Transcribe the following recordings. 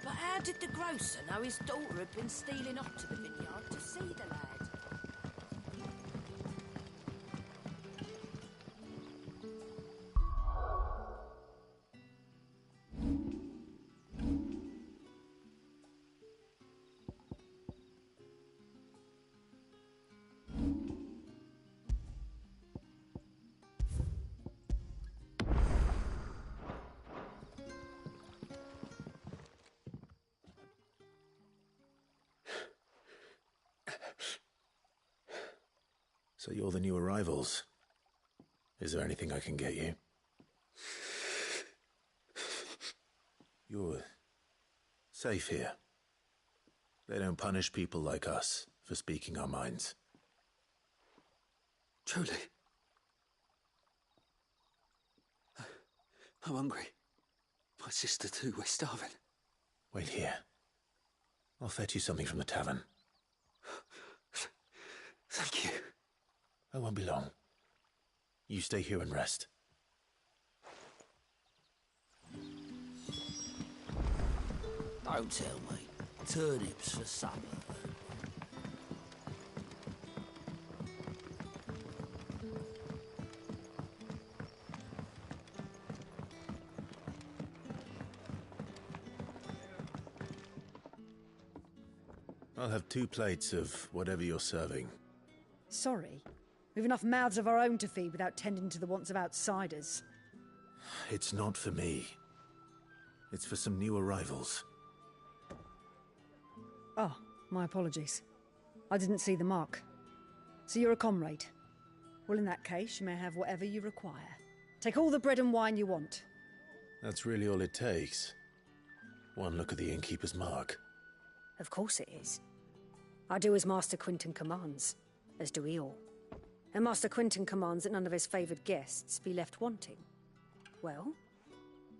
But how did the grocer know his daughter had been stealing off to the vineyard to see the lad? So you're the new arrivals. Is there anything I can get you? You're safe here. They don't punish people like us for speaking our minds. Truly. I'm hungry. My sister too, we're starving. Wait here. I'll fetch you something from the tavern. Thank you. I won't be long. You stay here and rest. Don't tell me. Turnips for supper. I'll have 2 plates of whatever you're serving. Sorry. We've enough mouths of our own to feed without tending to the wants of outsiders. It's not for me. It's for some new arrivals. Oh, my apologies. I didn't see the mark. So you're a comrade. Well, in that case, you may have whatever you require. Take all the bread and wine you want. That's really all it takes. One look at the innkeeper's mark. Of course it is. I do as Master Quinton commands, as do we all. And Master Quinton commands that none of his favoured guests be left wanting. Well,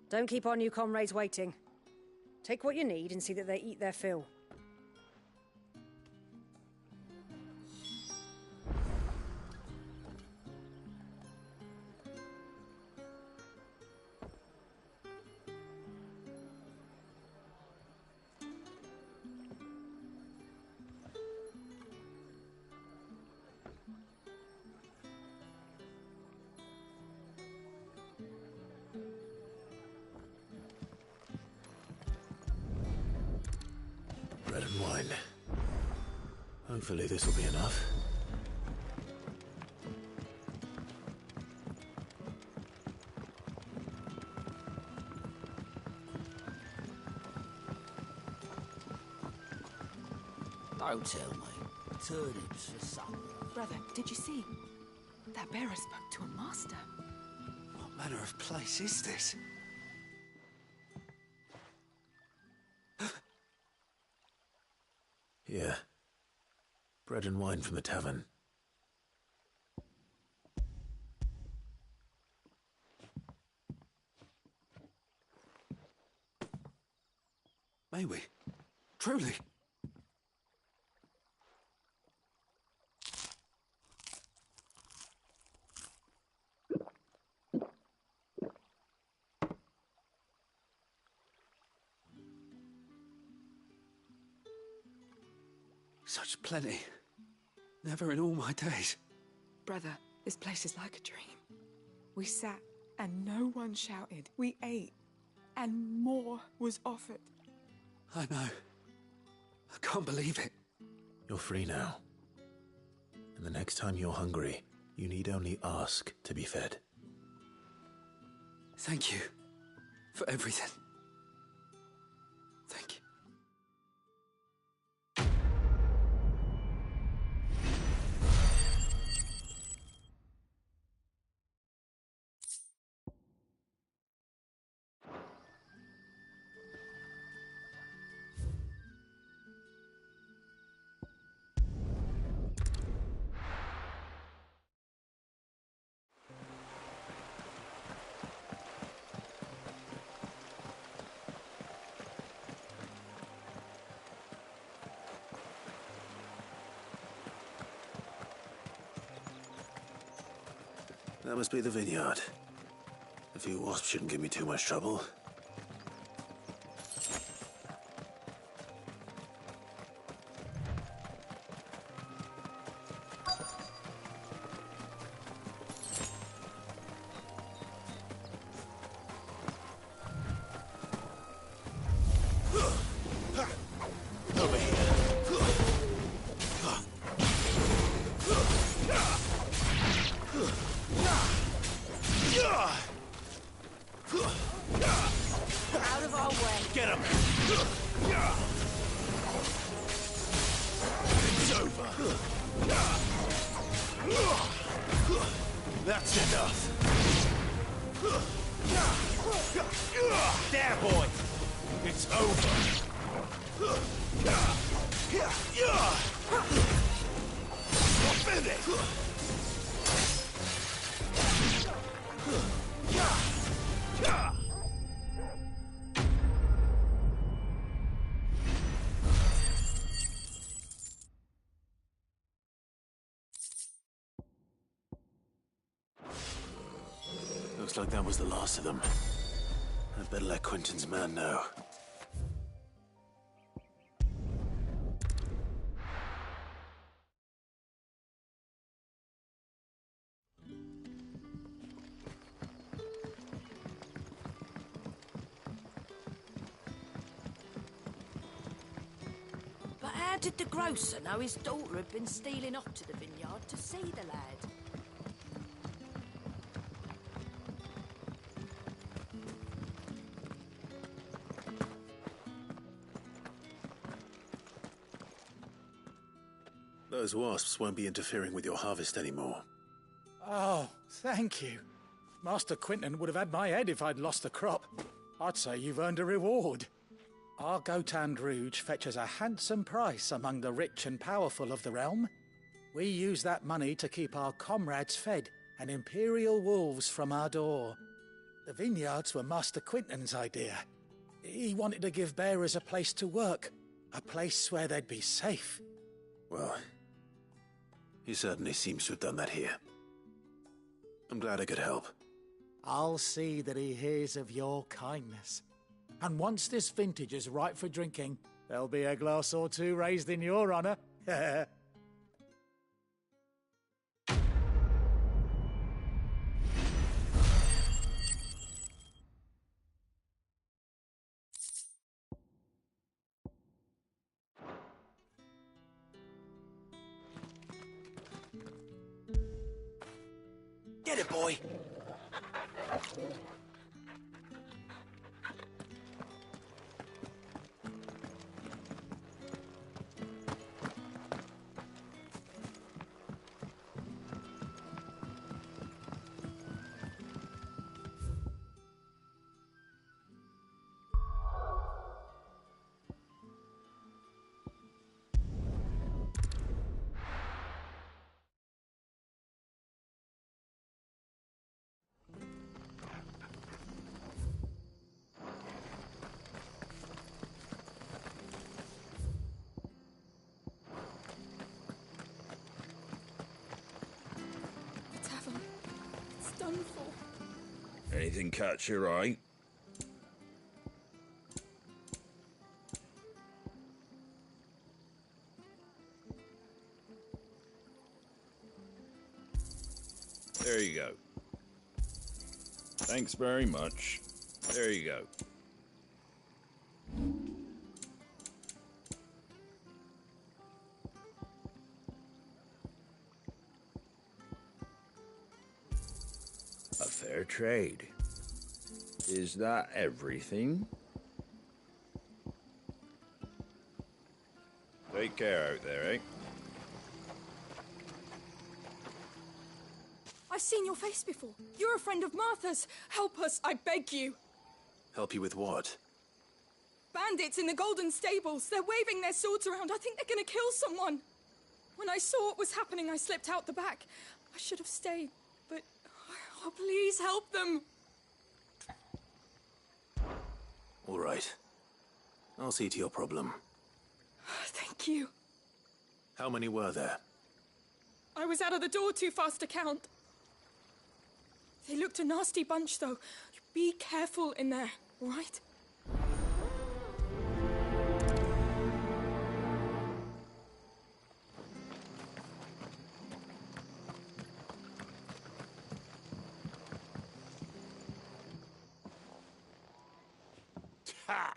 don't keep our new comrades waiting. Take what you need and see that they eat their fill. Bread and wine. Hopefully this will be enough. Don't tell me. Turnips for supper. Brother, did you see? That bearer spoke to a master. What manner of place is this? Here. Bread and wine from the tavern. May we? Truly? Such plenty. Never in all my days. Brother, this place is like a dream. We sat and no one shouted. We ate and more was offered. I know. I can't believe it. You're free now. And the next time you're hungry, you need only ask to be fed. Thank you for everything. Thank you. That must be the vineyard. A few wasps shouldn't give me too much trouble. It's over. That's enough. There, boy. It's over. Finish. Looks like that was the last of them. I'd better let Quentin's man know. But how did the grocer know his daughter had been stealing off to the vineyard to see the lad? Those wasps won't be interfering with your harvest anymore. Oh, thank you. Master Quentin would have had my head if I'd lost the crop. I'd say you've earned a reward. Our Gotand Rouge fetches a handsome price among the rich and powerful of the realm. We use that money to keep our comrades fed and imperial wolves from our door. The vineyards were Master Quentin's idea. He wanted to give bearers a place to work, a place where they'd be safe. Well, he certainly seems to have done that here. I'm glad I could help. I'll see that he hears of your kindness. And once this vintage is ripe for drinking, there'll be a glass or two raised in your honor. Get it, boy! The tavern. It's done for. Anything catch your eye? There you go. Thanks very much. There you go. A fair trade. Is that everything? Take care out there, eh? I've seen your face before. You're a friend of Martha's. Help us, I beg you. Help you with what? Bandits in the Golden Stables. They're waving their swords around. I think they're gonna kill someone. When I saw what was happening, I slipped out the back. I should have stayed, but... Oh, please help them. All right. I'll see to your problem. Thank you. How many were there? I was out of the door too fast to count. They looked a nasty bunch, though. Be careful in there, all right? Ha!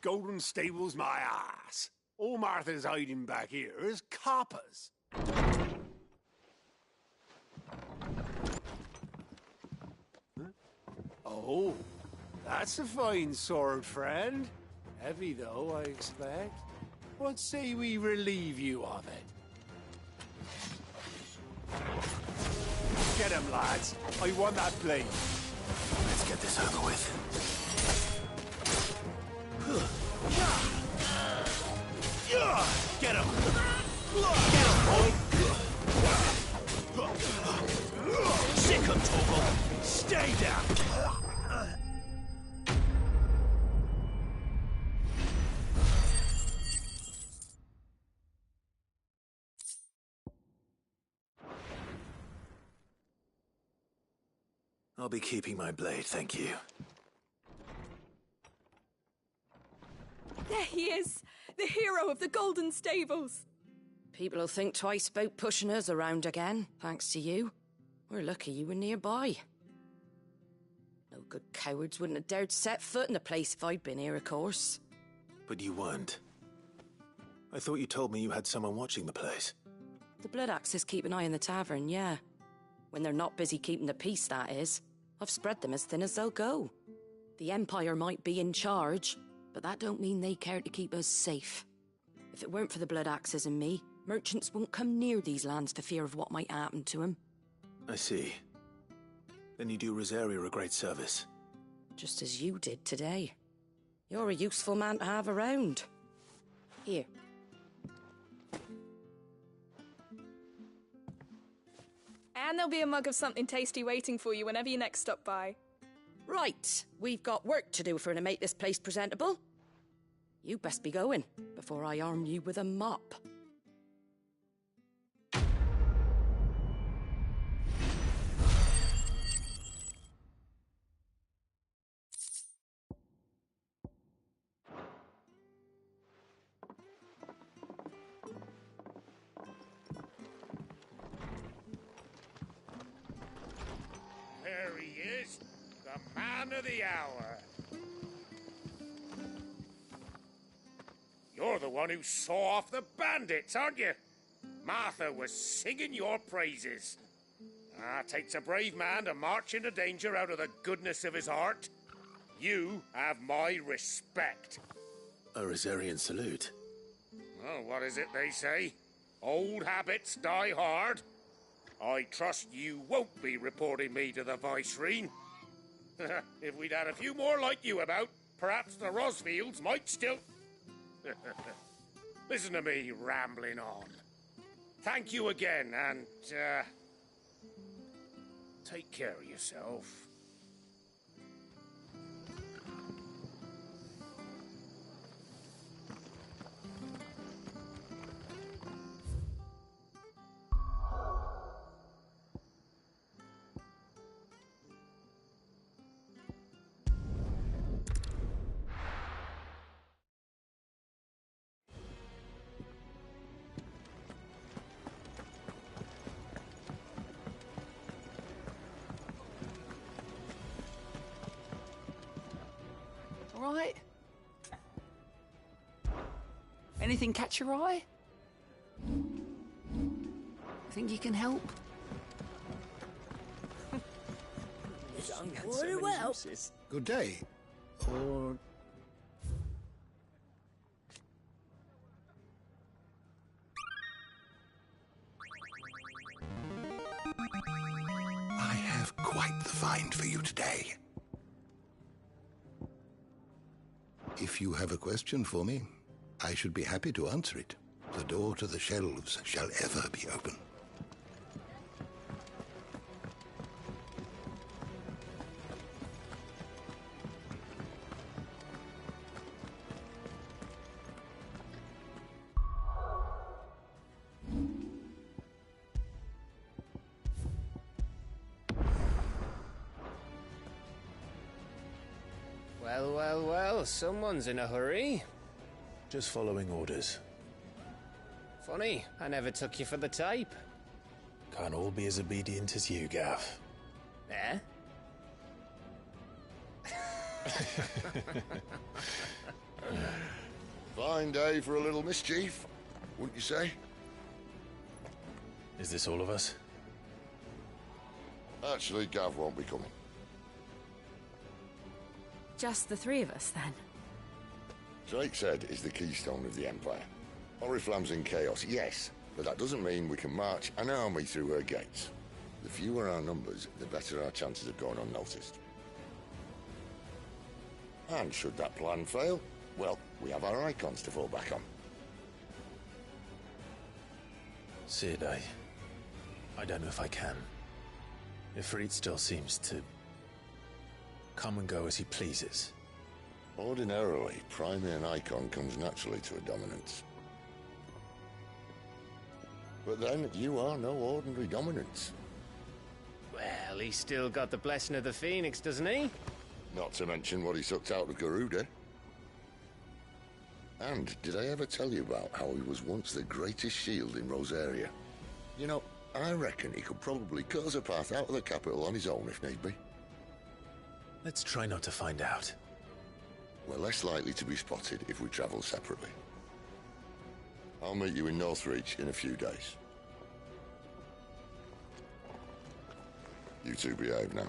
Golden Stables my ass. All Martha's hiding back here is coppers. Huh? Oh, that's a fine sword, friend. Heavy, though, I expect. What say we relieve you of it? Get him, lads. I want that blade. Let's get this over with. Get him! Get him, boy! Sick him, Torgal! Stay down! I'll be keeping my blade, thank you. There he is! The hero of the Golden Stables! People will think twice about pushing us around again, thanks to you. We're lucky you were nearby. No good cowards wouldn't have dared set foot in the place if I'd been here, of course. But you weren't. I thought you told me you had someone watching the place. The Blood Axes keep an eye on the tavern, yeah. When they're not busy keeping the peace, that is. I've spread them as thin as they'll go. The Empire might be in charge, but that don't mean they care to keep us safe. If it weren't for the Blood Axes and me, merchants won't come near these lands for fear of what might happen to them. I see. Then you do Rosaria a great service. Just as you did today. You're a useful man to have around. Here. And there'll be a mug of something tasty waiting for you whenever you next stop by. Right, we've got work to do for to make this place presentable. You best be going, before I arm you with a mop. There he is, the man of the hour. You're the one who saw off the bandits, aren't you? Martha was singing your praises. Takes a brave man to march into danger out of the goodness of his heart. You have my respect. A Rosarian salute. Oh, what is it they say? Old habits die hard. I trust you won't be reporting me to the Viceroy. If we'd had a few more like you about, perhaps the Rosfields might still... Listen to me rambling on. Thank you again, and, take care of yourself. Right. Anything catch your eye? Think you can help? Very well. Good day. Or... I have quite the find for you today. If you have a question for me, I should be happy to answer it. The door to the shelves shall ever be open. Well, someone's in a hurry. Just following orders. Funny, I never took you for the type. Can't all be as obedient as you, Gav. Eh? Fine day for a little mischief, wouldn't you say? Is this all of us? Actually, Gav won't be coming. Just the three of us, then? Drake said is the keystone of the Empire. Oriflamme's in chaos, yes, but that doesn't mean we can march an army through her gates. The fewer our numbers, the better our chances of going unnoticed. And should that plan fail, well, we have our icons to fall back on. Sid, I don't know if I can. Ifrit still seems to come and go as he pleases. Ordinarily, priming an icon comes naturally to a dominance. But then, you are no ordinary dominance. Well, he's still got the blessing of the Phoenix, doesn't he? Not to mention what he sucked out of Garuda. And did I ever tell you about how he was once the greatest shield in Rosaria? You know, I reckon he could probably cut us a path out of the capital on his own if need be. Let's try not to find out. We're less likely to be spotted if we travel separately. I'll meet you in Northreach in a few days. You two behave now.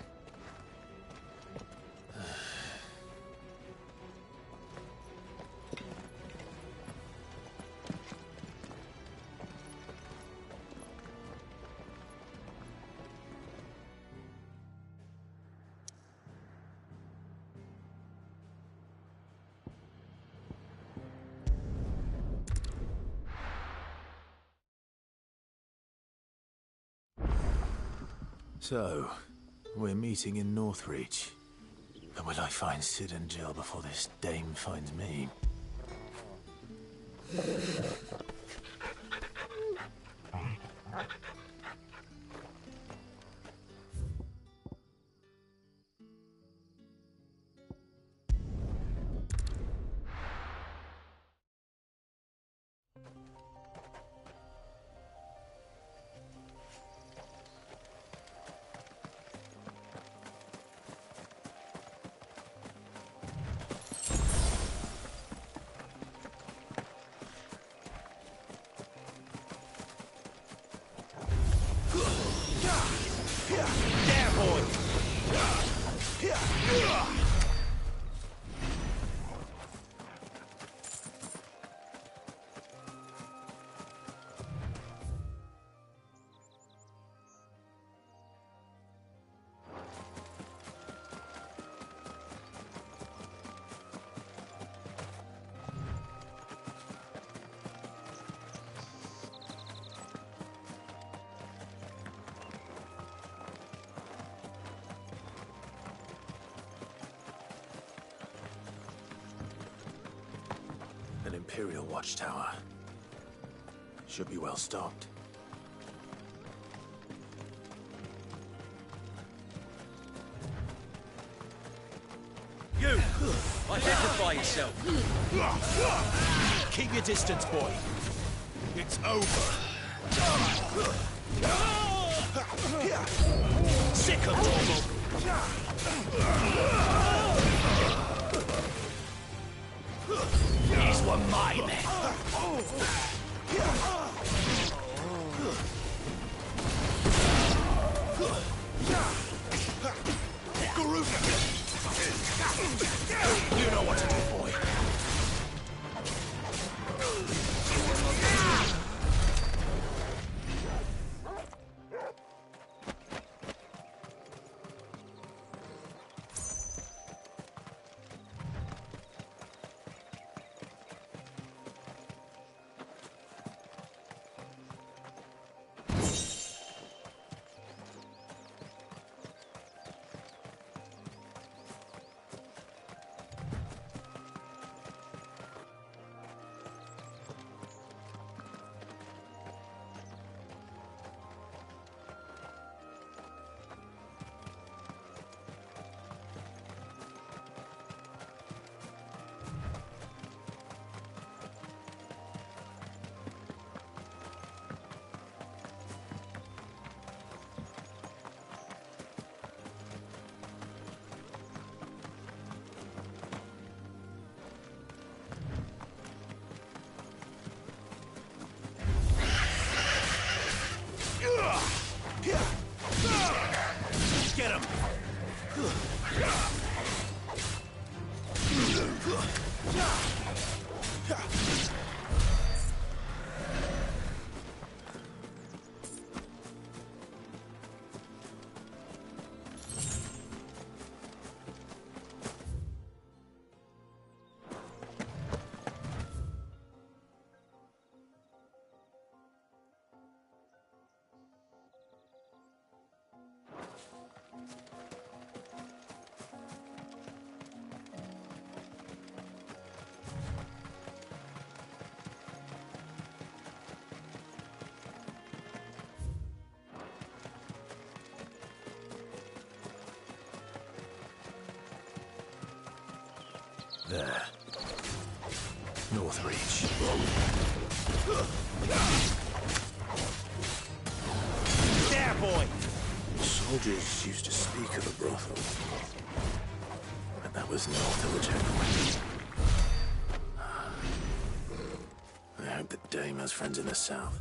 So, we're meeting in Northreach. But will I find Sid and Jill before this dame finds me? An Imperial watchtower. Should be well stocked. You! Identify yourself! Keep your distance, boy. It's over. Sick of normal. These were my men. You know what to do, boy. There. North Reach. There, boy! Soldiers used to speak of a brothel. But that was north of the checkpoint. I hope that Dame has friends in the south.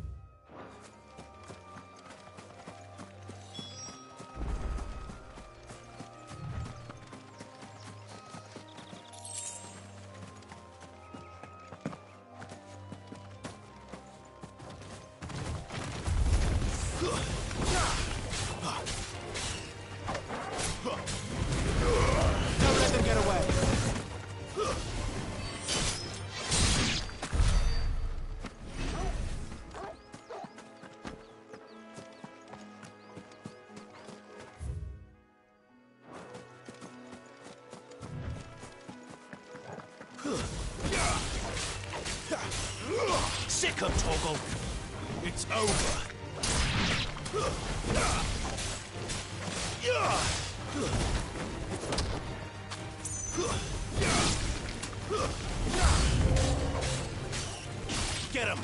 Don't let them get away! Sick of Toggle! It's over! Get him!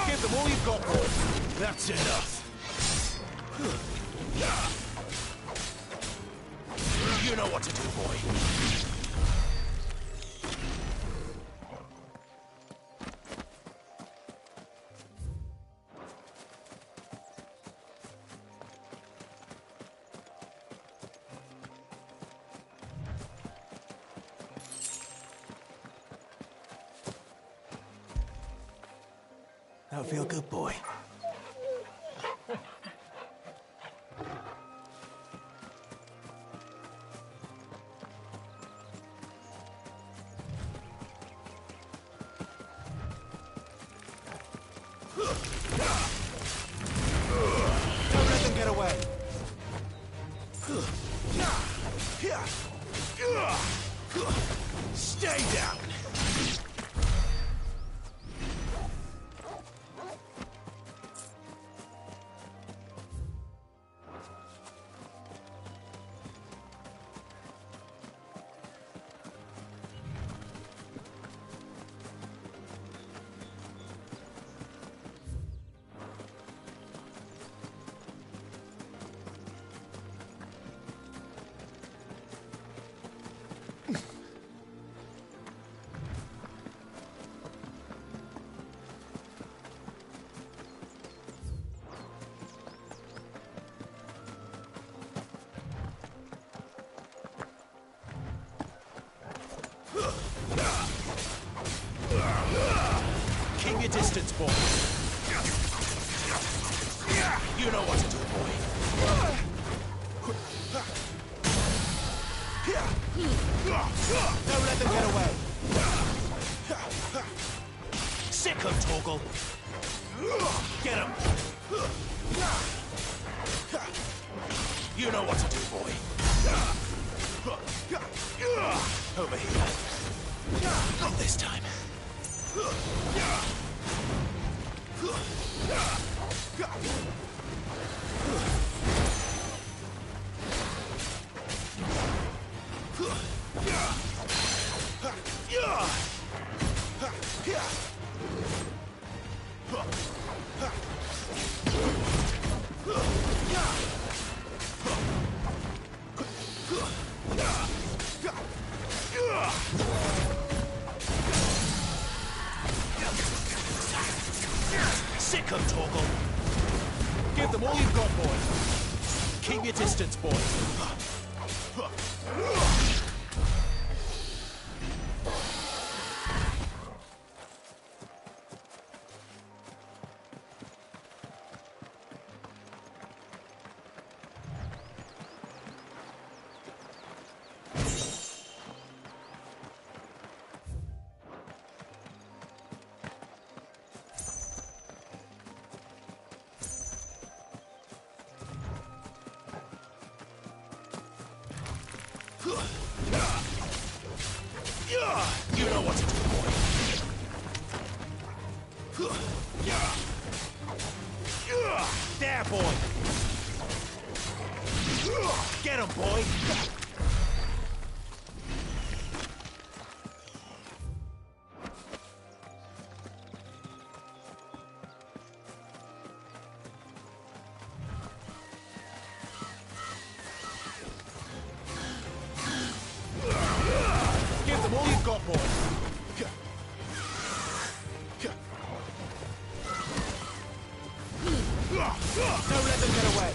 Give them all you've got, boy. That's enough. You know what to do, boy. That'll feel good, boy. Don't let them get away. Stay down. Keep your distance, boy. You know what to do, boy. Don't let them get away. Sick of Toggle. Get him. You know what to do, boy. Over here. Not this time. Sick of Toggle. Give them all you've got, boy. Keep your distance, boy. You know what to do, boy. There, boy. Get him, boy! Give them all you've got, boy! Don't let them get away!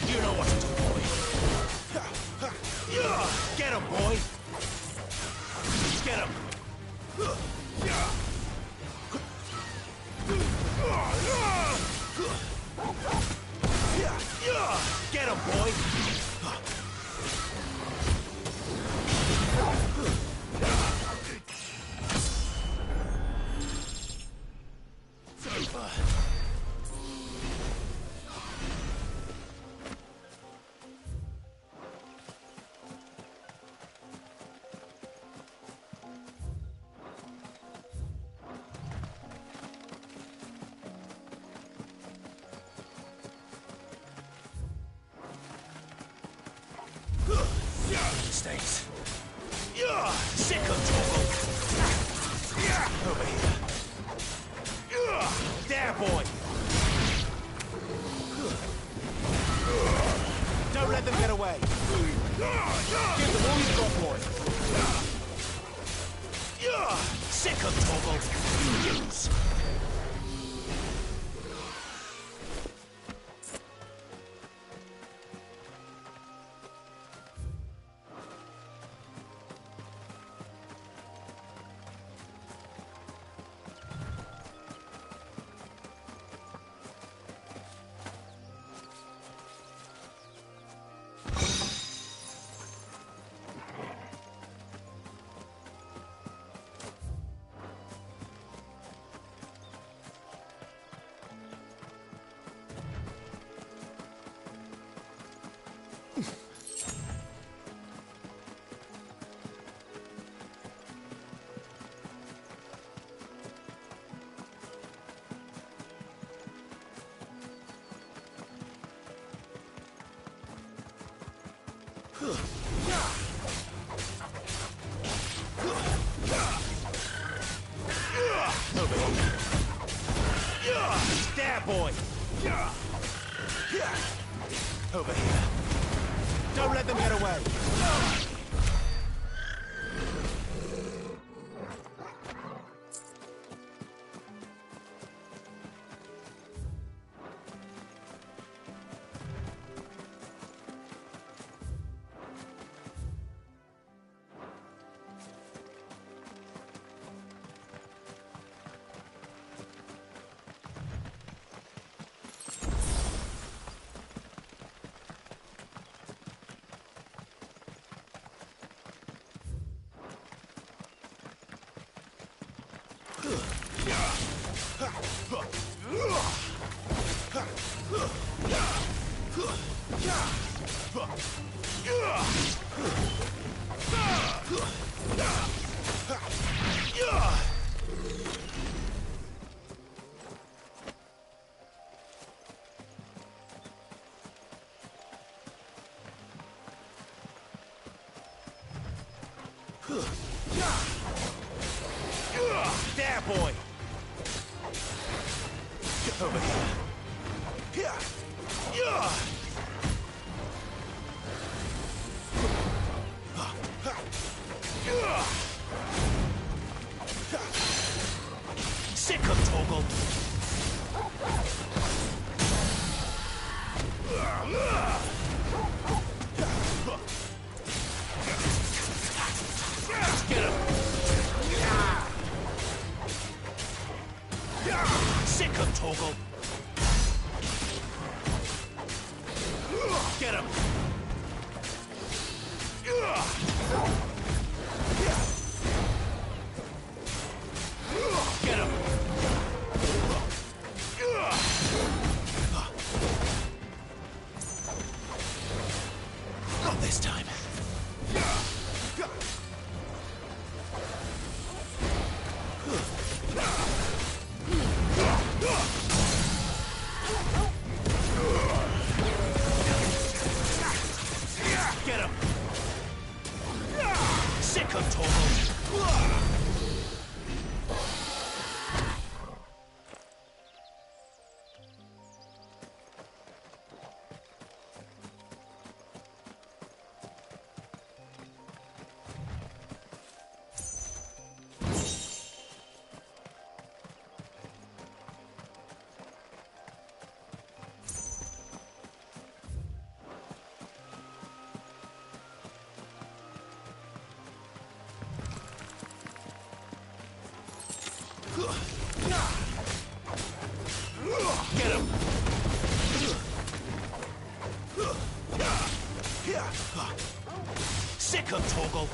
You know what to do, boy. Get him, boy. Get him. Get him, boy. Stays. Sick of trouble. Over here. There, boy. Don't let them get away. Give them all you've got, boy. Sick of trouble. Use. Over here. There, boy. Over here. Don't let them get away. There, boy. Over here. Sick of Toggle. Get him. Sick of Toggle. Get him. Get him! Sick him, Torgal!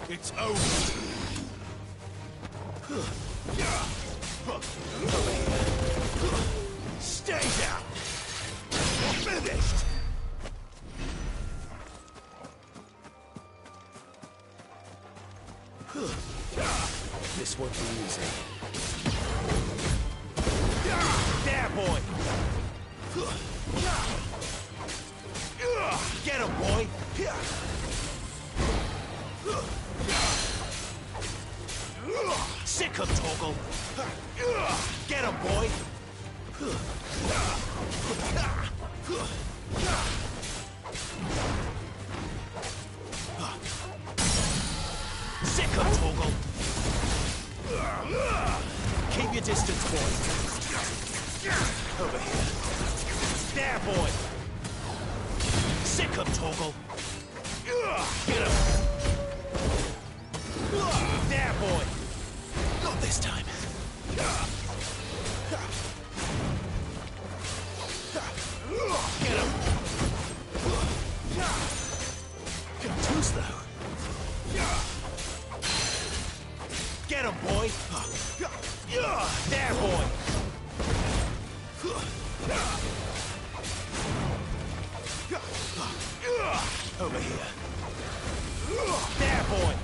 It's over. Stay down. Finished. This won't be easy. There, boy. Get him, boy. Sick him, Torgal. Get him, boy. Sick him, Torgal. Keep your distance, boy. Over here. There, boy. Sick him, Torgal. Get him. There, boy. Not this time. Get him. You're too slow. Get him, boy. There, boy. Over here. There, boy.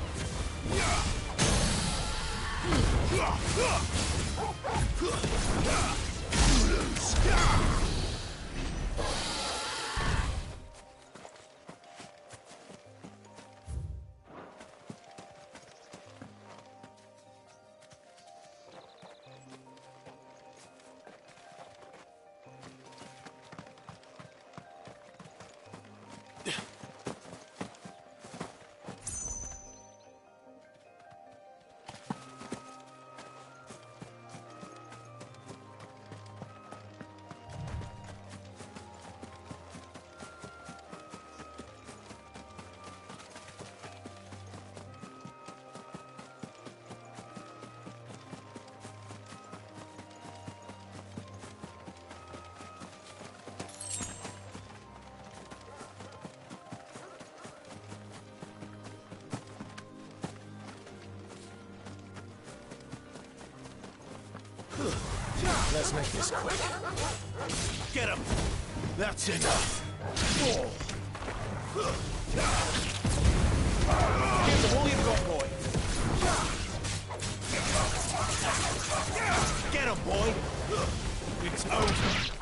Let's make this quick. Get him! That's enough! Give them all you've got, boy! Get him, boy! It's over!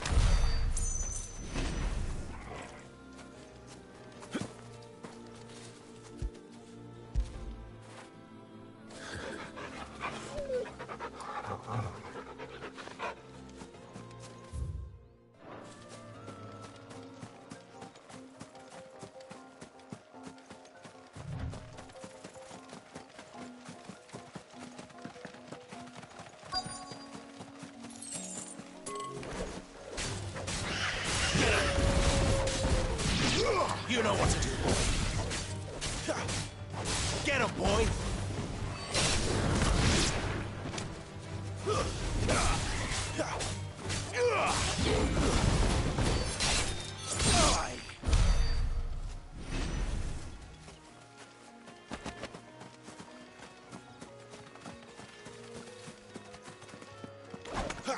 Get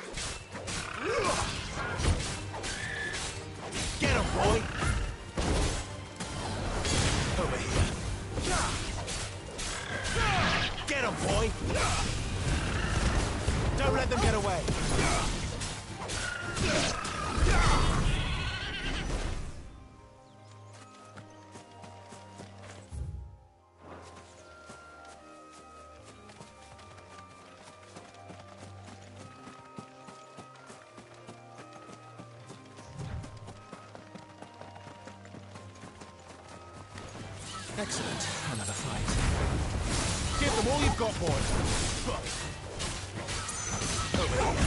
him, boy! Over here. Get him, boy! Don't let them get away! Excellent. Another fight. Give them all you've got, boys. Over here.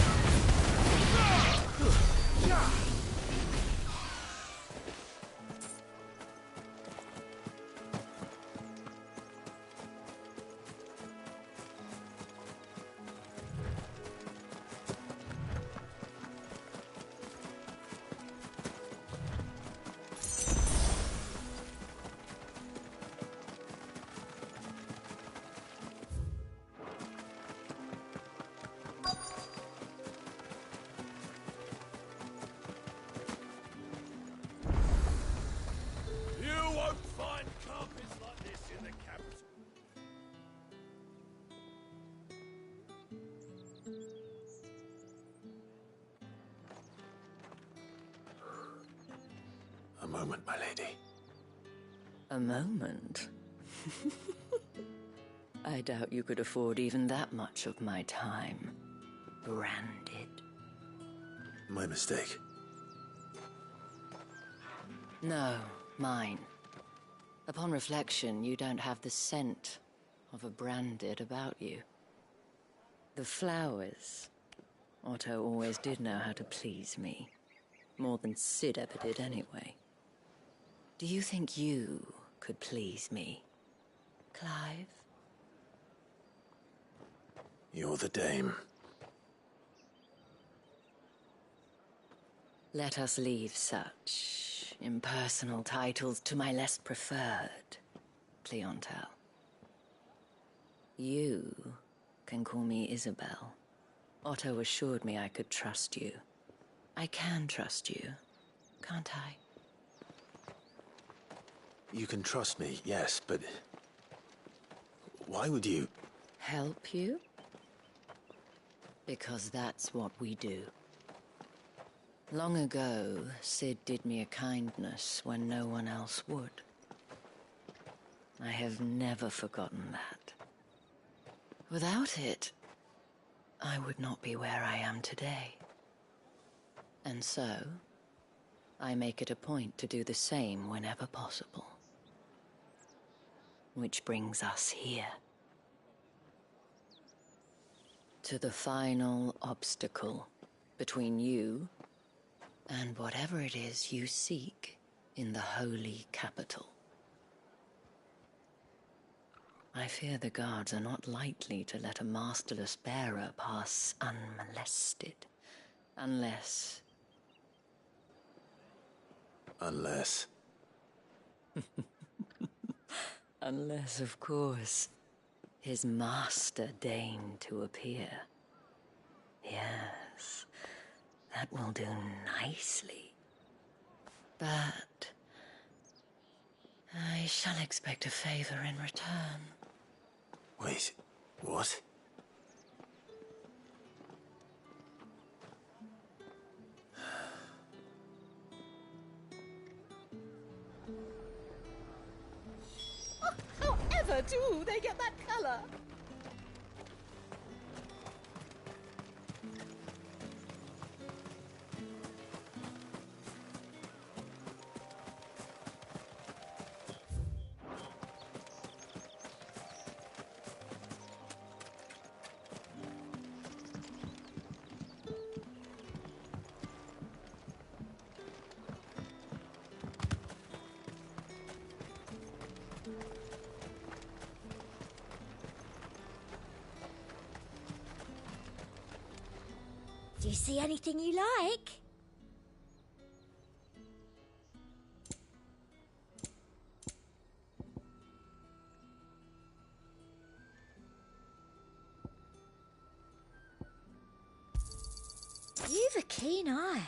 A moment, my lady. A moment? I doubt you could afford even that much of my time. Branded. My mistake. No, mine. Upon reflection, you don't have the scent of a branded about you. The flowers. Otto always did know how to please me. More than Sid ever did anyway. Do you think you could please me, Clive? You're the dame. Let us leave such impersonal titles to my less preferred clientele. You can call me Isabel. Otto assured me I could trust you. I can trust you, can't I? You can trust me, yes, but why would you? Help you? Because that's what we do. Long ago, Sid did me a kindness when no one else would. I have never forgotten that. Without it, I would not be where I am today. And so, I make it a point to do the same whenever possible. Which brings us here. To the final obstacle between you and whatever it is you seek in the holy capital. I fear the guards are not likely to let a masterless bearer pass unmolested, unless... Unless... Unless, of course, his master deigned to appear. Yes, that will do nicely. But I shall expect a favor in return. Wait, what? However do they get that color? Do you see anything you like? You've a keen eye.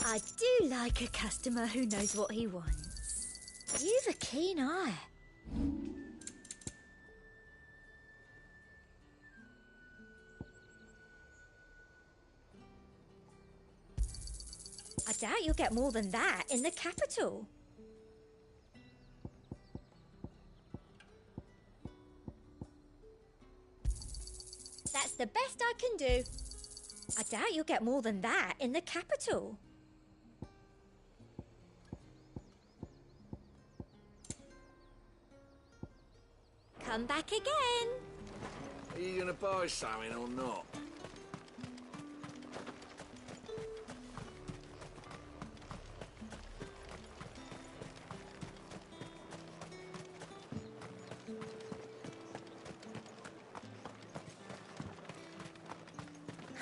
I do like a customer who knows what he wants. You've a keen eye. I doubt you'll get more than that in the capital. That's the best I can do. I doubt you'll get more than that in the capital. Come back again. Are you gonna buy something or not?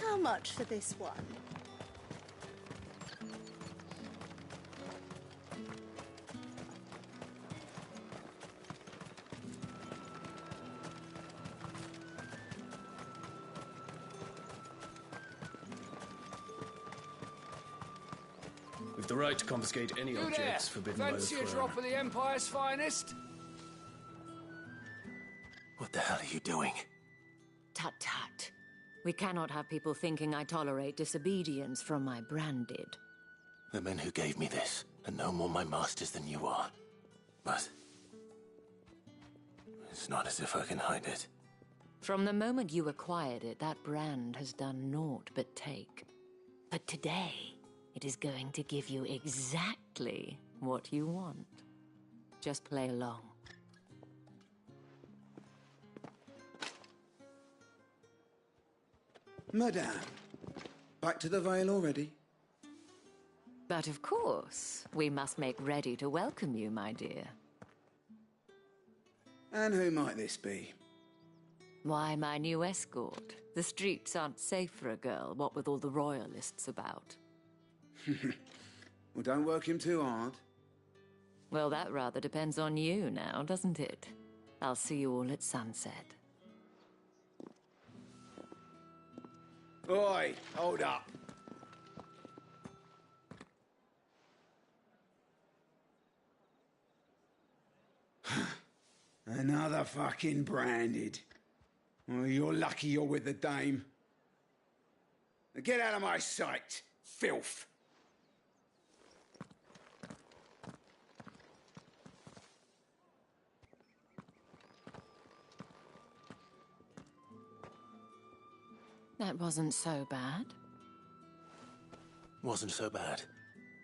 How much for this one? We've the right to confiscate any objects forbidden by the Fancy a throne. drop of the Empire's finest? What the hell are you doing? Tut tut. We cannot have people thinking I tolerate disobedience from my branded. The men who gave me this are no more my masters than you are. But it's not as if I can hide it. From the moment you acquired it, that brand has done naught but take. But today, it is going to give you exactly what you want. Just play along. Madame, back to the Vale already? But of course, we must make ready to welcome you, my dear. And who might this be? Why, my new escort. The streets aren't safe for a girl, what with all the royalists about. Well, don't work him too hard. Well, that rather depends on you now, doesn't it? I'll see you all at sunset. Oi, hold up. Another fucking branded. Well, you're lucky you're with the dame. Now get out of my sight, filth. That wasn't so bad. Wasn't so bad.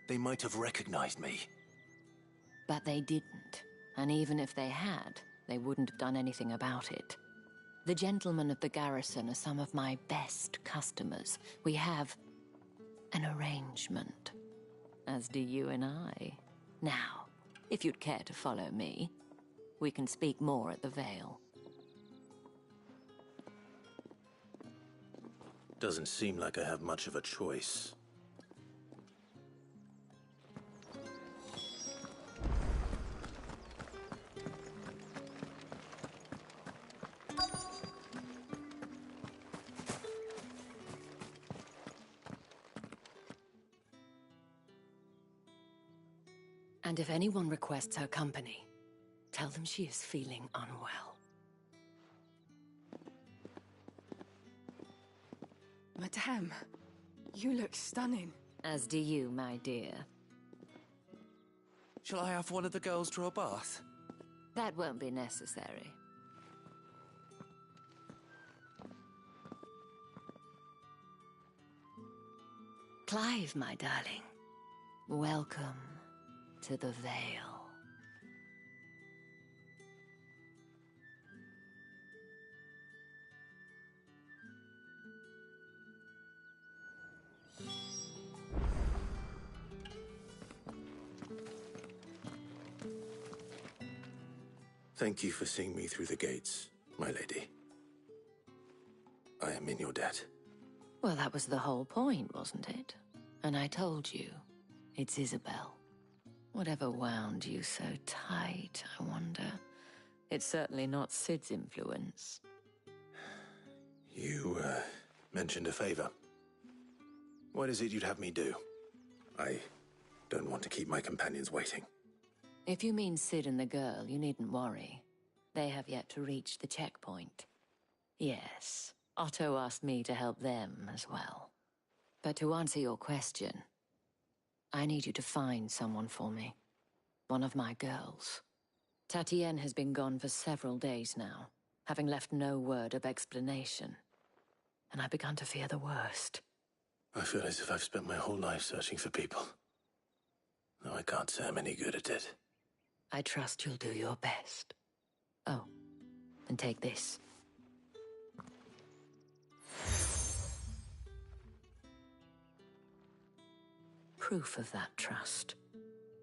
They might have recognized me. But they didn't. And even if they had, they wouldn't have done anything about it. The gentlemen of the garrison are some of my best customers. We have an arrangement, as do you and I. Now, if you'd care to follow me, we can speak more at the Vale. Doesn't seem like I have much of a choice. And if anyone requests her company, tell them she is feeling unwell. Madame, you look stunning. As do you, my dear. Shall I have one of the girls draw a bath? That won't be necessary. Clive, my darling, welcome to the Vale. Thank you for seeing me through the gates, my lady. I am in your debt. Well, that was the whole point, wasn't it? And I told you, it's Isabel. Whatever wound you so tight, I wonder. It's certainly not Sid's influence. You, mentioned a favor. What is it you'd have me do? I don't want to keep my companions waiting. If you mean Sid and the girl, you needn't worry. They have yet to reach the checkpoint. Yes, Otto asked me to help them as well. But to answer your question, I need you to find someone for me. One of my girls. Tatienne has been gone for several days now, having left no word of explanation. And I've begun to fear the worst. I feel as if I've spent my whole life searching for people. Though I can't say I'm any good at it. I trust you'll do your best. Oh, and take this. Proof of that trust.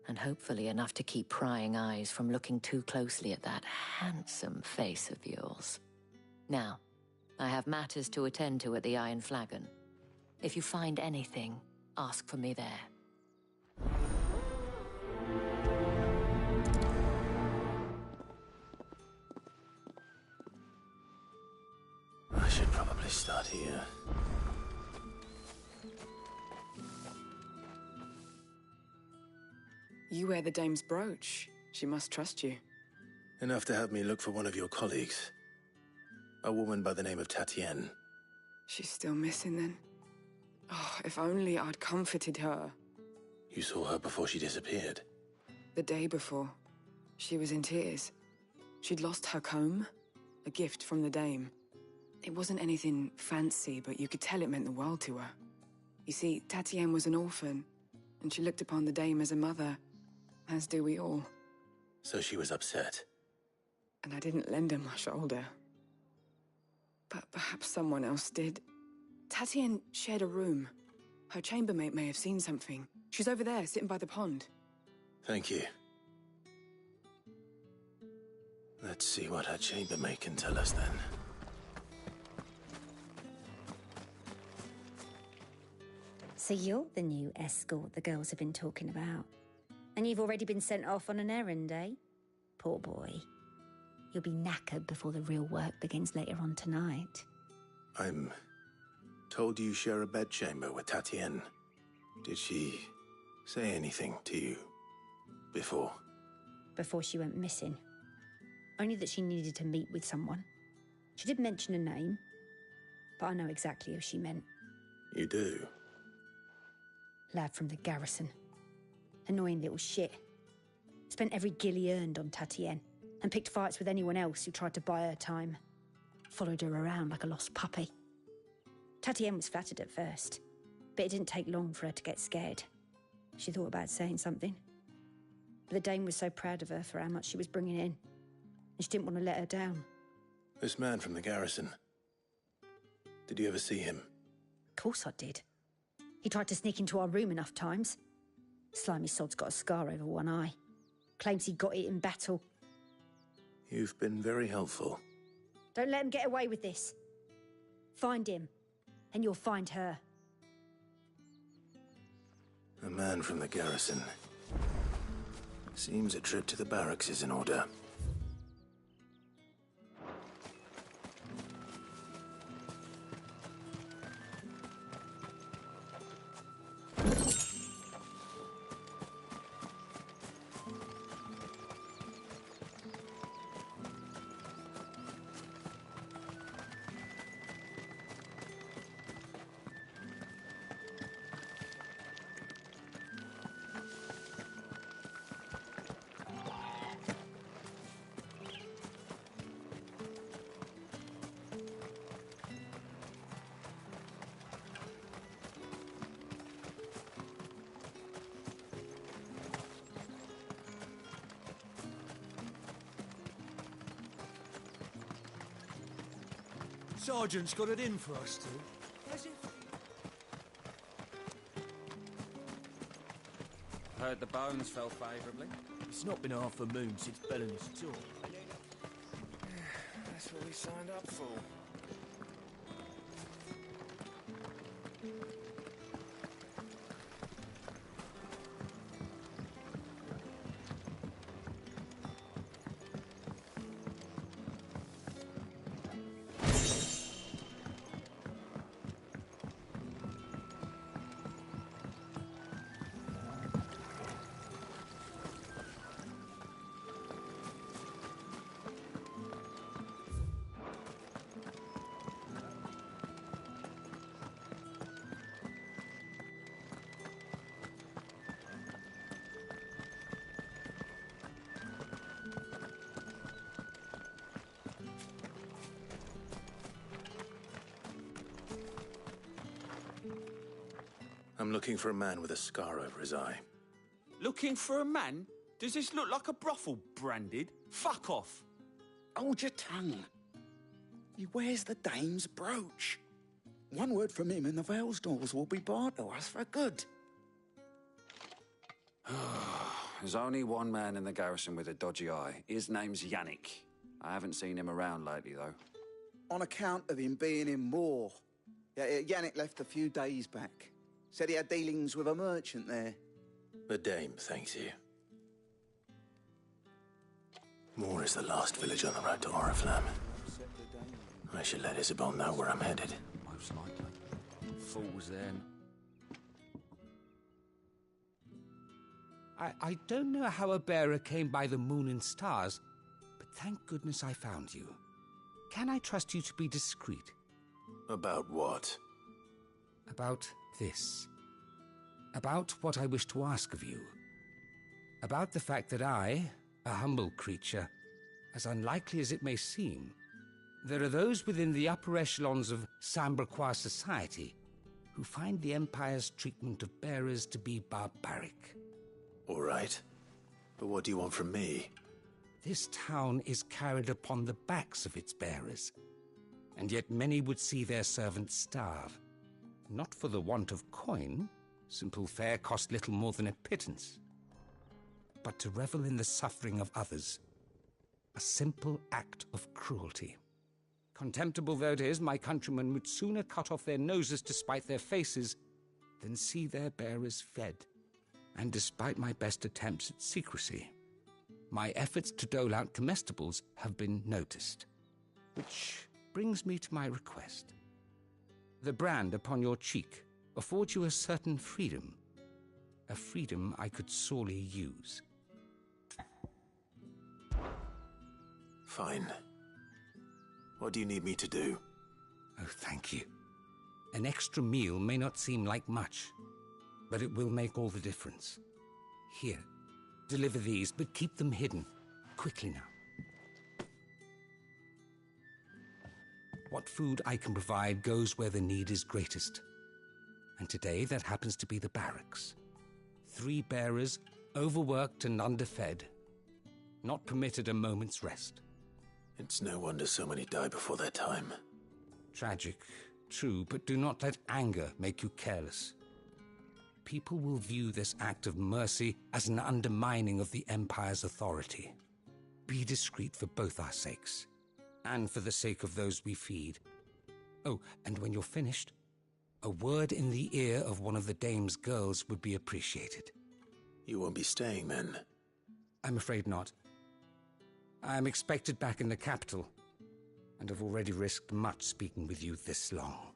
And hopefully enough to keep prying eyes from looking too closely at that handsome face of yours. Now, I have matters to attend to at the Iron Flagon. If you find anything, ask for me there. I should probably start here. You wear the dame's brooch. She must trust you. Enough to have me look for one of your colleagues. A woman by the name of Tatienne. She's still missing then? Oh, if only I'd comforted her. You saw her before she disappeared? The day before. She was in tears. She'd lost her comb, a gift from the dame. It wasn't anything fancy, but you could tell it meant the world to her. You see, Tatienne was an orphan, and she looked upon the dame as a mother, as do we all. So she was upset. And I didn't lend her my shoulder. But perhaps someone else did. Tatienne shared a room. Her chambermaid may have seen something. She's over there, sitting by the pond. Thank you. Let's see what her chambermaid can tell us then. So you're the new escort the girls have been talking about. And you've already been sent off on an errand, eh? Poor boy. You'll be knackered before the real work begins later on tonight. I'm told you share a bedchamber with Tatienne. Did she say anything to you before? Before she went missing. Only that she needed to meet with someone. She did mention a name, but I know exactly who she meant. You do? Lad from the garrison. Annoying little shit. Spent every guil he earned on Tatienne, and picked fights with anyone else who tried to buy her time. Followed her around like a lost puppy. Tatienne was flattered at first, but it didn't take long for her to get scared. She thought about saying something. But the dame was so proud of her for how much she was bringing in, and she didn't want to let her down. This man from the garrison. Did you ever see him? Of course I did. He tried to sneak into our room enough times. Slimy sod's got a scar over one eye. Claims he got it in battle. You've been very helpful. Don't let him get away with this. Find him, and you'll find her. A man from the garrison. Seems a trip to the barracks is in order. Sergeant's got it in for us two. Has it? Heard the bones fell favourably. It's not been half a moon since Bellen's tour. That's what we signed up for. I'm looking for a man with a scar over his eye. Looking for a man? Does this look like a brothel, Branded? Fuck off. Hold your tongue. He wears the dame's brooch. One word from him and the Velsdorls will be barred to us for good. There's only one man in the garrison with a dodgy eye. His name's Yannick. I haven't seen him around lately, though. On account of him being in war. Yannick left a few days back. Said he had dealings with a merchant there. The dame thanks you. Moor is the last village on the road to Oriflamme. I should let Isabel know where I'm headed. Most likely. Fools then. I don't know how a bearer came by the moon and stars, but thank goodness I found you. Can I trust you to be discreet? About what? About this. About what I wish to ask of you. About the fact that I, a humble creature, as unlikely as it may seem, there are those within the upper echelons of Samberquois society who find the Empire's treatment of bearers to be barbaric. All right. But what do you want from me? This town is carried upon the backs of its bearers, and yet many would see their servants starve. Not for the want of coin, simple fare cost little more than a pittance, but to revel in the suffering of others, a simple act of cruelty. Contemptible though it is, my countrymen would sooner cut off their noses to spite their faces than see their bearers fed. And despite my best attempts at secrecy, my efforts to dole out comestibles have been noticed. Which brings me to my request. The brand upon your cheek affords you a certain freedom. A freedom I could sorely use. Fine. What do you need me to do? Oh, thank you. An extra meal may not seem like much, but it will make all the difference. Here, deliver these, but keep them hidden. Quickly now. What food I can provide goes where the need is greatest. And today that happens to be the barracks. 3 bearers, overworked and underfed, not permitted a moment's rest. It's no wonder so many die before their time. Tragic, true, but do not let anger make you careless. People will view this act of mercy as an undermining of the Empire's authority. Be discreet for both our sakes, and for the sake of those we feed. Oh, and when you're finished, a word in the ear of one of the dame's girls would be appreciated. You won't be staying then? I'm afraid not. I'm expected back in the capital, and have already risked much speaking with you this long.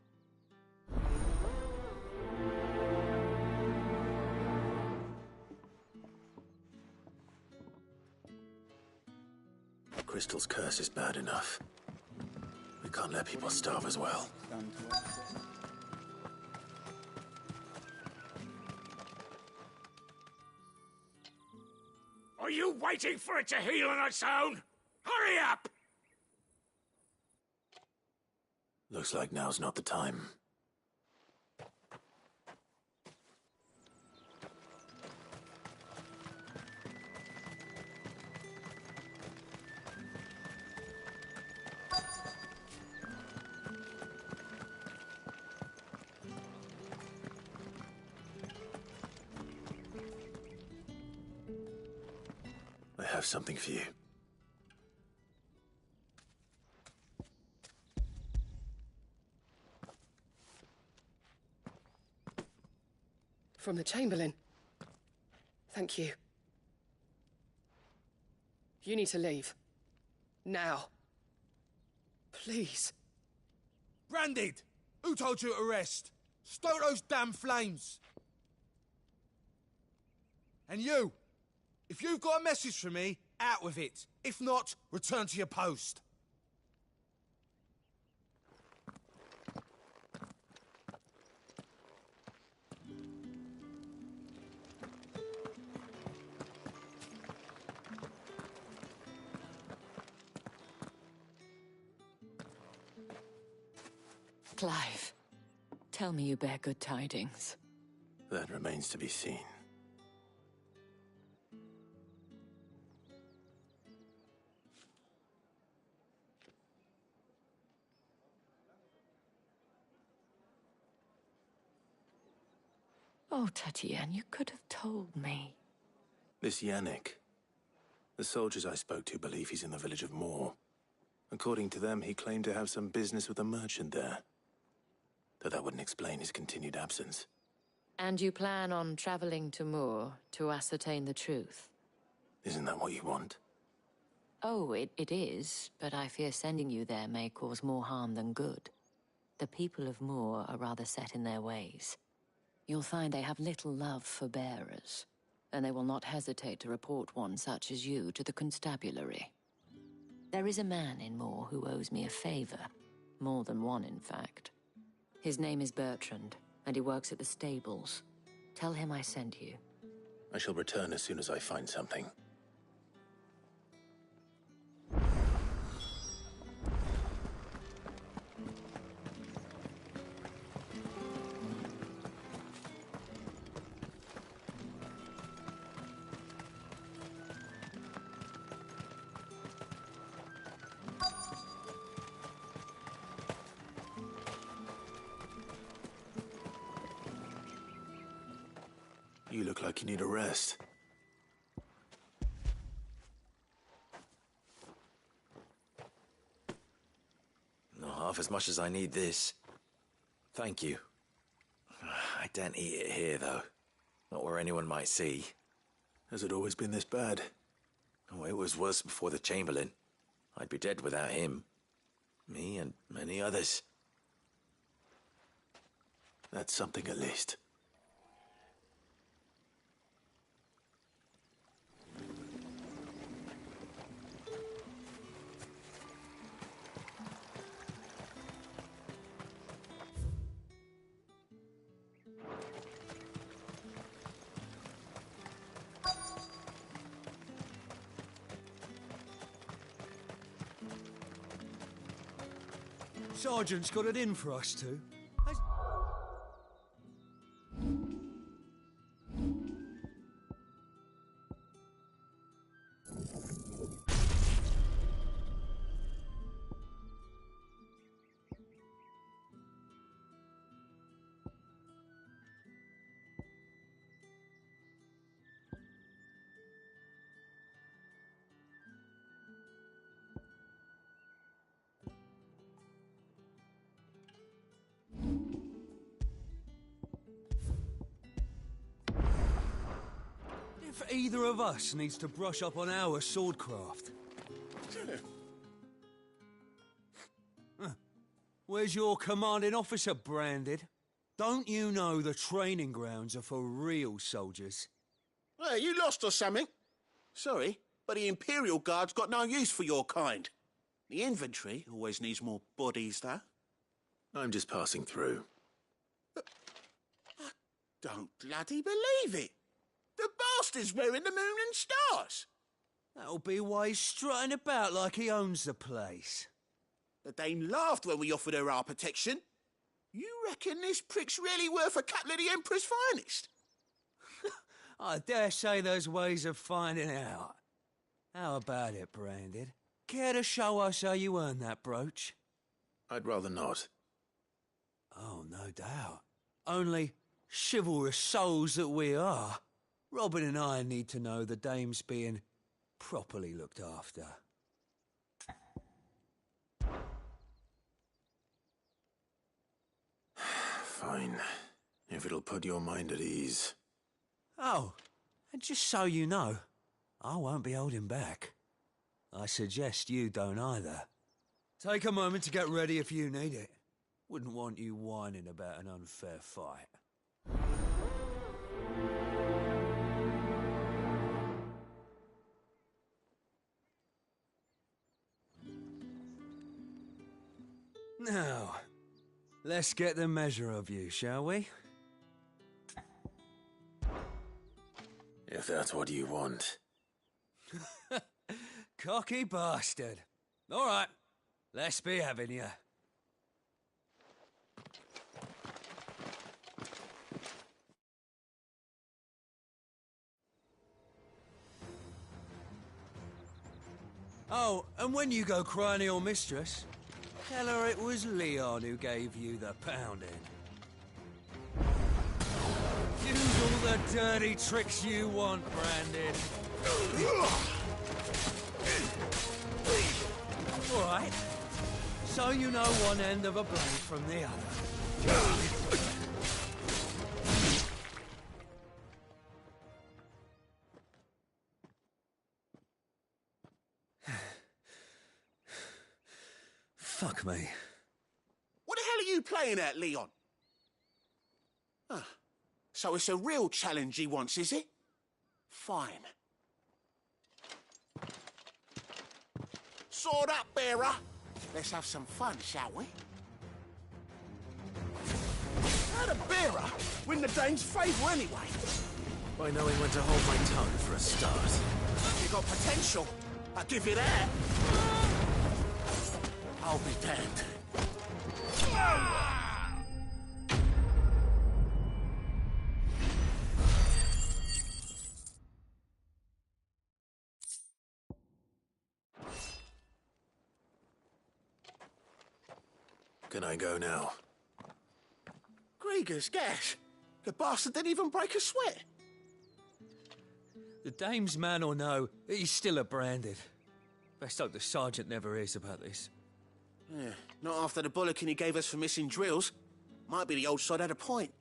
Crystal's curse is bad enough. We can't let people starve as well. Are you waiting for it to heal on its own? Hurry up! Looks like now's not the time. I have something for you. From the Chamberlain. Thank you. You need to leave. Now. Please. Branded! Who told you to rest? Stoke those damn flames! And you! If you've got a message for me, out with it. If not, return to your post. Clive, tell me you bear good tidings. That remains to be seen. Oh, Tatiana, you could have told me. This Yannick. The soldiers I spoke to believe he's in the village of Moor. According to them, he claimed to have some business with a merchant there. Though that wouldn't explain his continued absence. And you plan on traveling to Moor to ascertain the truth? Isn't that what you want? Oh, it is, but I fear sending you there may cause more harm than good. The people of Moor are rather set in their ways. You'll find they have little love for bearers, and they will not hesitate to report one such as you to the constabulary. There is a man in Moor who owes me a favor. More than one, in fact. His name is Bertrand, and he works at the stables. Tell him I sent you. I shall return as soon as I find something. You look like you need a rest. Not half as much as I need this. Thank you. I don't eat it here, though. Not where anyone might see. Has it always been this bad? Oh, it was worse before the Chamberlain. I'd be dead without him. Me and many others. That's something at least. Sergeant's got it in for us two. If either of us needs to brush up on our swordcraft. Where's your commanding officer branded? Don't you know the training grounds are for real soldiers? Hey, you lost or something? Sorry, but the Imperial Guard's got no use for your kind. The infantry always needs more bodies, though. I'm just passing through. I don't bloody believe it. The bastard's wearing the moon and stars. That'll be why he's strutting about like he owns the place. The Dame laughed when we offered her our protection. You reckon this prick's really worth a couple of the Emperor's finest? I dare say there's ways of finding out. How about it, Branded? Care to show us how you earned that brooch? I'd rather not. Oh, no doubt. Only chivalrous souls that we are, Robin and I need to know the dame's being properly looked after. Fine. If it'll put your mind at ease. Oh, and just so you know, I won't be holding back. I suggest you don't either. Take a moment to get ready if you need it. Wouldn't want you whining about an unfair fight. Now, let's get the measure of you, shall we? If that's what you want. Cocky bastard. All right, let's be having you. Oh, and when you go crying to your mistress, tell her it was Leon who gave you the pounding. Use all the dirty tricks you want, Brandon. All right. So you know one end of a blade from the other. Fuck me. What the hell are you playing at, Leon? Ah, so it's a real challenge he wants, is it? Fine. Sword up, bearer. Let's have some fun, shall we? How'd a bearer win the dame's favour anyway? By knowing when to hold my tongue for a start. You got potential. I'll give you that. I'll be damned. Can I go now? Grieger's gas. The bastard didn't even break a sweat. The dame's man or no, he's still a branded. Best hope the sergeant never hears about this. Yeah, not after the bullocking he gave us for missing drills. Might be the old sod had a point.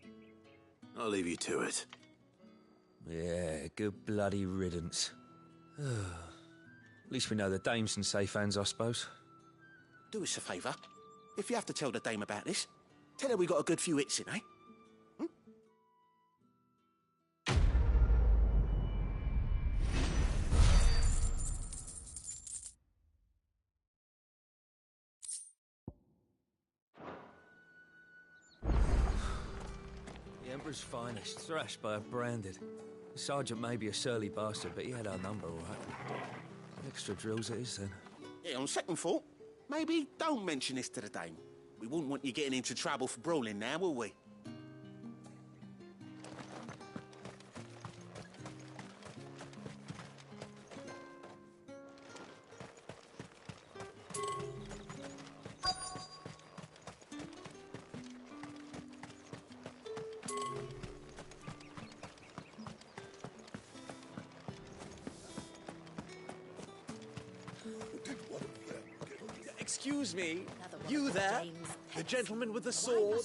I'll leave you to it. Yeah, good bloody riddance. At least we know the dame's in safe hands, I suppose. Do us a favour. If you have to tell the dame about this, tell her we got a good few hits in, eh? The Emperor's finest, thrashed by a branded. The sergeant may be a surly bastard, but he had our number, all right. Extra drills it is, then. Yeah, on second thought, maybe don't mention this to the dame. We wouldn't want you getting into trouble for brawling now, will we? Excuse me, you there? The gentleman with the sword?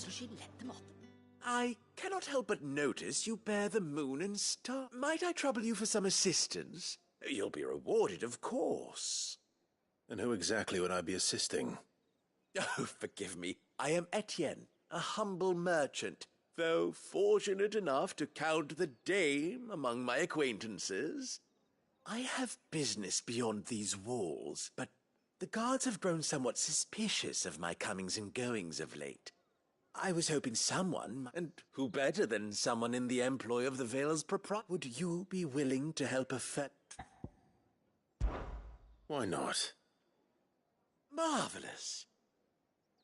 I cannot help but notice you bear the moon and star. Might I trouble you for some assistance? You'll be rewarded, of course. And who exactly would I be assisting? Oh, forgive me. I am Etienne, a humble merchant, though fortunate enough to count the dame among my acquaintances. I have business beyond these walls, but the guards have grown somewhat suspicious of my comings and goings of late. I was hoping someone, and who better than someone in the employ of the Vale's proprietor? Would you be willing to help effect? Why not? Marvelous.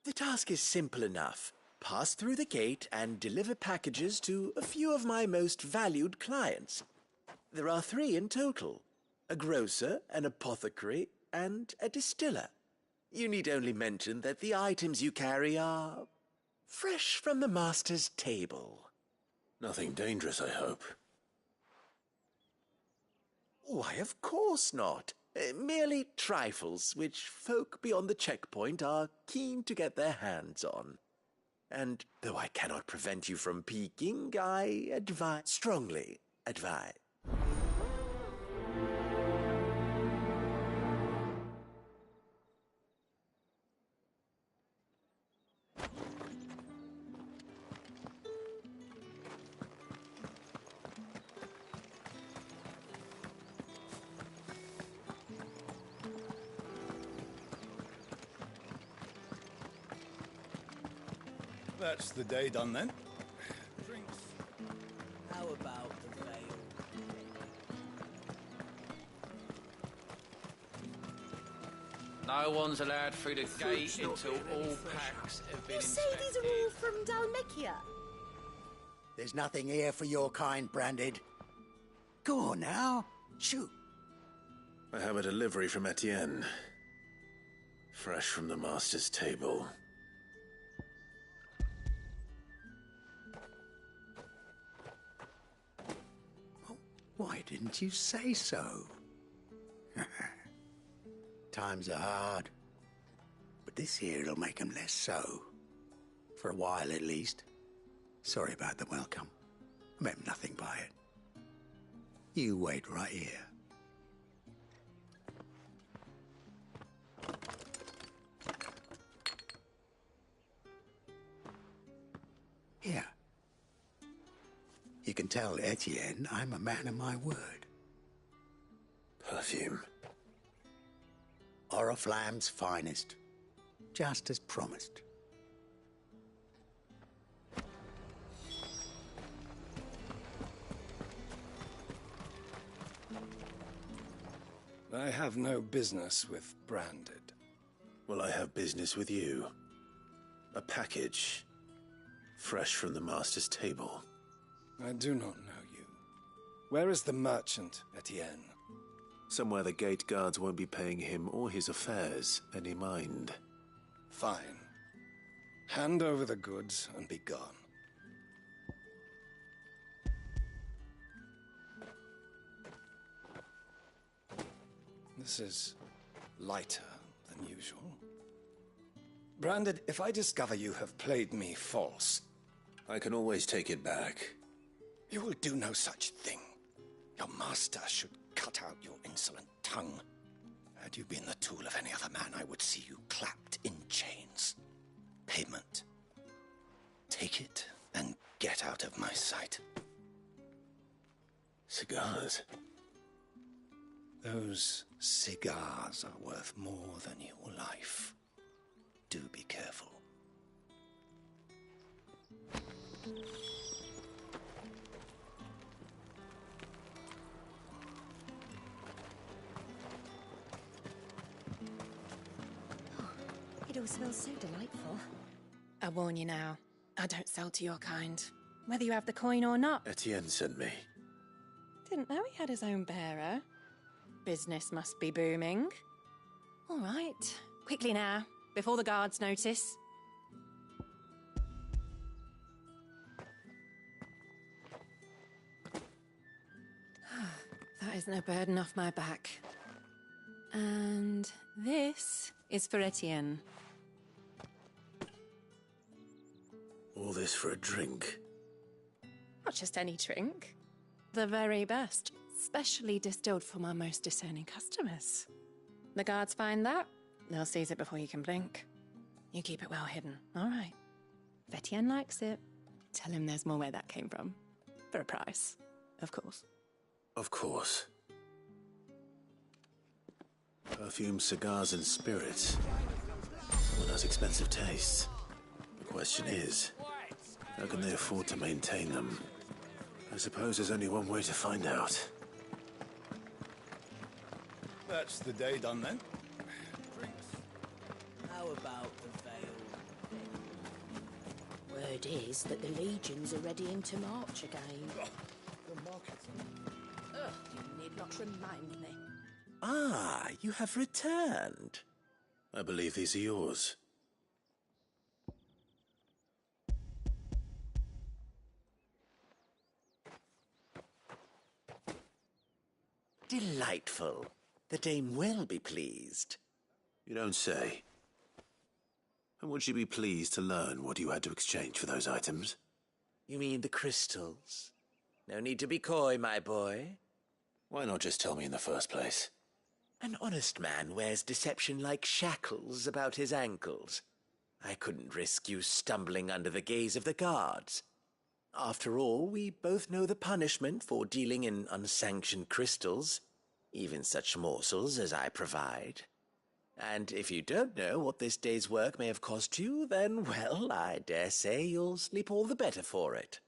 The task is simple enough. Pass through the gate and deliver packages to a few of my most valued clients. There are 3 in total: a grocer, an apothecary, and a distiller. You need only mention that the items you carry are fresh from the master's table. Nothing dangerous, I hope. Why, of course not. Merely trifles which folk beyond the checkpoint are keen to get their hands on. And though I cannot prevent you from peeking, I strongly advise. That's the day done then. Drinks. How about the veil? No one's allowed through the gate until all packs have been You say these are all from Dalmekia? There's nothing here for your kind, Branded. Go on now, shoot. I have a delivery from Etienne. Fresh from the master's table. Why didn't you say so? Times are hard. But this here'll make 'em less so. For a while, at least. Sorry about the welcome. I meant nothing by it. You wait right here. Here. You can tell Etienne I'm a man of my word. Perfume. Oriflamme's finest. Just as promised. I have no business with Branded. Well, I have business with you. A package. Fresh from the master's table. I do not know you. Where is the merchant, Etienne? Somewhere the gate guards won't be paying him or his affairs any mind. Fine. Hand over the goods and be gone. This is lighter than usual. Branded, if I discover you have played me false... I can always take it back. You will do no such thing. Your master should cut out your insolent tongue. Had you been the tool of any other man, I would see you clapped in chains. Payment. Take it and get out of my sight. Cigars? Those cigars are worth more than your life. Do be careful. It all smells so delightful. I warn you now, I don't sell to your kind. Whether you have the coin or not. Etienne sent me. Didn't know he had his own bearer. Business must be booming. All right, quickly now, before the guards notice. That is no burden off my back. And this is for Etienne. All this for a drink? Not just any drink. The very best, specially distilled for my most discerning customers. The guards find that, they'll seize it before you can blink. You keep it well hidden, all right? If Etienne likes it, tell him there's more where that came from. For a price, of course. Of course. Perfume, cigars, and spirits. Someone has expensive tastes. The question is, how can they afford to maintain them? I suppose there's only one way to find out. That's the day done then. How about the veil? Word is that the legions are readying to march again. Ugh, you need not remind me. Ah, you have returned. I believe these are yours. Delightful. The dame will be pleased. You don't say. And would she be pleased to learn what you had to exchange for those items? You mean the crystals? No need to be coy, my boy. Why not just tell me in the first place? An honest man wears deception like shackles about his ankles. I couldn't risk you stumbling under the gaze of the guards. After all, we both know the punishment for dealing in unsanctioned crystals, even such morsels as I provide. And if you don't know what this day's work may have cost you, then, well, I dare say you'll sleep all the better for it.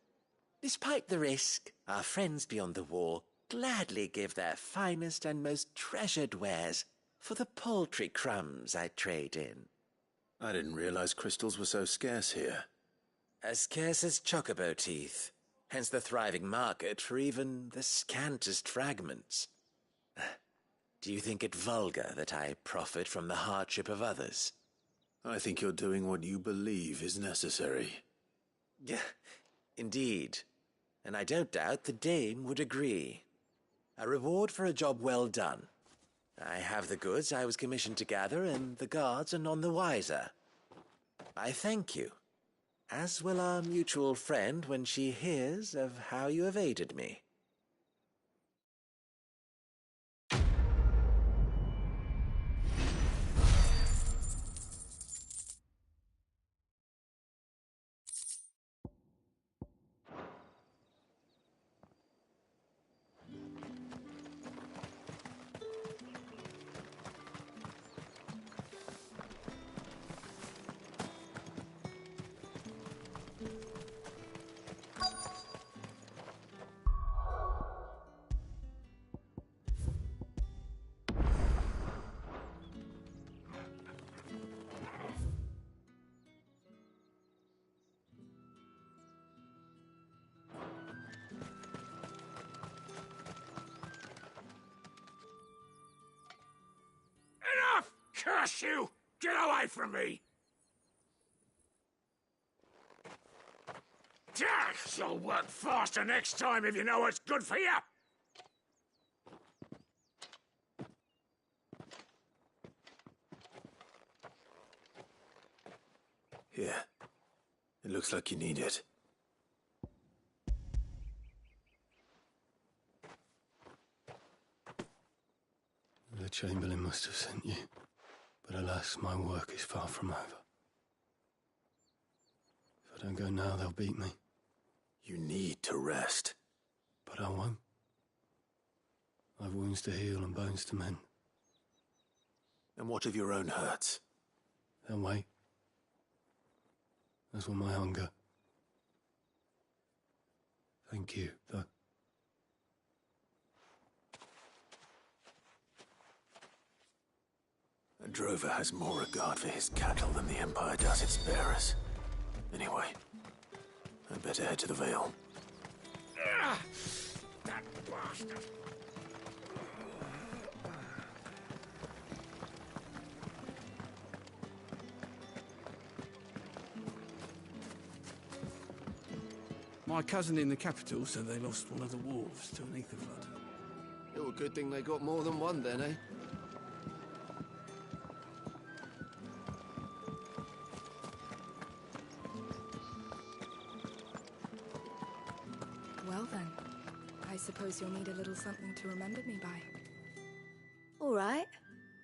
Despite the risk, our friends beyond the wall gladly give their finest and most treasured wares for the paltry crumbs I trade in. I didn't realize crystals were so scarce here. As scarce as chocobo teeth, hence the thriving market for even the scantest fragments. Do you think it vulgar that I profit from the hardship of others? I think you're doing what you believe is necessary. Yeah, indeed. And I don't doubt the Dame would agree. A reward for a job well done. I have the goods I was commissioned to gather, and the guards are none the wiser. I thank you, as will our mutual friend when she hears of how you have aided me. Enough! Curse you! Get away from me! You'll work faster next time if you know what's good for you! Here. It looks like you need it. The Chamberlain must have sent you, but alas, my work is far from over. If I don't go now, they'll beat me. You need to rest. But I won't. I've wounds to heal and bones to mend. And what of your own hurts? They'll wait. As will my hunger. Thank you, though. A drover has more regard for his cattle than the Empire does its bearers. Anyway, I'd better head to the Vale. That bastard! My cousin in the capital said they lost one of the wolves to an ether flood. Oh, good thing they got more than one then, eh? Well then, I suppose you'll need a little something to remember me by. All right.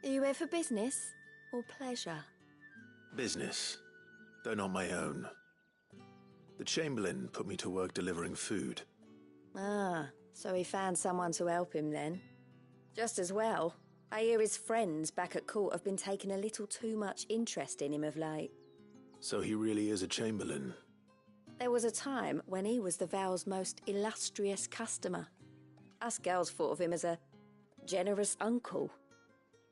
Are you here for business or pleasure? Business, though not my own. The Chamberlain put me to work delivering food. Ah, so he found someone to help him then. Just as well. I hear his friends back at court have been taking a little too much interest in him of late. So he really is a Chamberlain. There was a time when he was the Vale's most illustrious customer. Us girls thought of him as a generous uncle.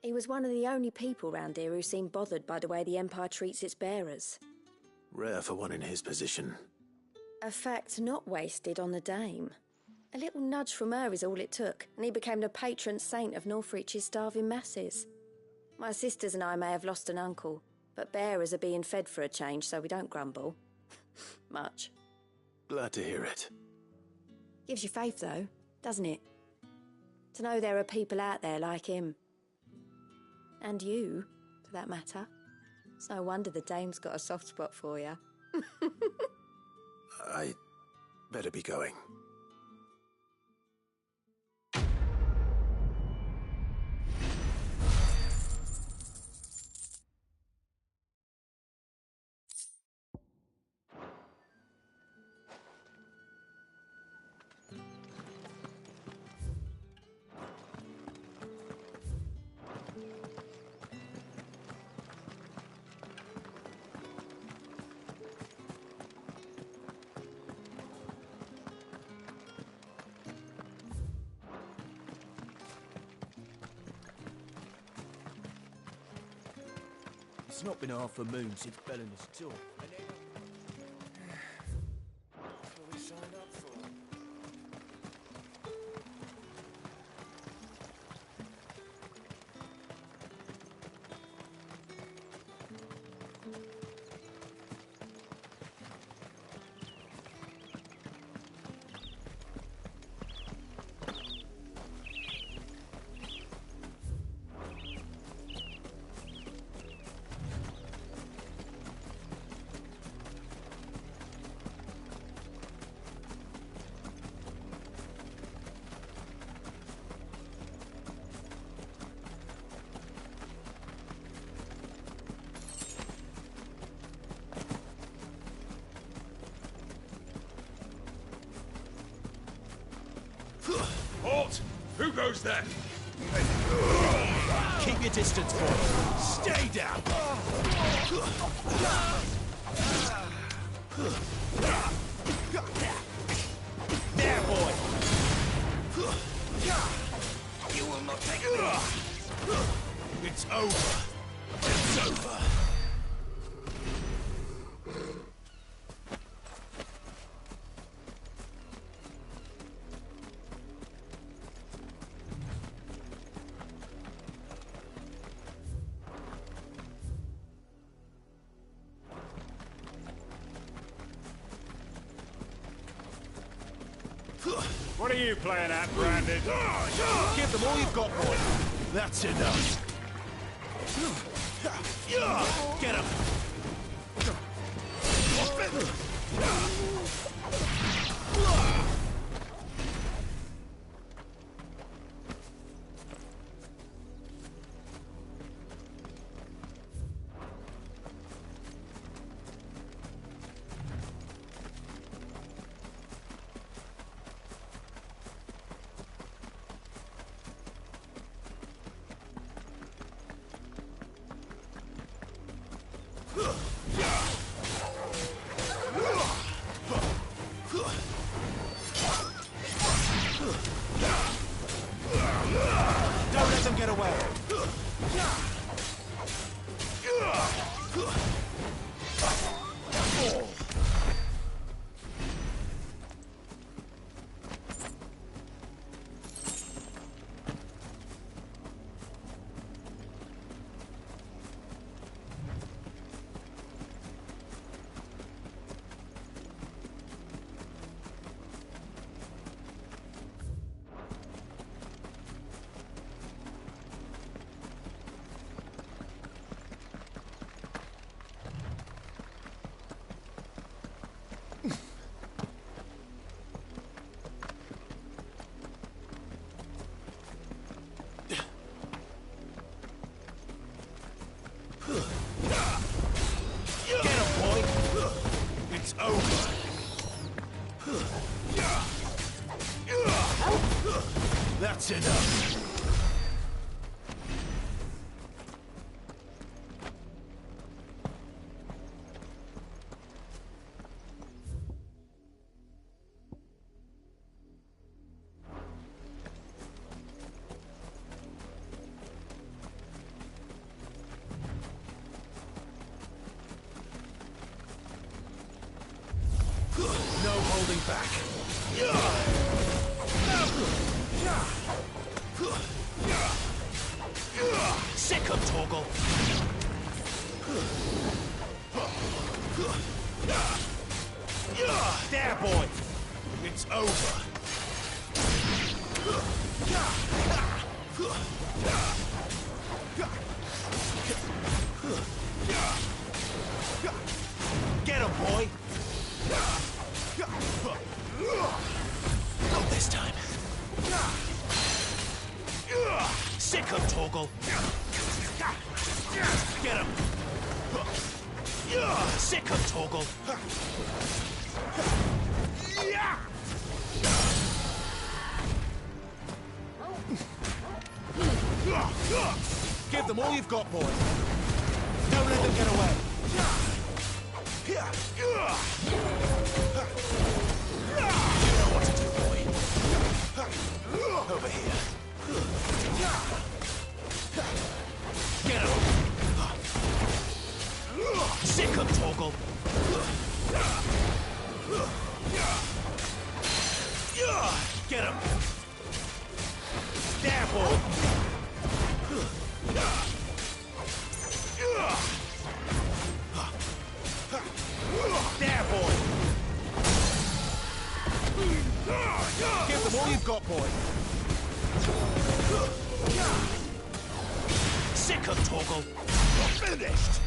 He was one of the only people round here who seemed bothered by the way the Empire treats its bearers. Rare for one in his position. A fact not wasted on the Dame. A little nudge from her is all it took, and he became the patron saint of Northreach's starving masses. My sisters and I may have lost an uncle, but bearers are being fed for a change, so we don't grumble. Much. Glad to hear it. Gives you faith, though, doesn't it? To know there are people out there like him. And you, for that matter. It's no wonder the Dame's got a soft spot for you. I better be going. It's not been half a moon since Bellinus tour. That's what we signed up for. goes then! Keep your distance, boy. Stay down! There, boy! You will not take me! It's over! It's over! What are you playing at, Brandon? Give them all you've got, boy. That's enough. Get him. Don't let them get away. It's over. That's enough. No holding back. Sick of Torgal. There, boy. It's over. Get him, boy. Not this time. Sick of Torgal. Get him. Sick of Torgal. Give them all you've got, boy. Don't let them get away. You know what to do, boy. Over here. Get him. Sick of Torgal. Get him. There, boy. There, boy. Give them all you've got, boy. Sick of Torgal. Finished.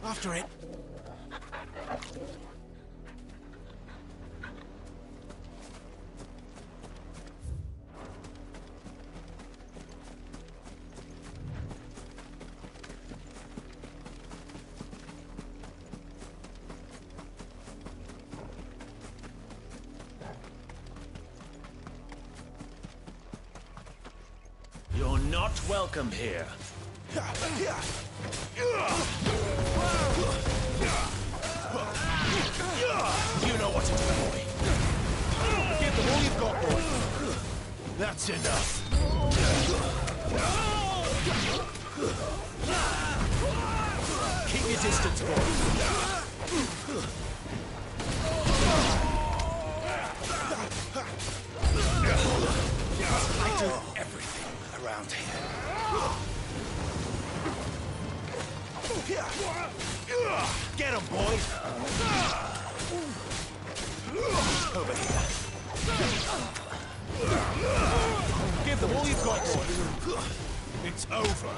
After it. not welcome here. You know what to do, boy. Give them all you've got, boy. That's enough. Keep your distance, boy. I do everything around here. Get him, boys! Over here. Give them all you've got, boys. It's over.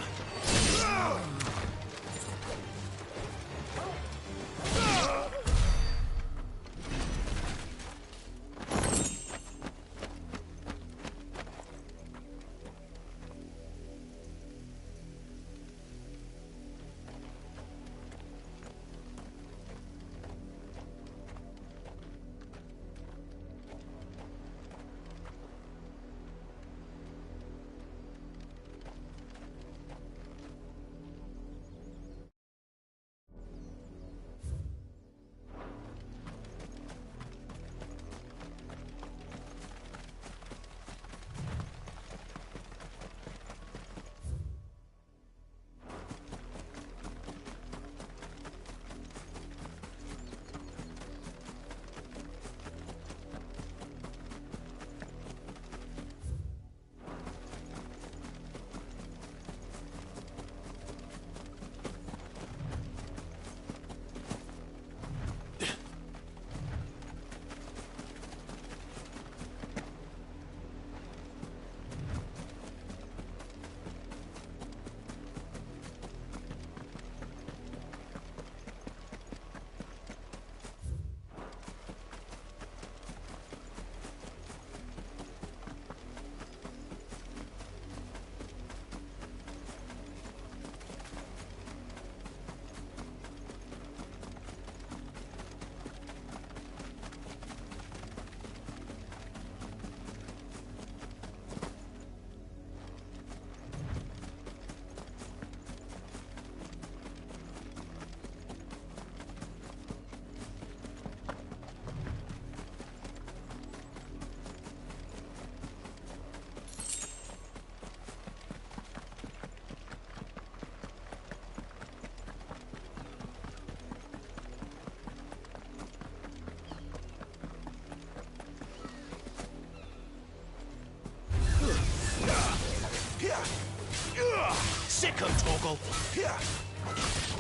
Sick 'em, Torgal.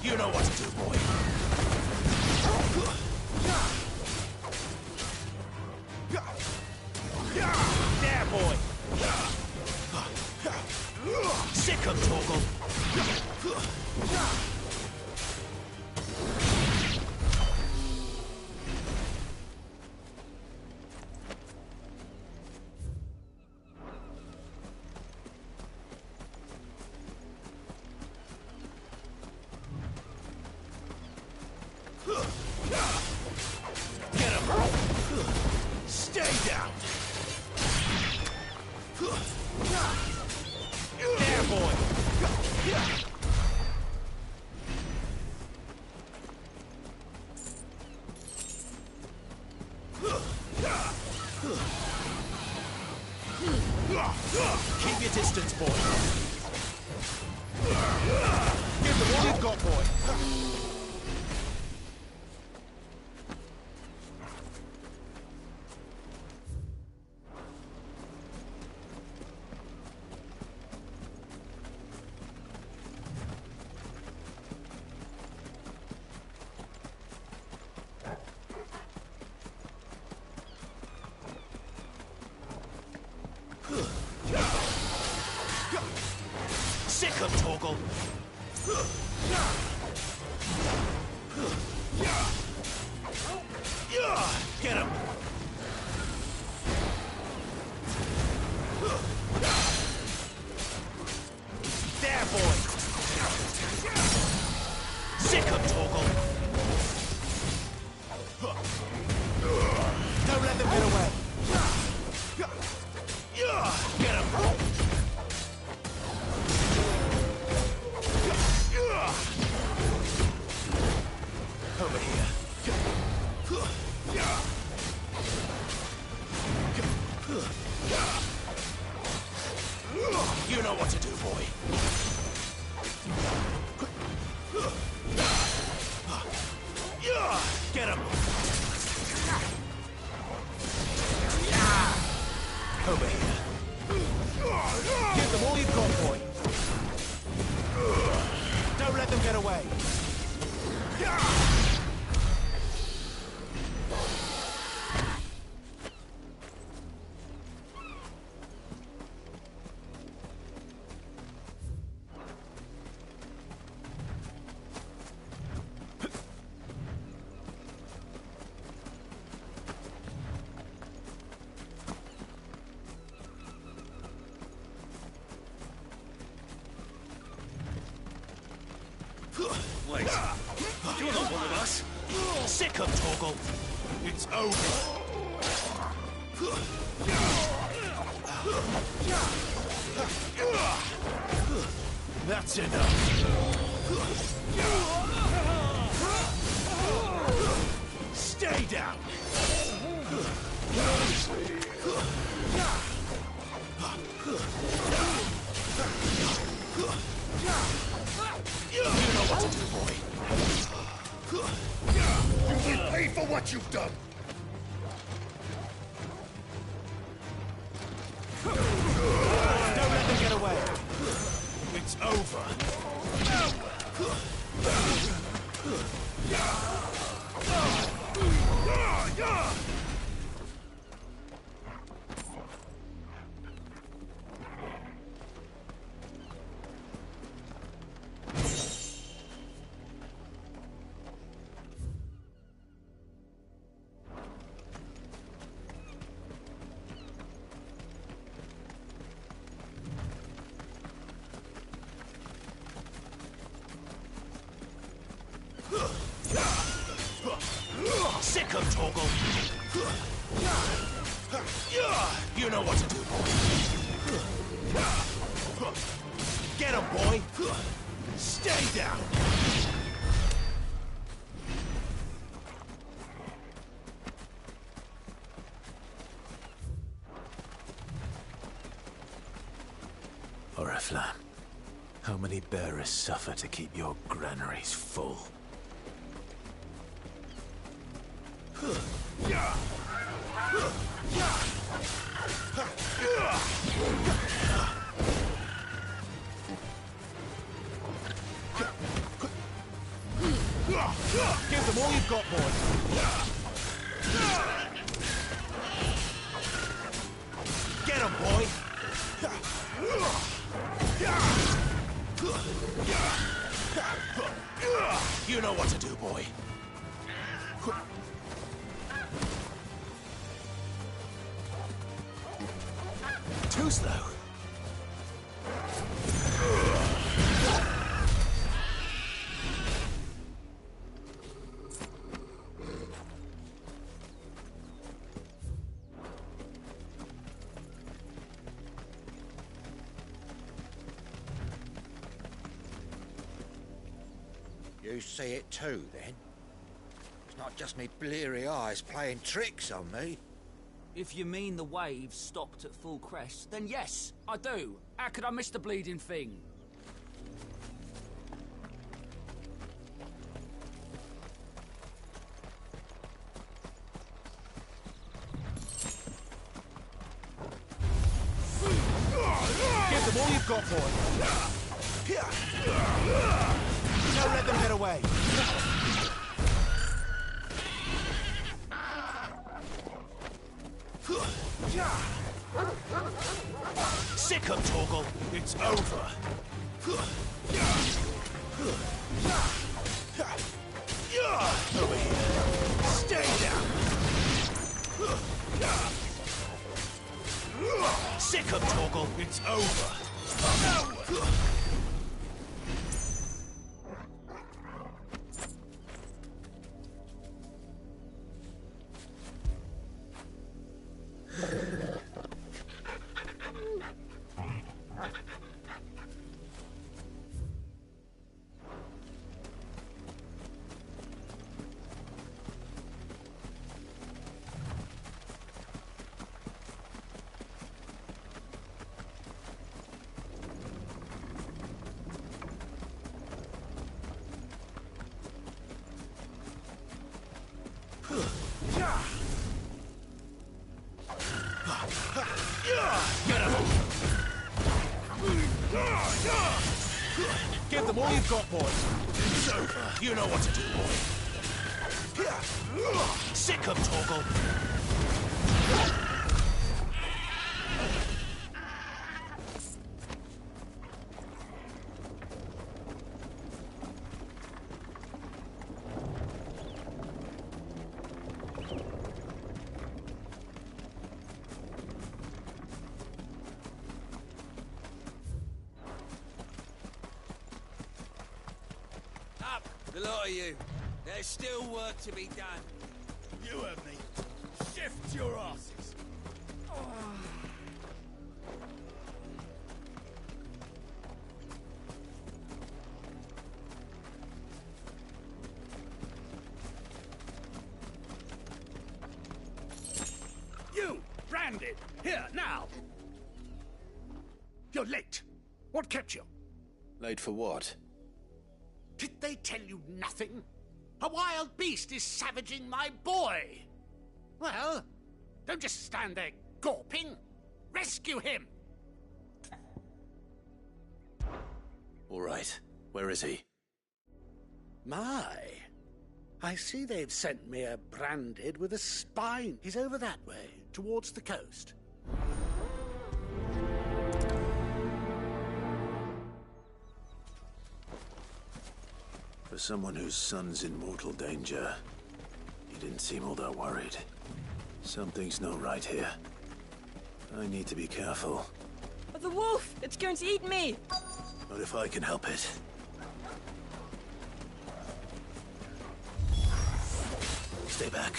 You know what to do, boy. There, boy. Sick 'em, Torgal. Get him! Stay down! There, boy! Keep your distance, boy! Give them all you've got, boy! Sick of Torgal. Get him. There, boy. Sick of Torgal. Don't let them get away. Get him. You know what to do, boy. Get him! Over here. Give them all you've got, boy. Don't let them get away. Wait, you're not one of us. Sick of Torgal. It's over. That's enough. Stay down. You know what to do, boy. You will pay for what you've done. Don't let them get away. It's over. Sick of Torgal. You know what to do, boy. Get him, boy. Stay down. Oriflamme, how many bearers suffer to keep your granaries full? Give them all you've got, boy. Get him, boy. You know what to do, boy. Too slow. You see it too, then? It's not just me bleary eyes playing tricks on me. If you mean the waves stopped at full crest, then yes, I do. How could I miss the bleeding thing? Give them all you've got, boy. Don't let them get away. Sick of Torgal. It's over. Over here. Stay down. Sick of Torgal. It's over. them all you've got, boys. It's over. You know what to do, boy. Sick of Torgal. Up, the lot of you. There's still work to be done. You heard me. Shift your asses. You, branded, here, now. You're late. What kept you? Late for what? Did they tell you nothing? A wild beast is savaging my boy. Well, don't just stand there gawping. Rescue him. All right. Where is he? My. I see they've sent me a branded with a spine. He's over that way, towards the coast. For someone whose son's in mortal danger, he didn't seem all that worried. Something's not right here. I need to be careful. But the wolf! It's going to eat me! Not if I can help it. Stay back.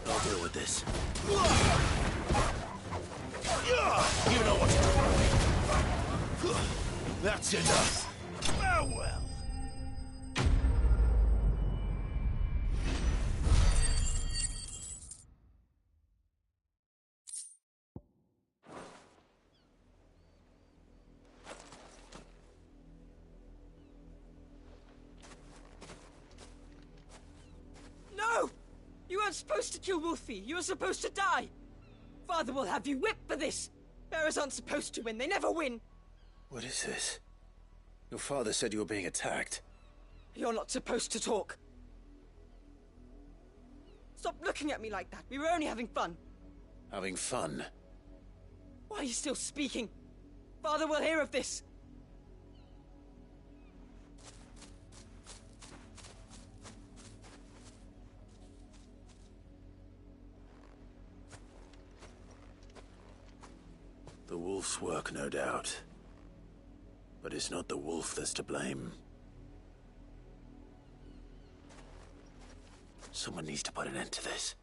I'll deal with this. You know what to do. That's enough. Farewell. No! You weren't supposed to kill Wolfie. You were supposed to die. Father will have you whipped for this. Bearers aren't supposed to win. They never win. What is this? Your father said you were being attacked. You're not supposed to talk. Stop looking at me like that. We were only having fun. Having fun? Why are you still speaking? Father will hear of this. The wolf's work, no doubt. But it's not the wolf that's to blame. Someone needs to put an end to this,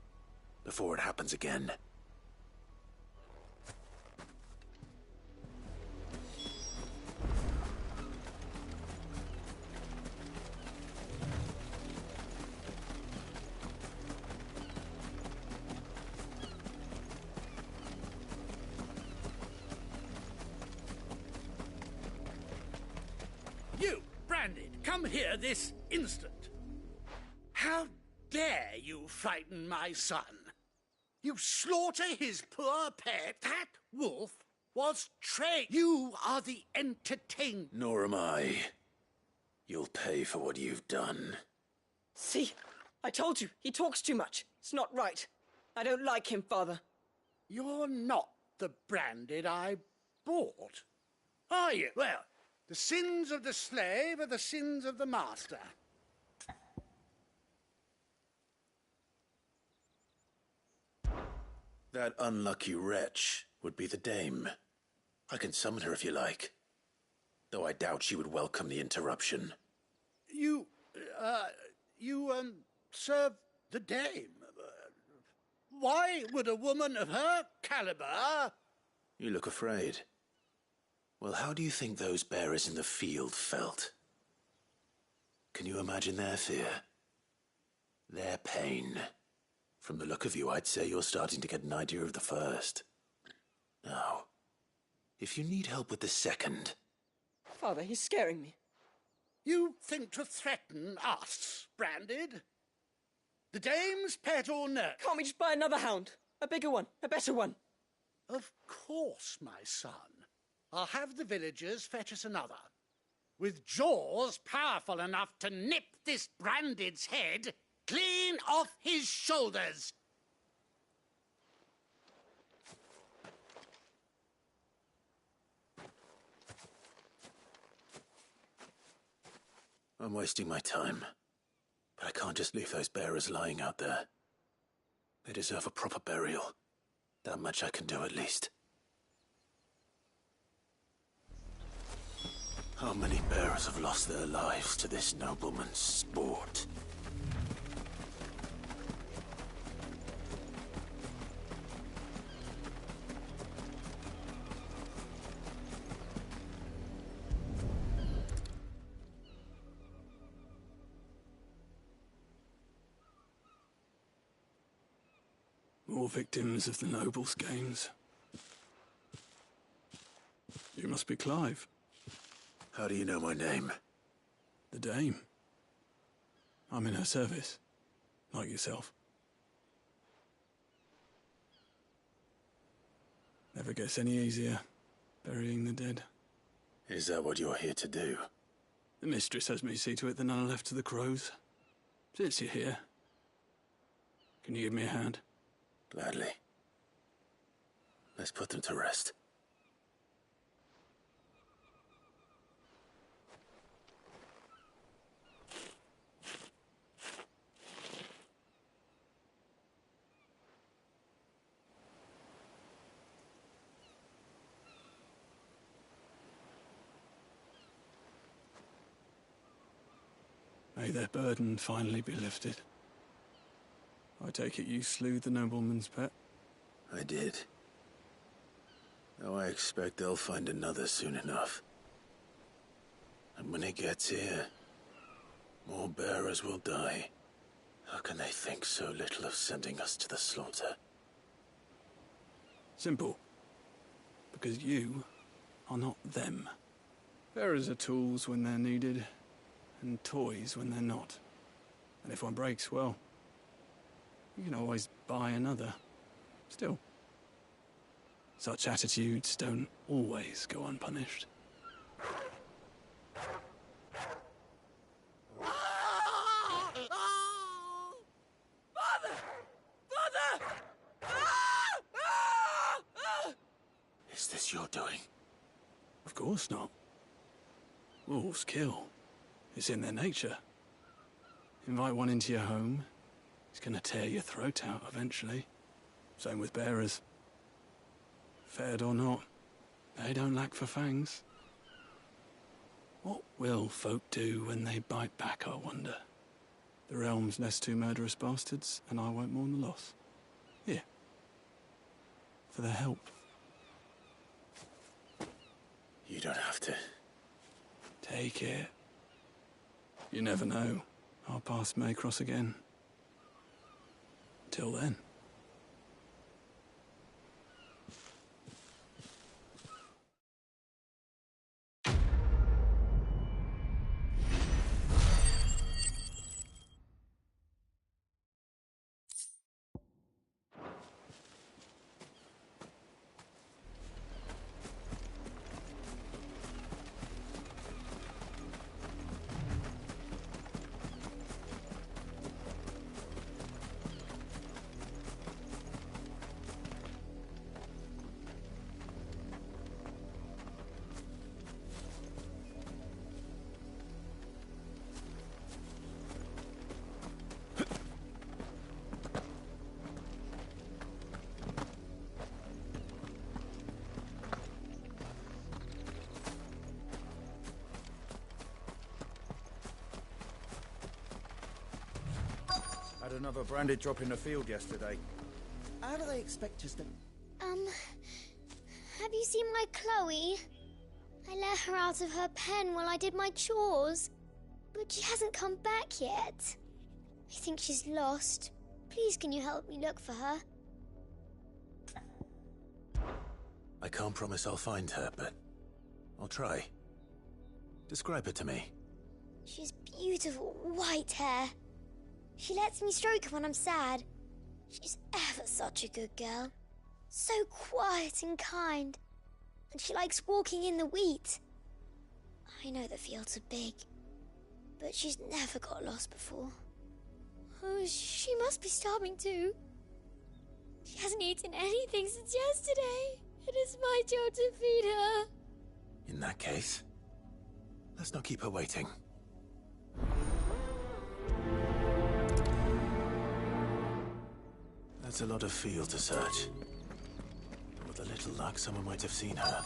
before it happens again. You, branded, come here this instant. How dare you frighten my son? You slaughter his poor pet. That wolf was trained. You are the entertainment. Nor am I. You'll pay for what you've done. See? I told you. He talks too much. It's not right. I don't like him, Father. You're not the branded I bought, are you? Well, the sins of the slave are the sins of the master. That unlucky wretch would be the dame. I can summon her if you like. Though I doubt she would welcome the interruption. You serve the dame. Why would a woman of her caliber... You look afraid. Well, how do you think those bearers in the field felt? Can you imagine their fear? Their pain? From the look of you, I'd say you're starting to get an idea of the first. Now, if you need help with the second... Father, he's scaring me. You think to threaten us, branded? The dame's pet or nurse? Can't we just buy another hound? A bigger one, a better one. Of course, my son. I'll have the villagers fetch us another. with jaws powerful enough to nip this Branded's head clean off his shoulders. I'm wasting my time. But I can't just leave those bearers lying out there. They deserve a proper burial. That much I can do at least. How many bearers have lost their lives to this nobleman's sport? More victims of the nobles' games. You must be Clive. How do you know my name? The Dame. I'm in her service, like yourself. Never gets any easier, burying the dead. Is that what you're here to do? The mistress has me see to it that none are left to the crows. Since you're here, can you give me a hand? Gladly. Let's put them to rest. May their burden finally be lifted. I take it you slew the nobleman's pet? I did. Now I expect they'll find another soon enough. And when it gets here, more bearers will die. How can they think so little of sending us to the slaughter? Simple. Because you are not them. Bearers are tools when they're needed, and toys when they're not. And if one breaks, well, you can always buy another. Still, such attitudes don't always go unpunished. Is this your doing? Of course not. Wolves kill. It's in their nature. Invite one into your home, he's gonna tear your throat out eventually. Same with bearers. Fed or not, they don't lack for fangs. What will folk do when they bite back, I wonder? The realm's less two murderous bastards, and I won't mourn the loss. Here. For their help. You don't have to. Take it. You never know. Our paths may cross again. Till then. Had another branded drop in the field yesterday. How do they expect us to... Have you seen my Chloe? I let her out of her pen while I did my chores. But she hasn't come back yet. I think she's lost. Please, can you help me look for her? I can't promise I'll find her, but I'll try. Describe her to me. She has beautiful white hair. She lets me stroke her when I'm sad. She's ever such a good girl. So quiet and kind. And she likes walking in the wheat. I know the fields are big, but she's never got lost before. Oh, she must be starving too. She hasn't eaten anything since yesterday. It is my job to feed her. In that case, let's not keep her waiting. That's a lot of field to search. With a little luck, someone might have seen her.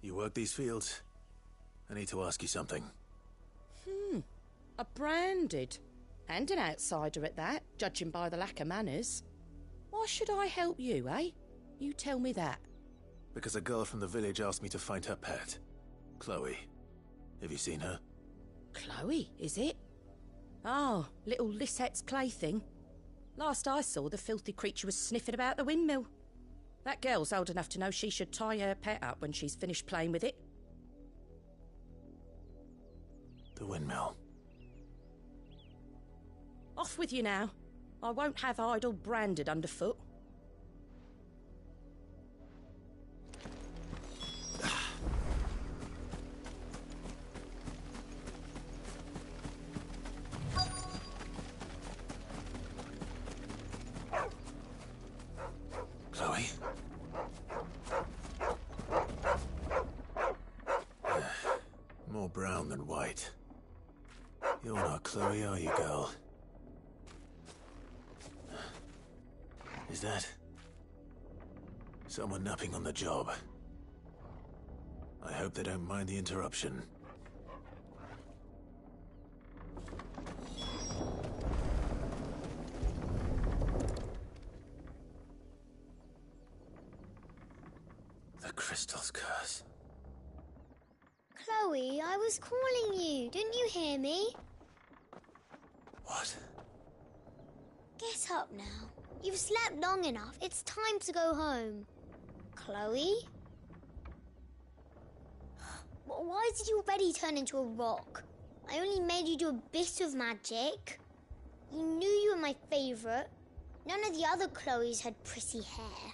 You work these fields? I need to ask you something. A branded. And an outsider at that, judging by the lack of manners. Why should I help you, eh? You tell me that. Because a girl from the village asked me to find her pet. Chloe. Have you seen her? Chloe, is it? Oh, little Lisette's plaything. Last I saw, the filthy creature was sniffing about the windmill. That girl's old enough to know she should tie her pet up when she's finished playing with it. The windmill. Off with you now. I won't have idle branded underfoot. Chloe? More brown than white. You're not Chloe, are you, girl? Is that someone napping on the job? I hope they don't mind the interruption. The crystal's curse. Chloe, I was calling you. Didn't you hear me? What? Get up now. You've slept long enough. It's time to go home. Chloe? Why did you already turn into a rock? I only made you do a bit of magic. You knew you were my favourite. None of the other Chloes had pretty hair.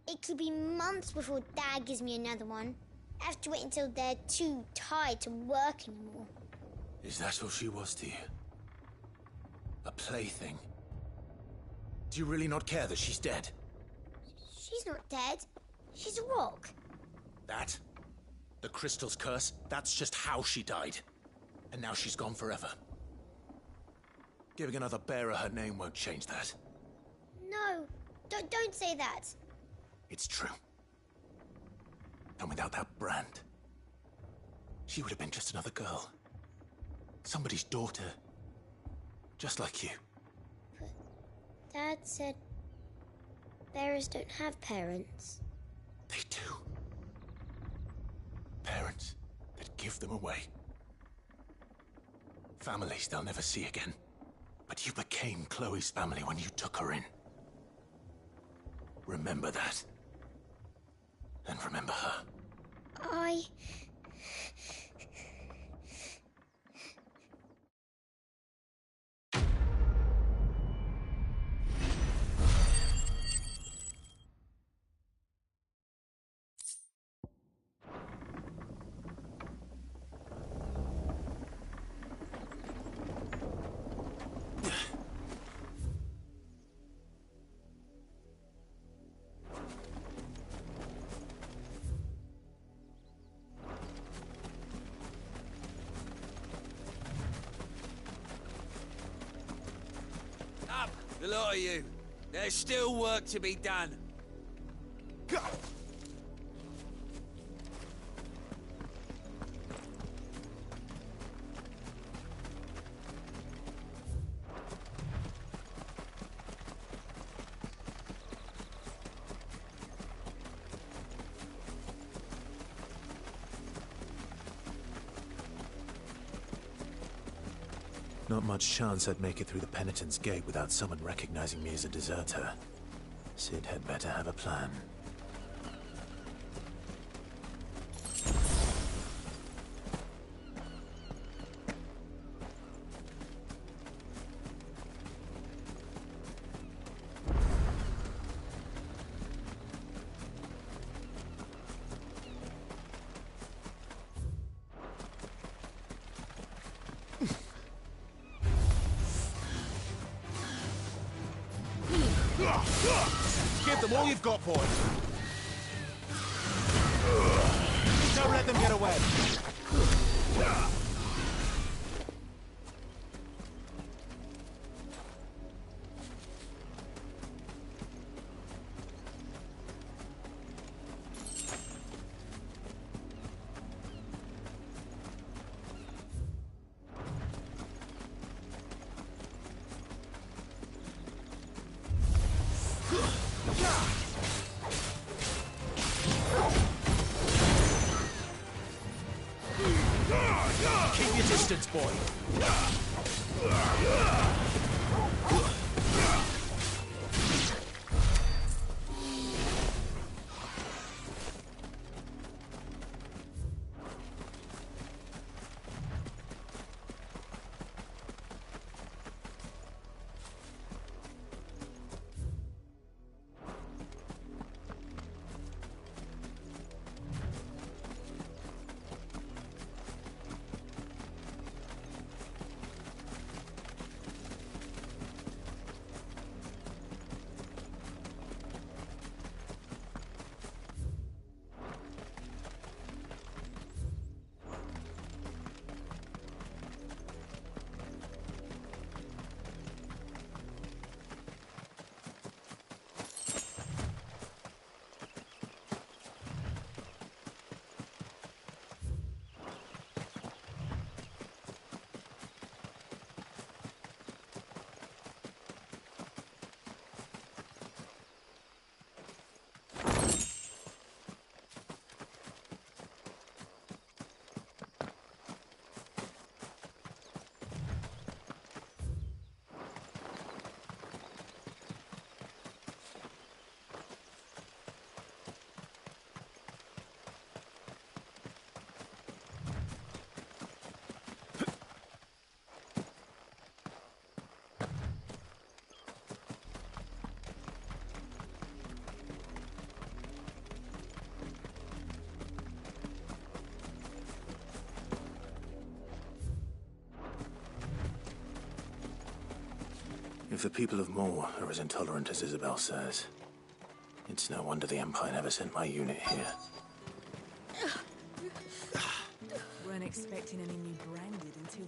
It could be months before Dad gives me another one. I have to wait until they're too tired to work anymore. Is that all she was to you? A plaything? Do you really not care that she's dead? She's not dead. She's a rock. That? The crystal's curse? That's just how she died. And now she's gone forever. Giving another bearer her name won't change that. No, don't say that. It's true. And without that brand, she would have been just another girl. Somebody's daughter. Just like you. But Dad said bearers don't have parents. They do. Parents that give them away. Families they'll never see again. But you became Chloe's family when you took her in. Remember that. And remember her. Up, the lot of you. There's still work to be done. Go! Not much chance I'd make it through the penitent's gate without someone recognizing me as a deserter. Sid had better have a plan. Give them all you've got, boys. Don't let them get away. Keep your distance, boy. If the people of Moor are as intolerant as Isabel says, it's no wonder the Empire never sent my unit here. Weren't expecting any new branded until...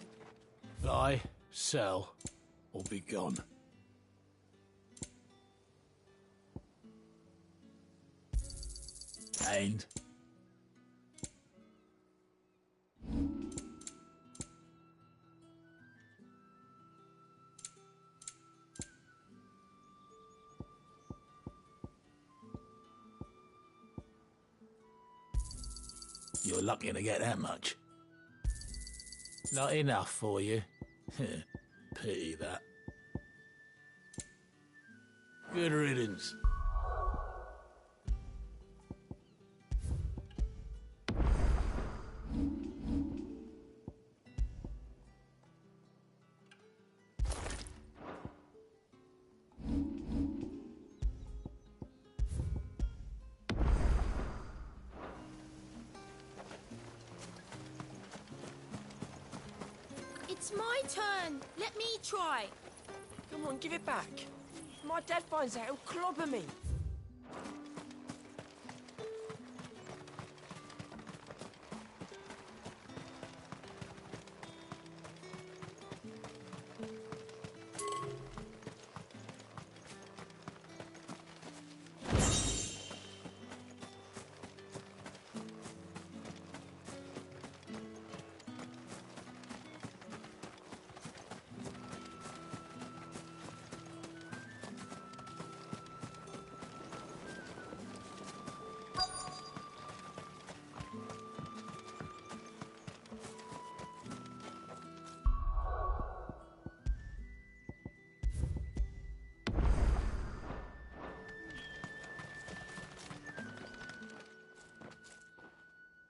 Buy, sell, or be gone. And... You're lucky to get that much. Not enough for you. Pity that. Good riddance. It's my turn. Let me try. Come on, give it back. If my dad finds out, he'll clobber me.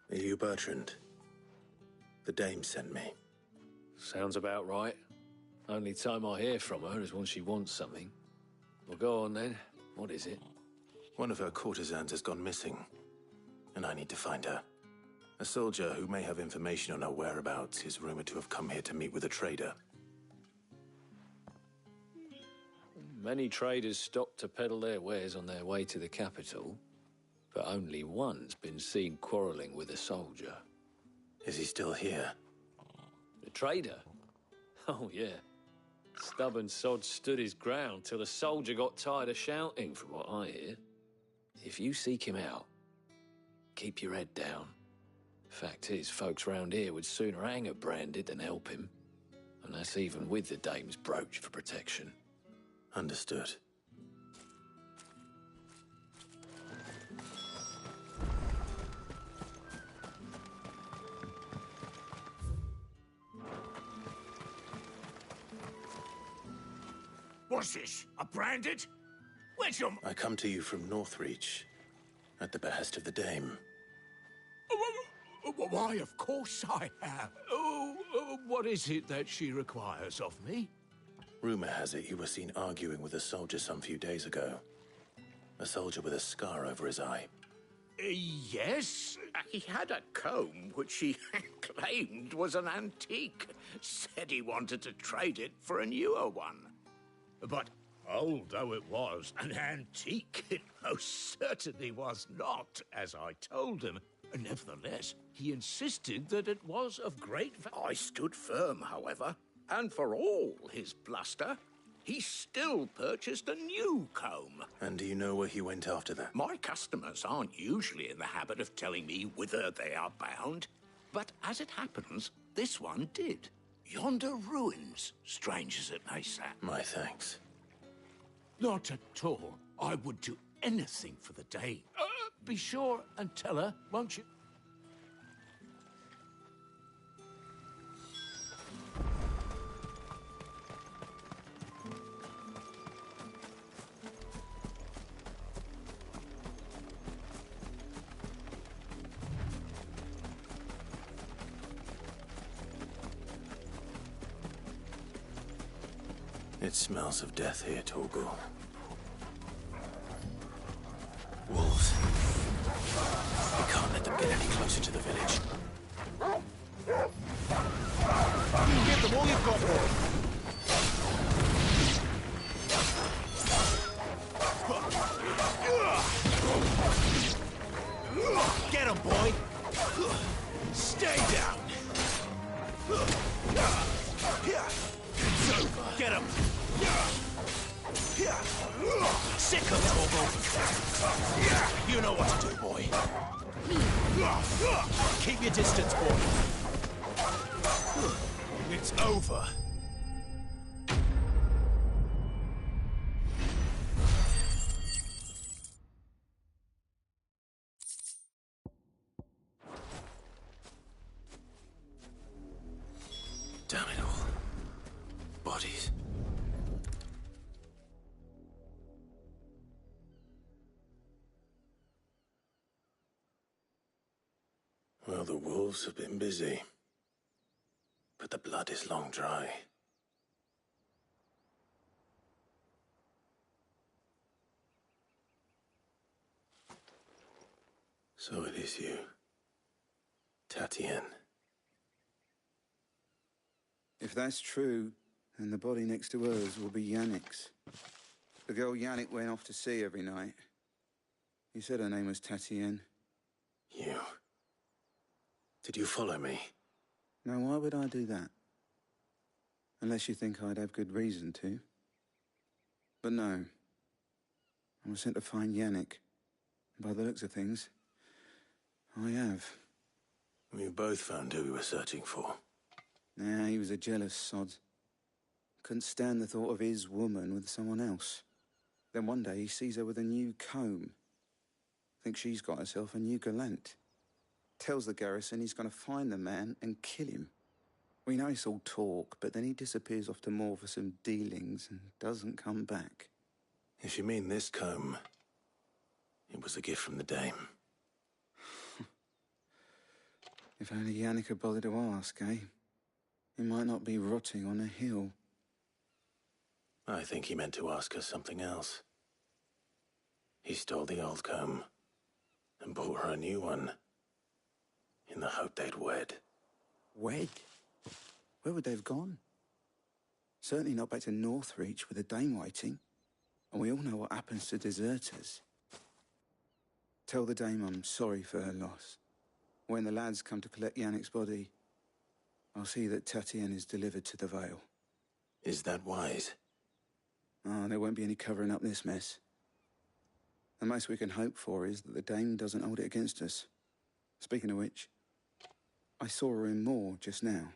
Are you Bertrand? The dame sent me. Sounds about right. Only time I hear from her is when she wants something. Well, go on then. What is it? One of her courtesans has gone missing, and I need to find her. A soldier who may have information on her whereabouts is rumored to have come here to meet with a trader. Many traders stopped to peddle their wares on their way to the capital, but only one's been seen quarrelling with a soldier. Is he still here? The trader? Oh, yeah. Stubborn sod stood his ground till the soldier got tired of shouting, from what I hear. If you seek him out, keep your head down. Fact is, folks round here would sooner hang a Branded than help him. And that's even with the dame's brooch for protection. Understood. What's this? A Branded? Where's your... I come to you from Northreach, at the behest of the dame. Why, of course I have. What is it that she requires of me? Rumor has it you were seen arguing with a soldier some few days ago. A soldier with a scar over his eye. Yes? He had a comb which he claimed was an antique. Said he wanted to trade it for a newer one. But old though it was, an antique it most certainly was not, as I told him. Nevertheless, he insisted that it was of great value. I stood firm, however, and for all his bluster, he still purchased a new comb. And do you know where he went after that? My customers aren't usually in the habit of telling me whither they are bound, but as it happens, this one did. Yonder ruins, strange as it may sound. My thanks. Not at all. I would do anything for the dame. Be sure and tell her, won't you? It smells of death here, Torgal. Wolves. We can't let them get any closer to the village. Give them all you've got, boy. Get him, boy. Stay down. It's over. Get him. Sick of Torgal. You know what to do, boy. Keep your distance, boy. It's over. Damn it all. Bodies. Well, the wolves have been busy. But the blood is long dry. So it is you, Tatienne. If that's true, then the body next to hers will be Yannick's. The girl Yannick went off to see every night. He said her name was Tatienne. You. Did you follow me? Now, why would I do that? Unless you think I'd have good reason to. But no. I was sent to find Yannick. By the looks of things, I have. We both found who we were searching for. Nah, he was a jealous sod. Couldn't stand the thought of his woman with someone else. Then one day he sees her with a new comb. Thinks she's got herself a new gallant. Tells the garrison he's going to find the man and kill him. We know it's all talk, but then he disappears off to Moor for some dealings and doesn't come back. If you mean this comb, it was a gift from the dame. If only Yannick had bothered to ask, eh? He might not be rotting on a hill. I think he meant to ask her something else. He stole the old comb and bought her a new one in the hope they'd wed. Wed? Where would they have gone? Certainly not back to Northreach with a dame waiting. And we all know what happens to deserters. Tell the dame I'm sorry for her loss. When the lads come to collect Yannick's body, I'll see that Tatienne is delivered to the Vale. Is that wise? Oh, there won't be any covering up this mess. The most we can hope for is that the dame doesn't hold it against us. Speaking of which, I saw her in Moor just now.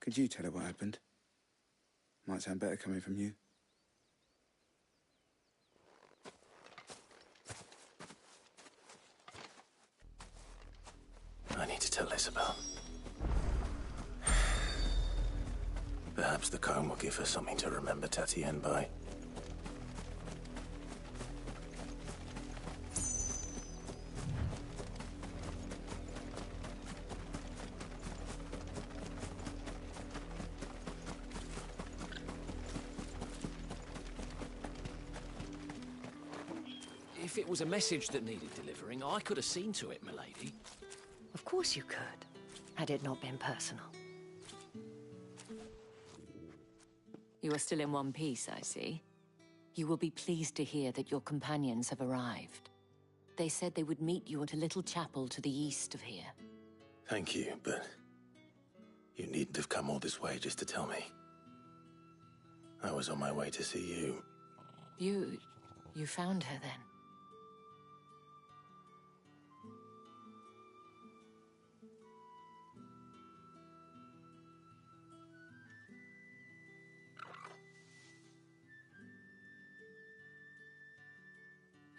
Could you tell her what happened? Might sound better coming from you. I need to tell Isabel. Perhaps the comb will give her something to remember Tatienne by. If it was a message that needed delivering, I could have seen to it, milady. Of course you could, had it not been personal. You are still in one piece, I see. You will be pleased to hear that your companions have arrived. They said they would meet you at a little chapel to the east of here. Thank you, but you needn't have come all this way just to tell me. I was on my way to see you. You found her then?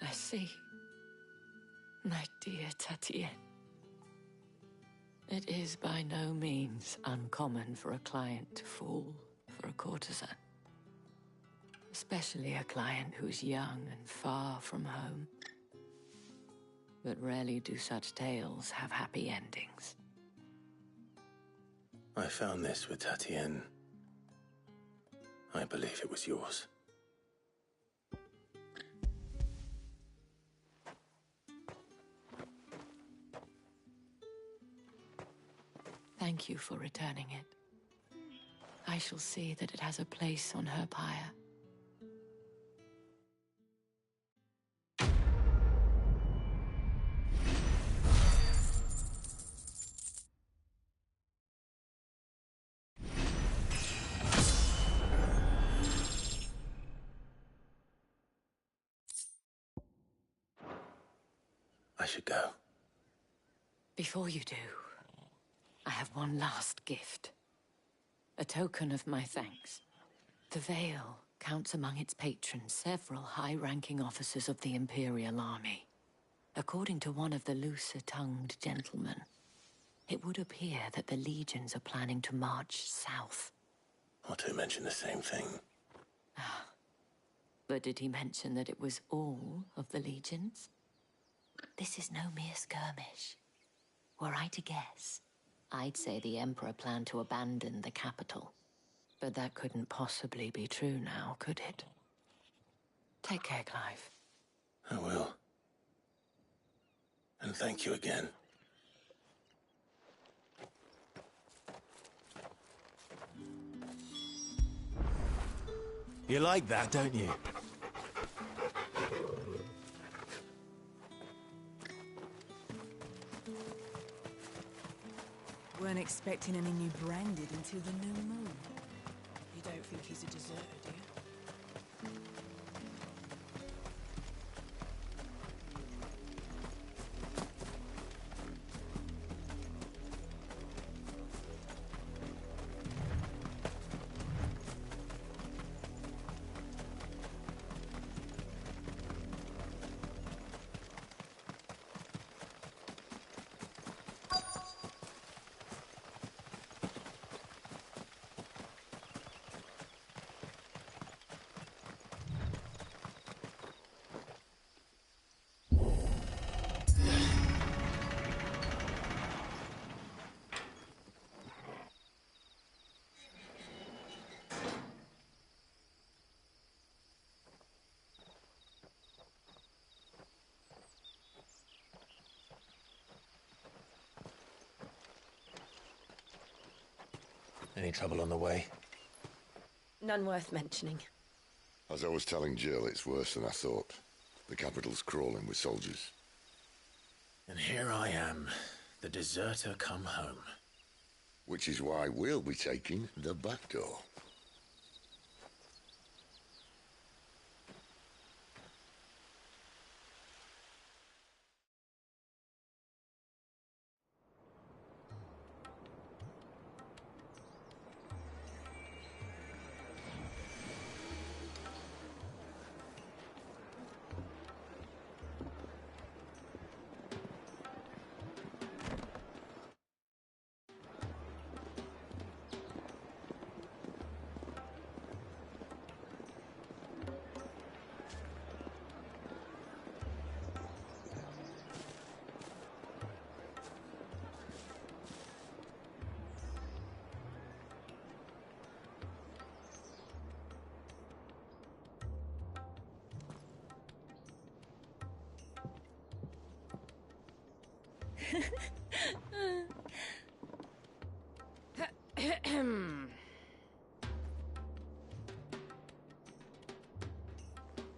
I see. My dear Tatienne. It is by no means uncommon for a client to fall for a courtesan. Especially a client who's young and far from home. But rarely do such tales have happy endings. I found this with Tatienne. I believe it was yours. Thank you for returning it. I shall see that it has a place on her pyre. I should go. Before you do, I have one last gift. A token of my thanks. The Vale counts among its patrons several high-ranking officers of the Imperial Army. According to one of the looser-tongued gentlemen, it would appear that the legions are planning to march south. Or to mention the same thing. But did he mention that it was all of the legions? This is no mere skirmish. Were I to guess, I'd say the Emperor planned to abandon the capital. But that couldn't possibly be true now, could it? Take care, Clive. I will. And thank you again. You like that, don't you? Weren't expecting any new branded until the new moon. You don't think he's a deserter, do you? Any trouble on the way? None worth mentioning. As I was telling Jill, it's worse than I thought. The capital's crawling with soldiers. And here I am, the deserter come home. Which is why we'll be taking the back door.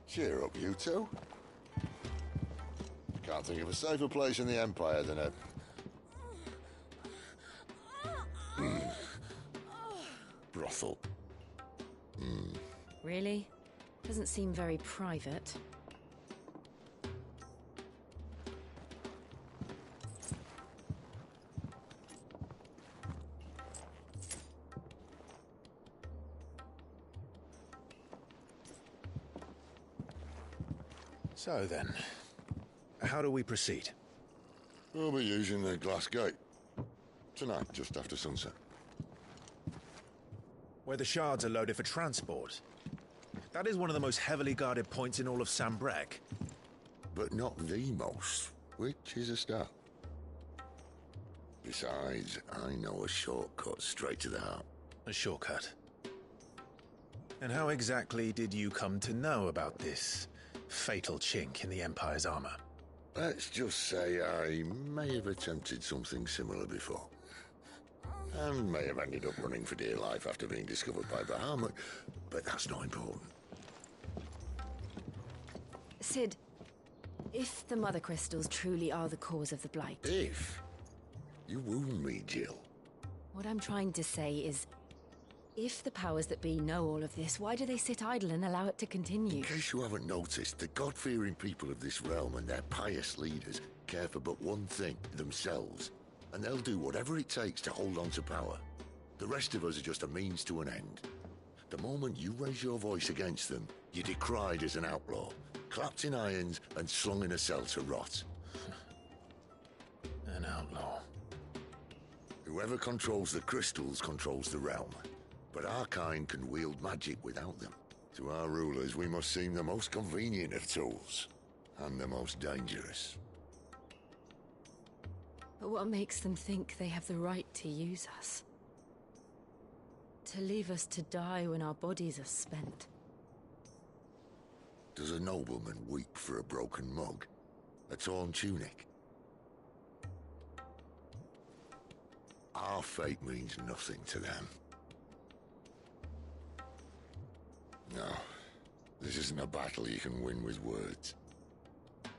Cheer up, you two. Can't think of a safer place in the Empire than a... brothel. Really? Doesn't seem very private. So then, how do we proceed? We'll be using the glass gate. Tonight, just after sunset. Where the shards are loaded for transport. That is one of the most heavily guarded points in all of Sambrek. But not the most, which is a start. Besides, I know a shortcut straight to the heart. A shortcut? And how exactly did you come to know about this fatal chink in the Empire's armor? Let's just say I may have attempted something similar before. And may have ended up running for dear life after being discovered by Bahamut, but that's not important. Sid, if the Mother Crystals truly are the cause of the Blight... If? You wound me, Jill. What I'm trying to say is, if the powers that be know all of this, why do they sit idle and allow it to continue? In case you haven't noticed, the God-fearing people of this realm and their pious leaders care for but one thing, themselves. And they'll do whatever it takes to hold on to power. The rest of us are just a means to an end. The moment you raise your voice against them, you're decried as an outlaw, clapped in irons and slung in a cell to rot. An outlaw. Whoever controls the crystals controls the realm. But our kind can wield magic without them. To our rulers, we must seem the most convenient of tools. And the most dangerous. But what makes them think they have the right to use us? To leave us to die when our bodies are spent? Does a nobleman weep for a broken mug? A torn tunic? Our fate means nothing to them. No, this isn't a battle you can win with words.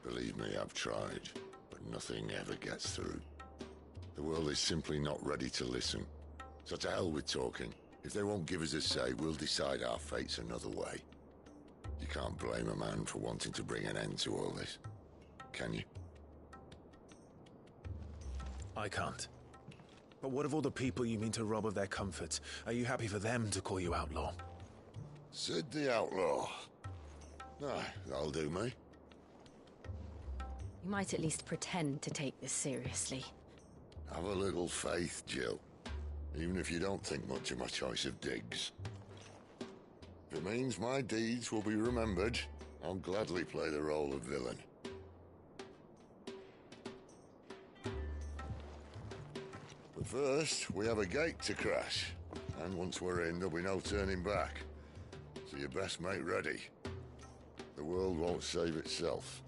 Believe me, I've tried, but nothing ever gets through. The world is simply not ready to listen. So to hell with talking. If they won't give us a say, we'll decide our fates another way. You can't blame a man for wanting to bring an end to all this, can you? I can't. But what of all the people you mean to rob of their comforts? Are you happy for them to call you outlaw? Sid the Outlaw. Ah, that'll do me. You might at least pretend to take this seriously. Have a little faith, Jill. Even if you don't think much of my choice of digs. If it means my deeds will be remembered, I'll gladly play the role of villain. But first, we have a gate to crash. And once we're in, there'll be no turning back. So you best make ready. The world won't save itself.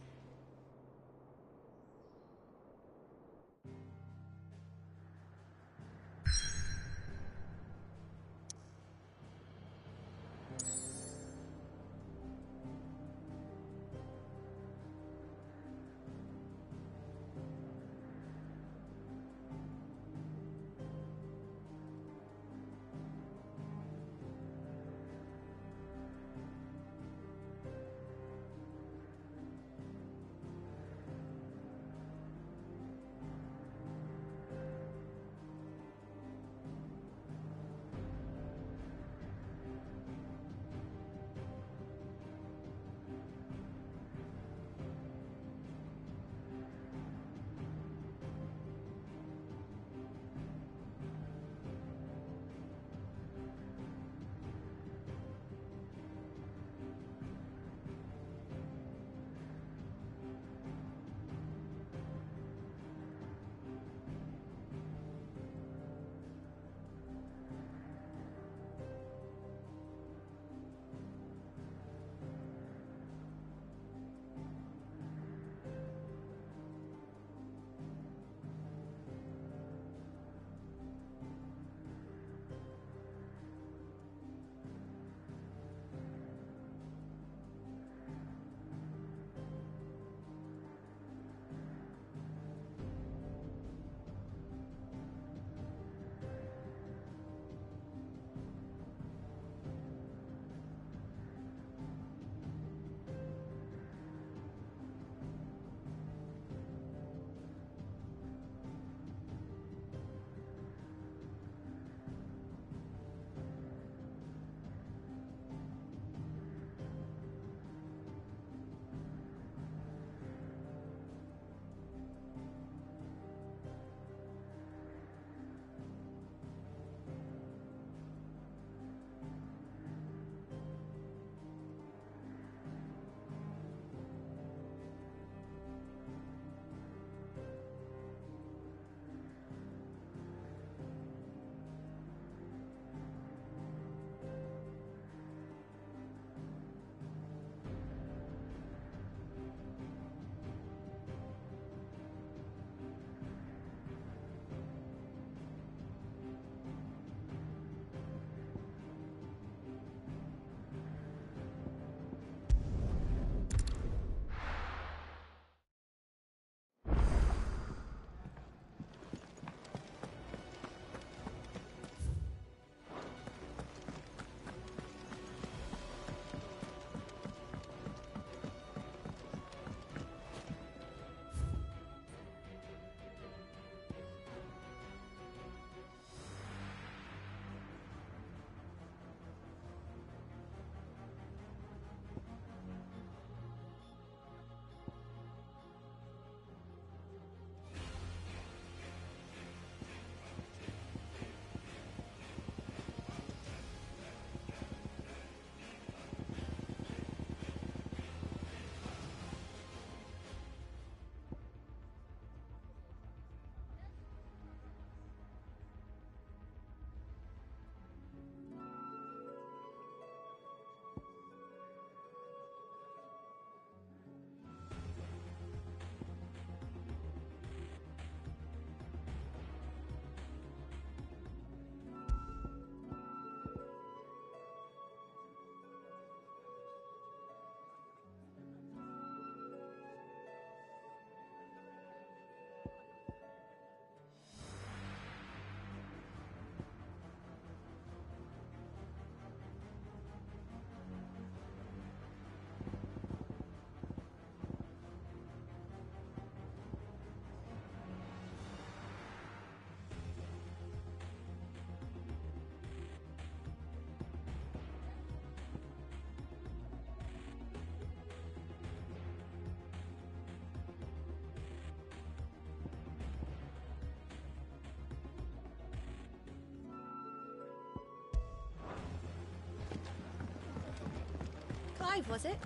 Clive, was it?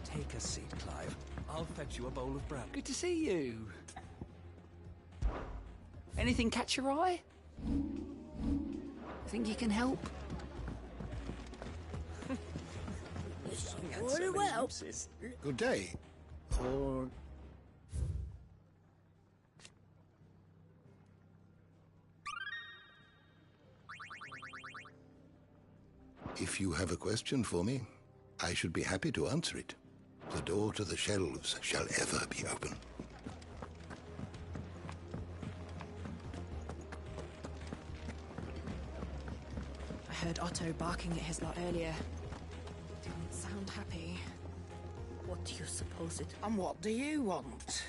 Take a seat, Clive. I'll fetch you a bowl of brown. Good to see you. Anything catch your eye? Think you can help? Very well. Good day. Or... If you have a question for me, I should be happy to answer it. The door to the shelves shall ever be open. I heard Otto barking at his lot earlier. Didn't sound happy. What do you suppose it... And what do you want?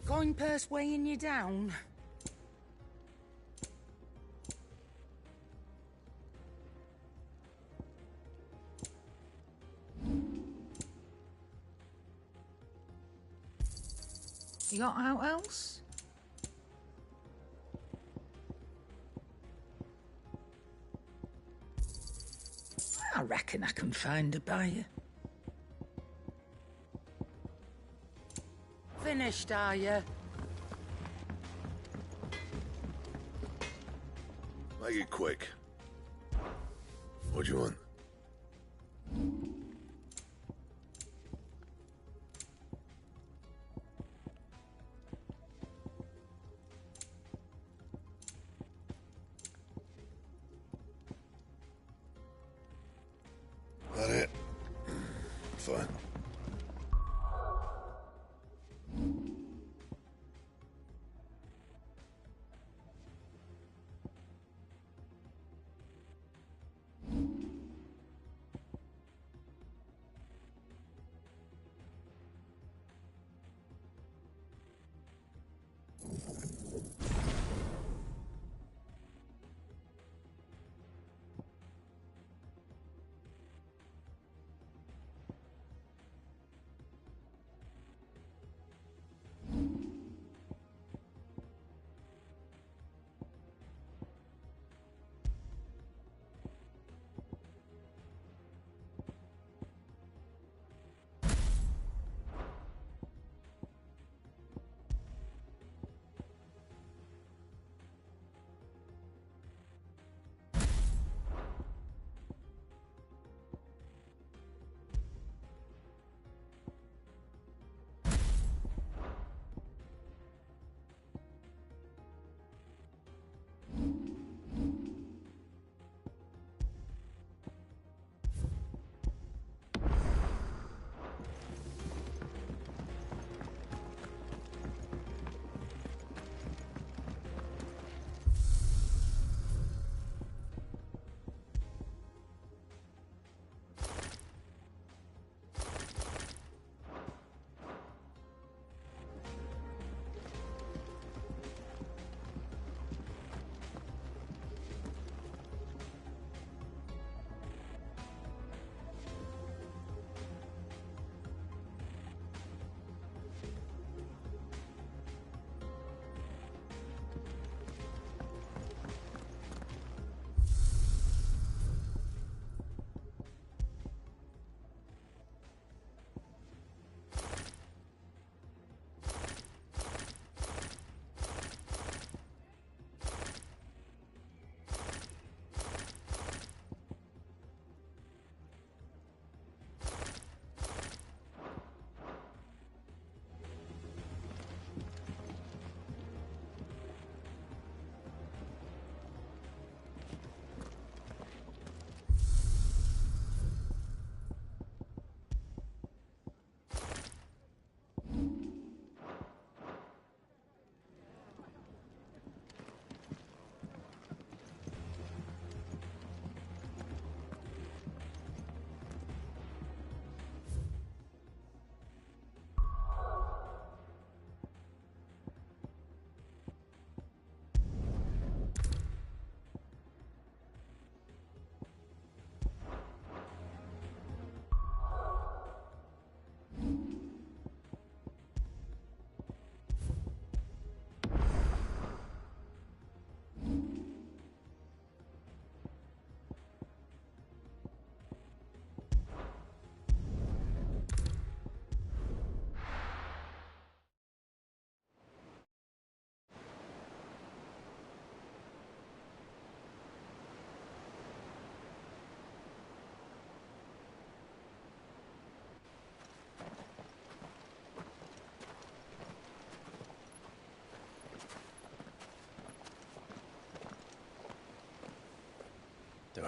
Coin purse weighing you down? You got out else? I reckon I can find a buyer. Finished, are you? Make it quick. What do you want? That it? Fine.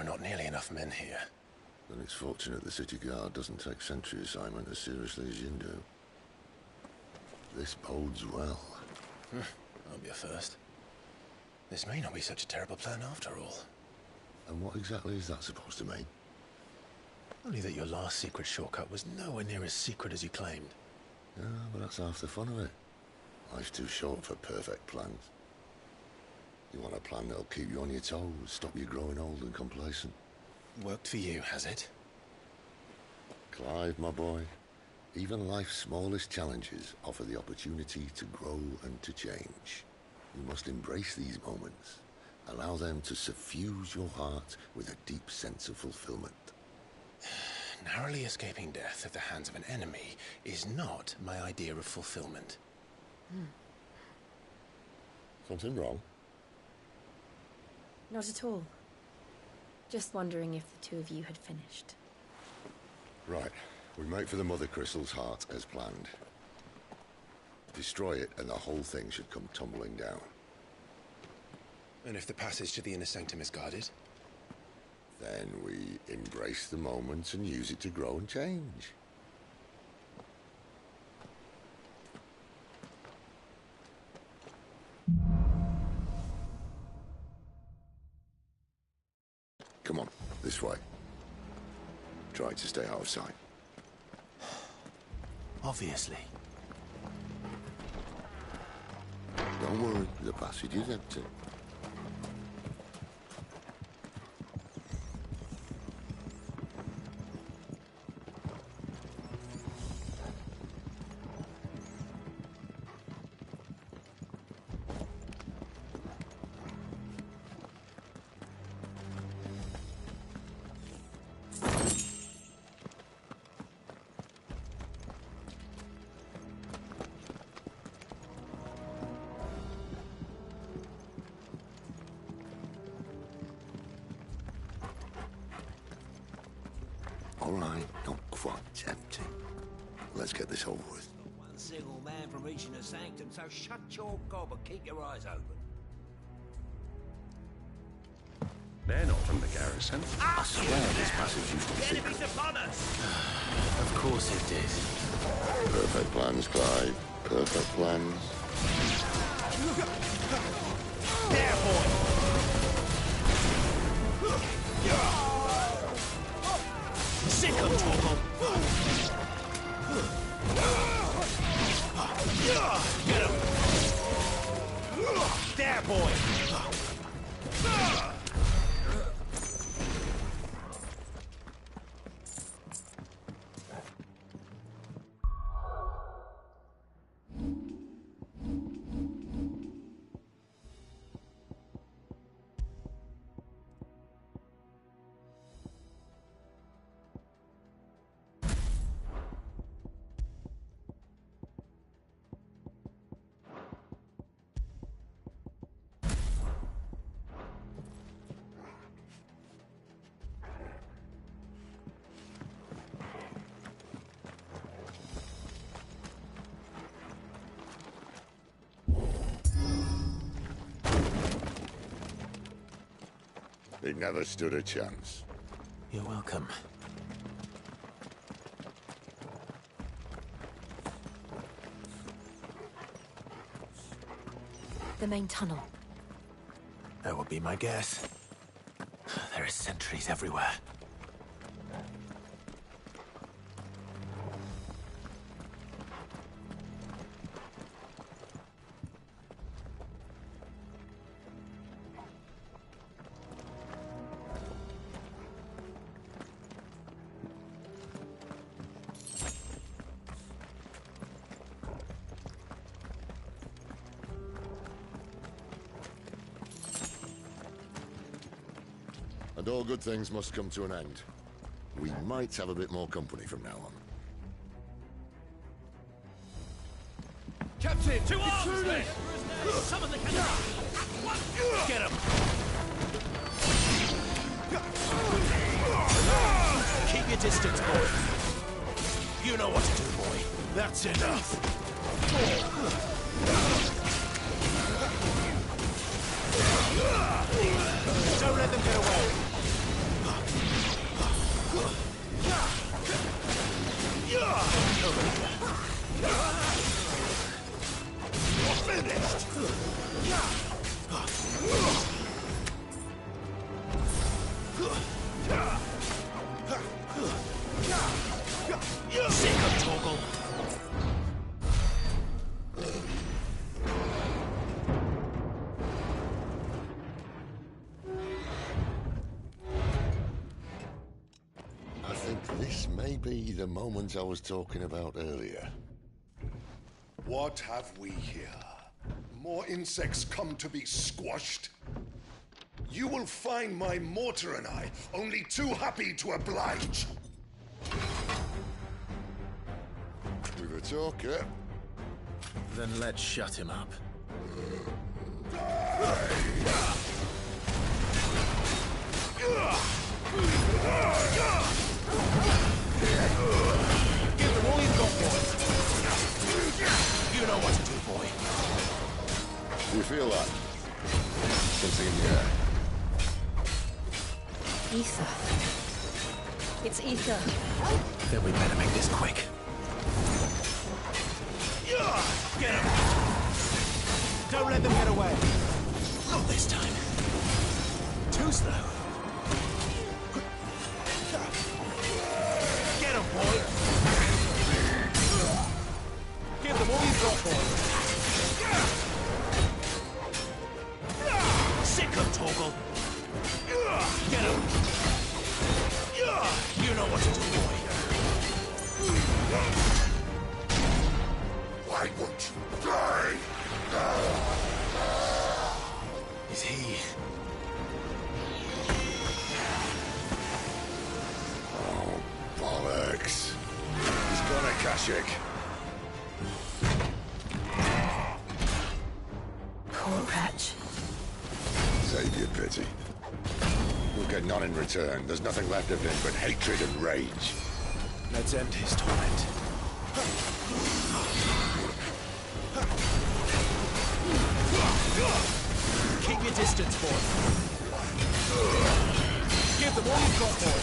are not nearly enough men here. Then it's fortunate the city guard doesn't take sentry assignment as seriously as you do. This bodes well. Won't be a first. This may not be such a terrible plan after all. And what exactly is that supposed to mean? Only that your last secret shortcut was nowhere near as secret as you claimed. Yeah, but that's half the fun of it. Life's too short for perfect plans. You want a plan that'll keep you on your toes, stop you growing old and complacent. Worked for you, has it? Clive, my boy, even life's smallest challenges offer the opportunity to grow and to change. You must embrace these moments. Allow them to suffuse your heart with a deep sense of fulfillment. Narrowly escaping death at the hands of an enemy is not my idea of fulfillment. Something wrong? Not at all. Just wondering if the two of you had finished. Right. We make for the Mother Crystal's heart as planned. Destroy it and the whole thing should come tumbling down. And if the passage to the inner sanctum is guarded? Then we embrace the moment and use it to grow and change. Come on, this way. Try to stay out of sight. Obviously. Don't worry, the passage is empty. All right, not quite empty. Let's get this over with. One single man from reaching the sanctum, so shut your gob and keep your eyes open. They're not from the garrison. I swear this passage used to be secret. Enemies upon us! Of course it did. Perfect plans, Clive. Perfect plans. There, boy! Sick of trouble! Get him! There, boy! He never stood a chance. You're welcome. The main tunnel. That would be my guess. There are sentries everywhere. And all good things must come to an end. We might have a bit more company from now on. Captain! To arms, men! Summon the cannon! Get him! Keep your distance, boy. You know what to do, boy. That's enough. Don't let them get away. be the moment I was talking about earlier. What have we here? More insects come to be squashed? You will find my mortar and I only too happy to oblige. With a talker. Then let's shut him up. Give them all you've got, boy. You know what to do, boy. Do you feel that? Something in the air. Ether. It's ether. Then we better make this quick. Get him! Don't let them get away. Not this time. Too slow. Get him, boy! Give them all you've got, boy. Sick him, Torgal. Get him! You know what to do, boy. Why won't you die? Is he... Oh, bollocks. He's gone, Akashic. Poor wretch. Save your pity. You'll get none in return. There's nothing left of him but hatred and rage. Let's end his torment. Keep your distance, boy. Give them all you've got, boy.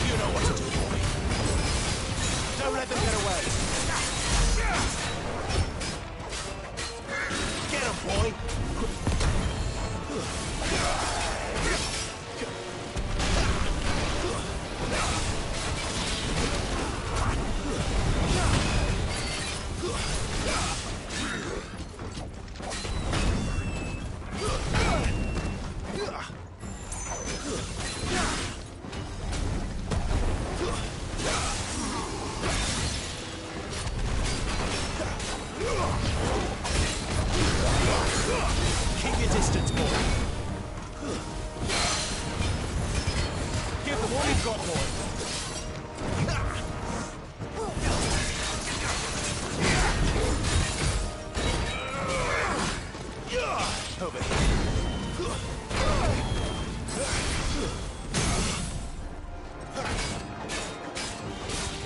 You know what to do, boy. Don't let them get away. Get him, boy. Keep your distance, boy. Give them all you've got, boy. Over here.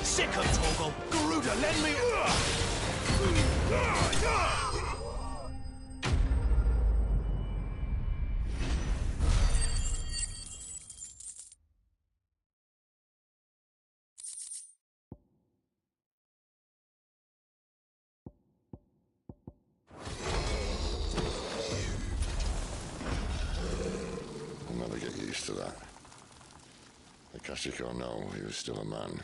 Sick of Torgal. Garuda, lend me... I'll never get used to that. Akashic or no, he was still a man.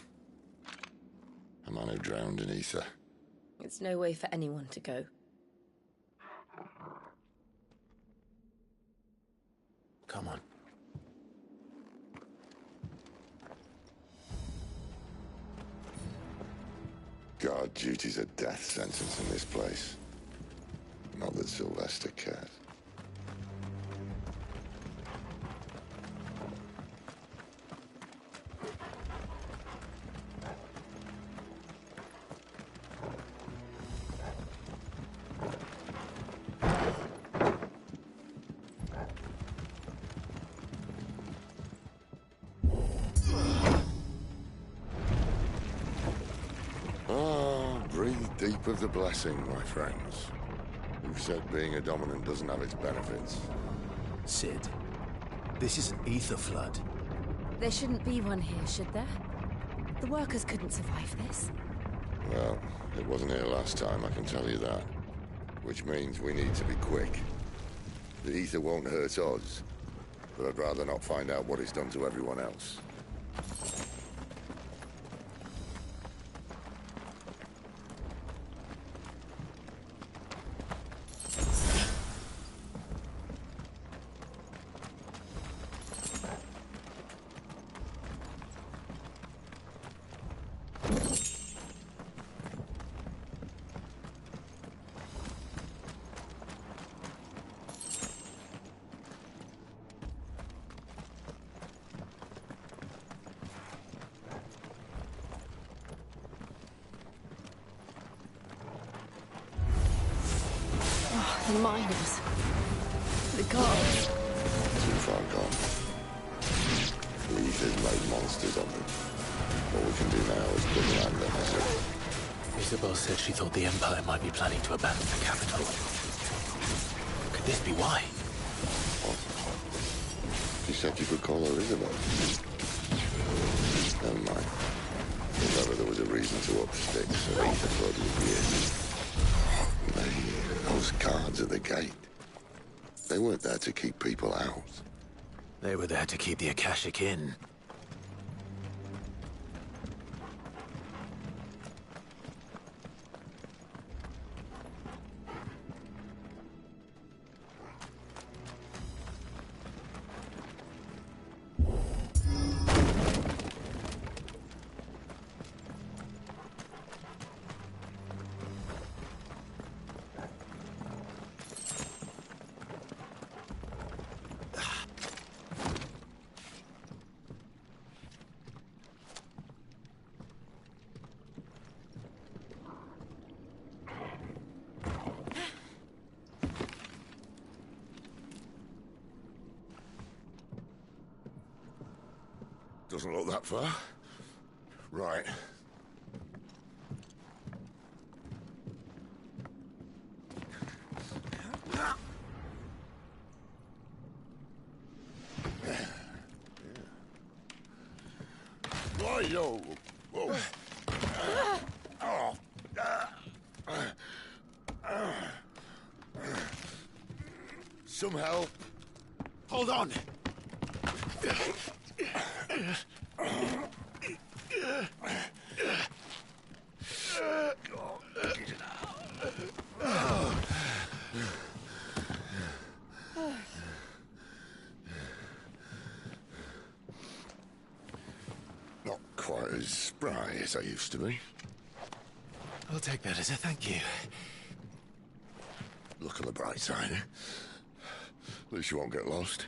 A man who drowned in ether. It's no way for anyone to go. Come on. Guard duty's a death sentence in this place. Not that Sylvester cares. Breathe deep of the blessing, my friends. You've said being a dominant doesn't have its benefits. Sid, this is an ether flood. There shouldn't be one here, should there? The workers couldn't survive this. Well, it wasn't here last time, I can tell you that. Which means we need to be quick. The ether won't hurt us, but I'd rather not find out what it's done to everyone else. The miners. The guards. Too far gone. Legion made monsters of them. All we can do now is put land on the city. Isabel said she thought the Empire might be planning to abandon the capital. Could this be why? What? She said you could call her Isabel. Never mind. If ever there was a reason to up sticks, Aretha Flood would be it. Those guards at the gate. They weren't there to keep people out. They were there to keep the Akashic in. Doesn't look that far. Right. Yo. Whoa. Some help. Hold on. Not quite as spry as I used to be. I'll take that as a thank you. Look on the bright side, eh? At least you won't get lost.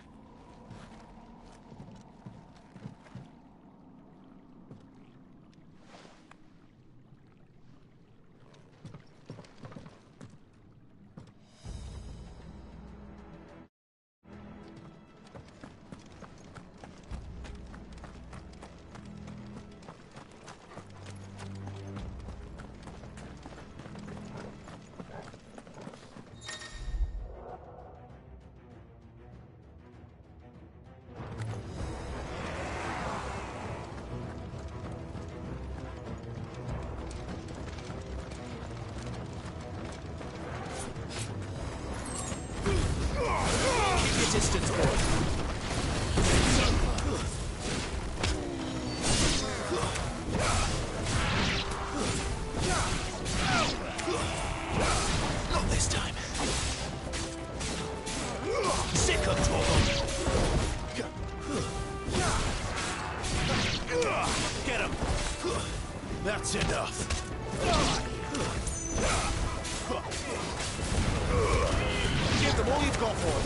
Distance, boy. Not this time. Sick of trouble. Get him. That's enough. Give them all you've got for them.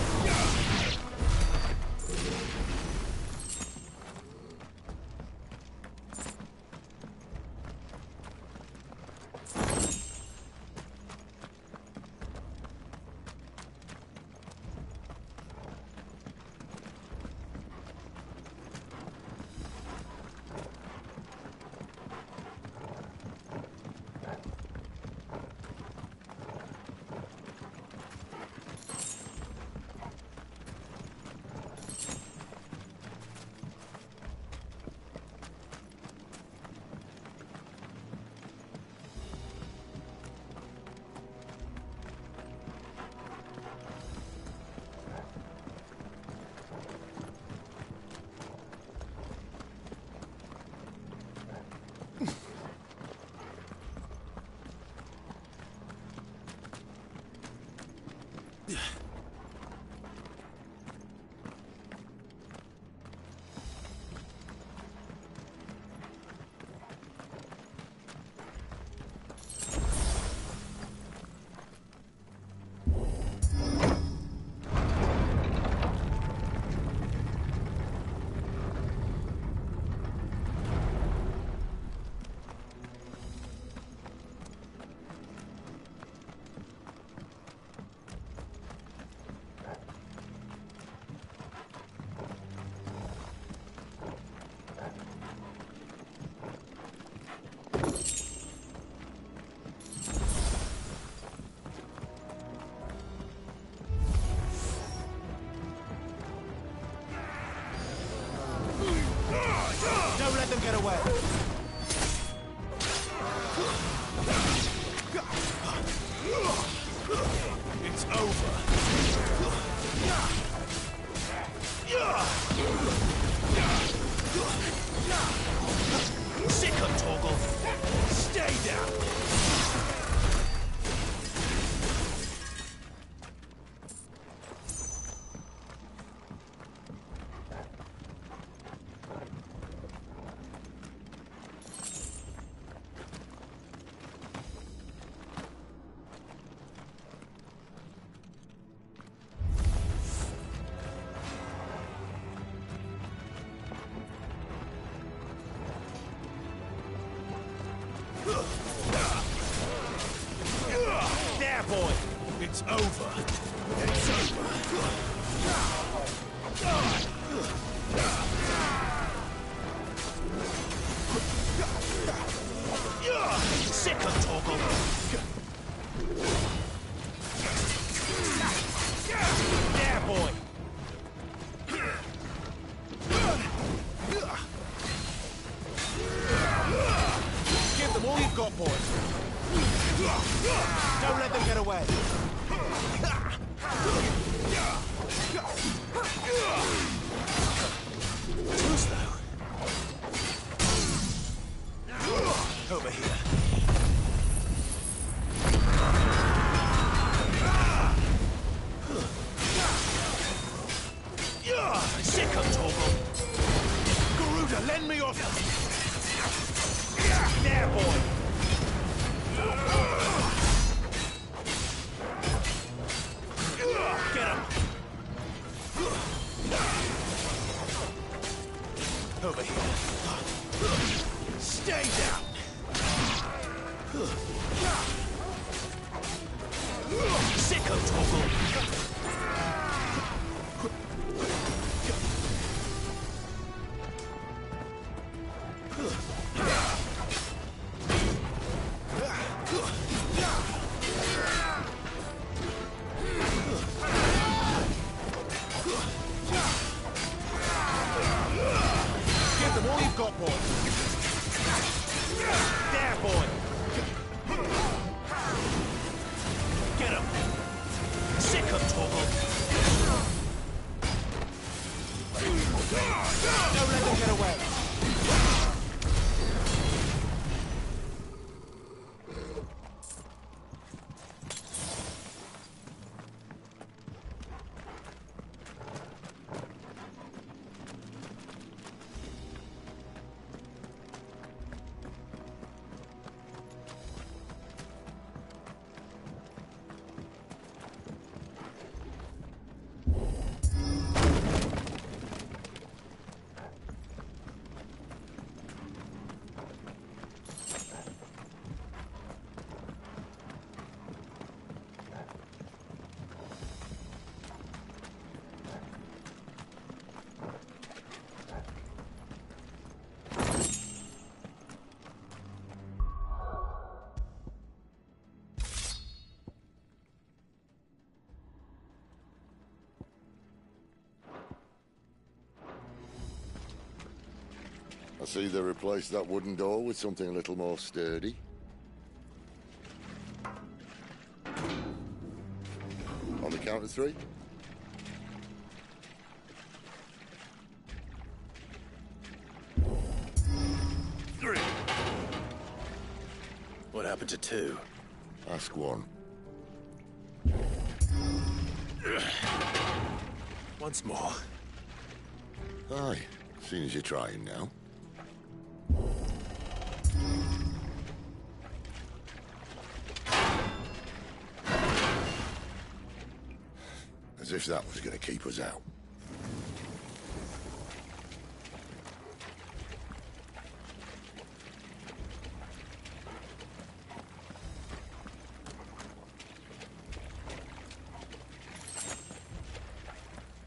them get away. It's over. Sick of Torgal. Stay down. There, boy! It's over. It's over. Sick of Torgal. There, boy! Give them all you've got, boys. Don't let them get away. Too slow. Over here. Sick of Torgal. Garuda, lend me your... There, boy. Get him! Over here. Stay down! Sick of Torgal! Give them all you've got, boy. There, boy. Get him. Sick of Torgal. Don't let them get away. I see they replaced that wooden door with something a little more sturdy. On the count of 3. What happened to 2? Ask 1. Once more. Aye, seeing as you're trying now. As if that was going to keep us out.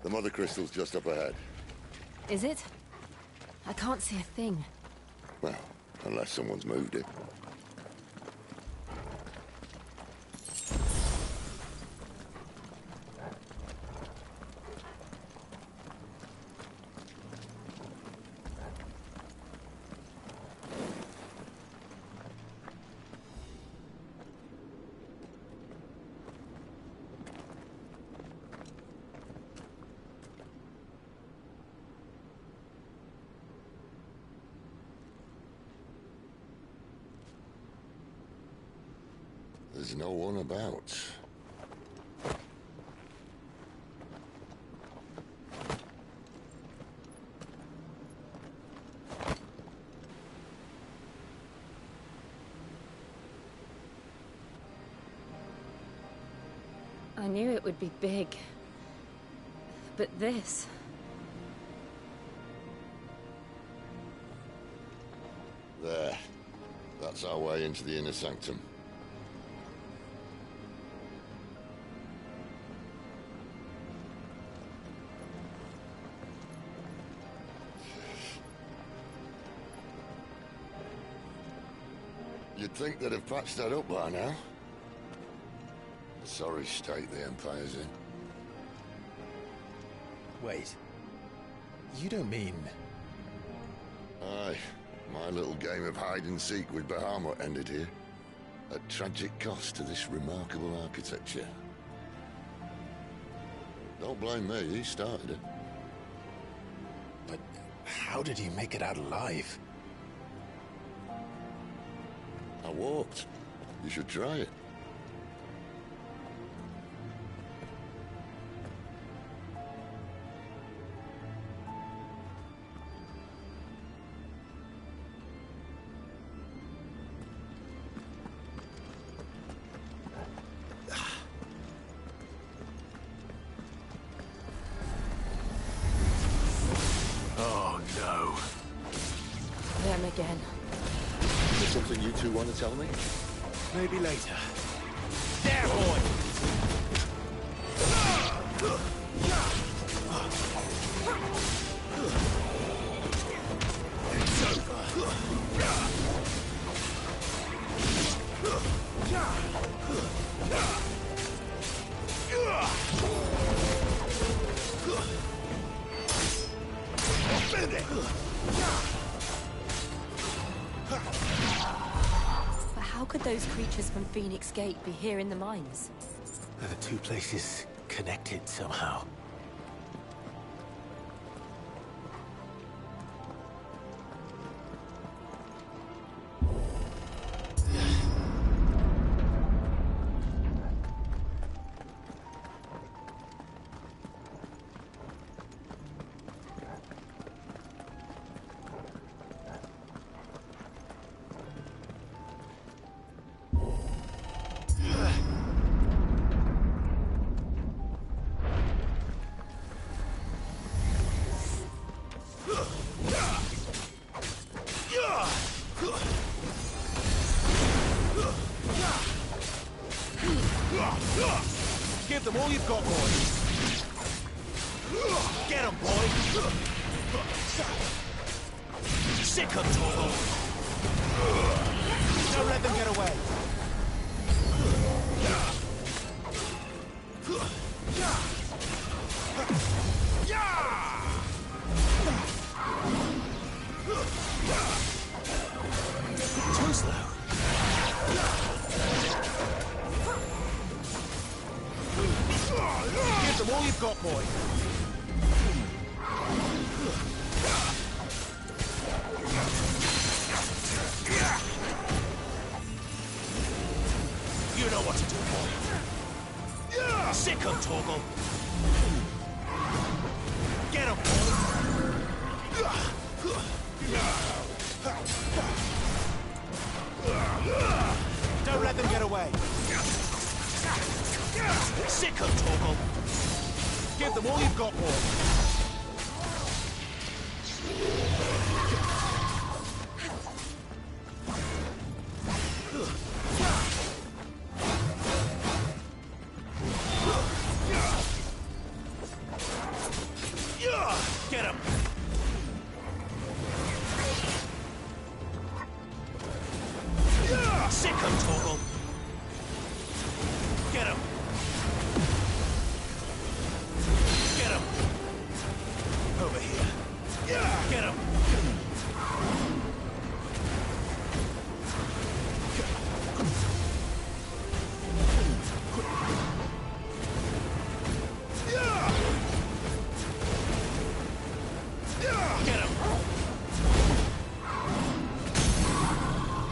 The mother crystal's just up ahead. Is it? I can't see a thing. Well, unless someone's moved it. There's no one about. I knew it would be big. But this... There. That's our way into the inner sanctum. You'd think they'd have patched that up by now. Sorry state the Empire's in. Wait. You don't mean... Aye. My little game of hide-and-seek with Bahamut ended here. At tragic cost to this remarkable architecture. Don't blame me, he started it. But how did you make it out alive? I walked. You should try it. Oh, no. Them again. Is there something you two want to tell me? Maybe later. There, boy! It's over. But how could those creatures from Phoenix Gate be here in the mines? Are the two places connected somehow? Give them all you've got, boy. Get them, boy. Sick of trouble. Don't let them get away. Too slow. Give them all you've got, boy. You know what to do, boy. Sick of Torgal. Get him, boy. Don't let them get away. Sick of Torgal. Give them all you've got, boy. Get him. Sick of Torgal. Get him. Get him. Over here. Get him. Get him.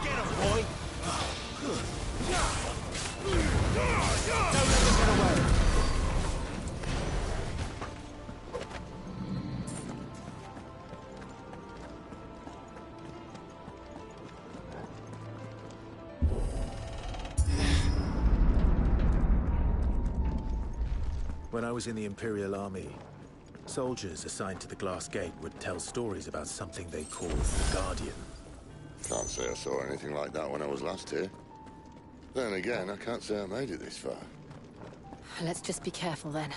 Get him, boy. When I was in the Imperial Army, soldiers assigned to the Glass Gate would tell stories about something they called the Guardian. Can't say I saw anything like that when I was last here. Then again, I can't say I made it this far. Let's just be careful then.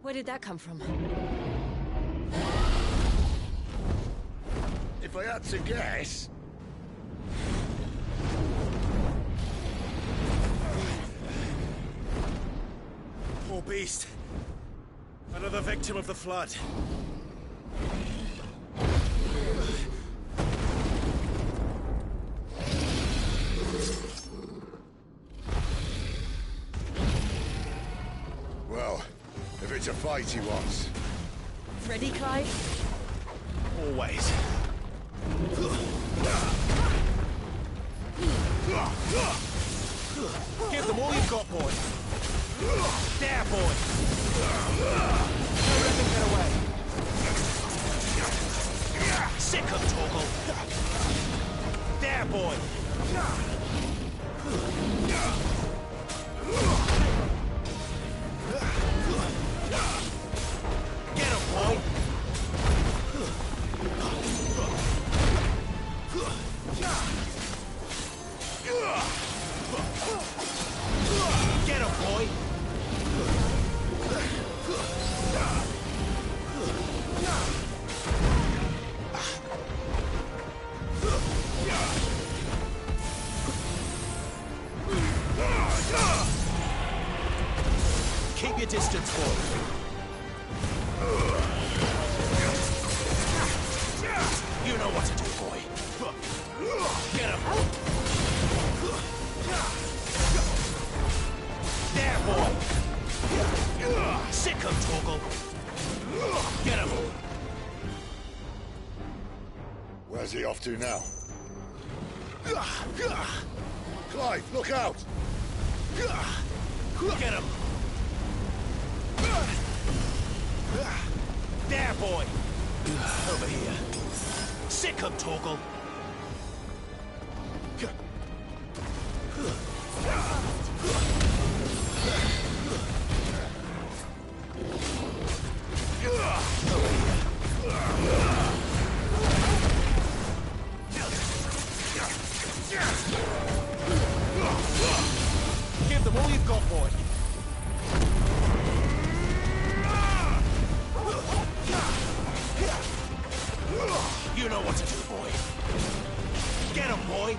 Where did that come from? If I had to guess... Poor beast. Another victim of the flood. Well, if it's a fight he wants. Ready, Clive? Always. Give them all you've got, boy. There, boy. Don't let them get away. Sick of Torgal. There, boy. Get him, boy. Get him, boy. Keep your distance, boy. You know what to do, boy. Get him. There, boy. Sick of Torgal. Get him. Where's he off to now? Clive, look out! Get him. There, boy. Over here. Sick of Torgal. Give them all you've got, boy. You know what to do, boy. Get him, boy.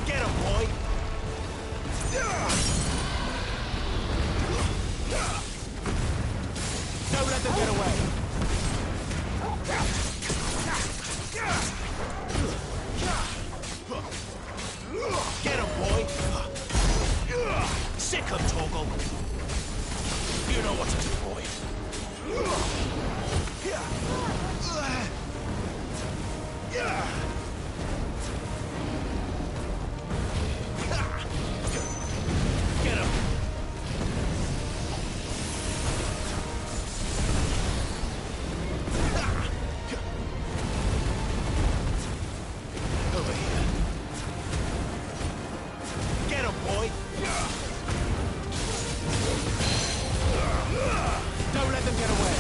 Get him, boy. Don't let them get away. Get him, boy. Sick of Torgal. You know what to do, boy. Get him. Over here. Get him, boy. Don't let them get away.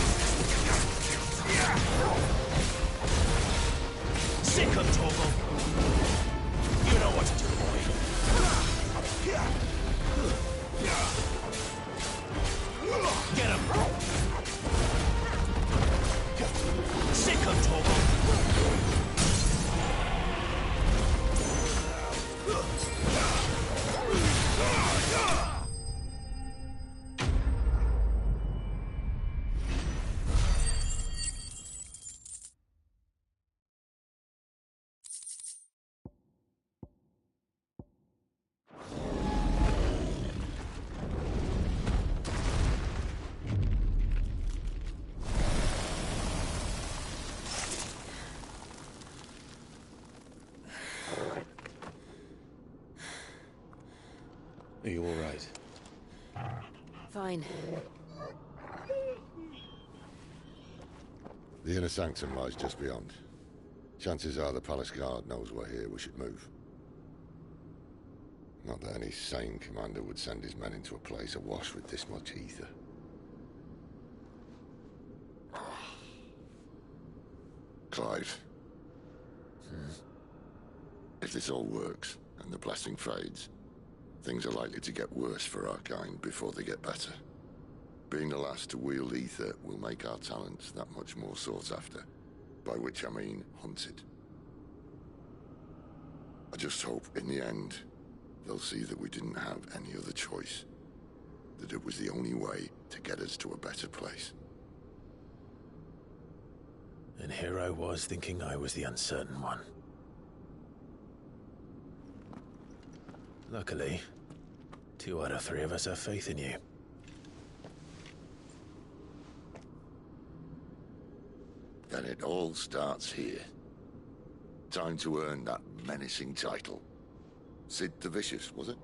Sick of Torgal. You know what to do, boy. Get him. Sick of Torgal. Are you all right? Fine. The inner sanctum lies just beyond. Chances are the palace guard knows we're here. We should move. Not that any sane commander would send his men into a place awash with this much ether. Clive. If this all works, and the blessing fades, things are likely to get worse for our kind before they get better. Being the last to wield ether will make our talents that much more sought after, by which I mean hunted. I just hope, in the end, they'll see that we didn't have any other choice. That it was the only way to get us to a better place. And here I was thinking I was the uncertain one. Luckily, 2 out of 3 of us have faith in you. Then it all starts here. Time to earn that menacing title. Sid the Vicious, was it?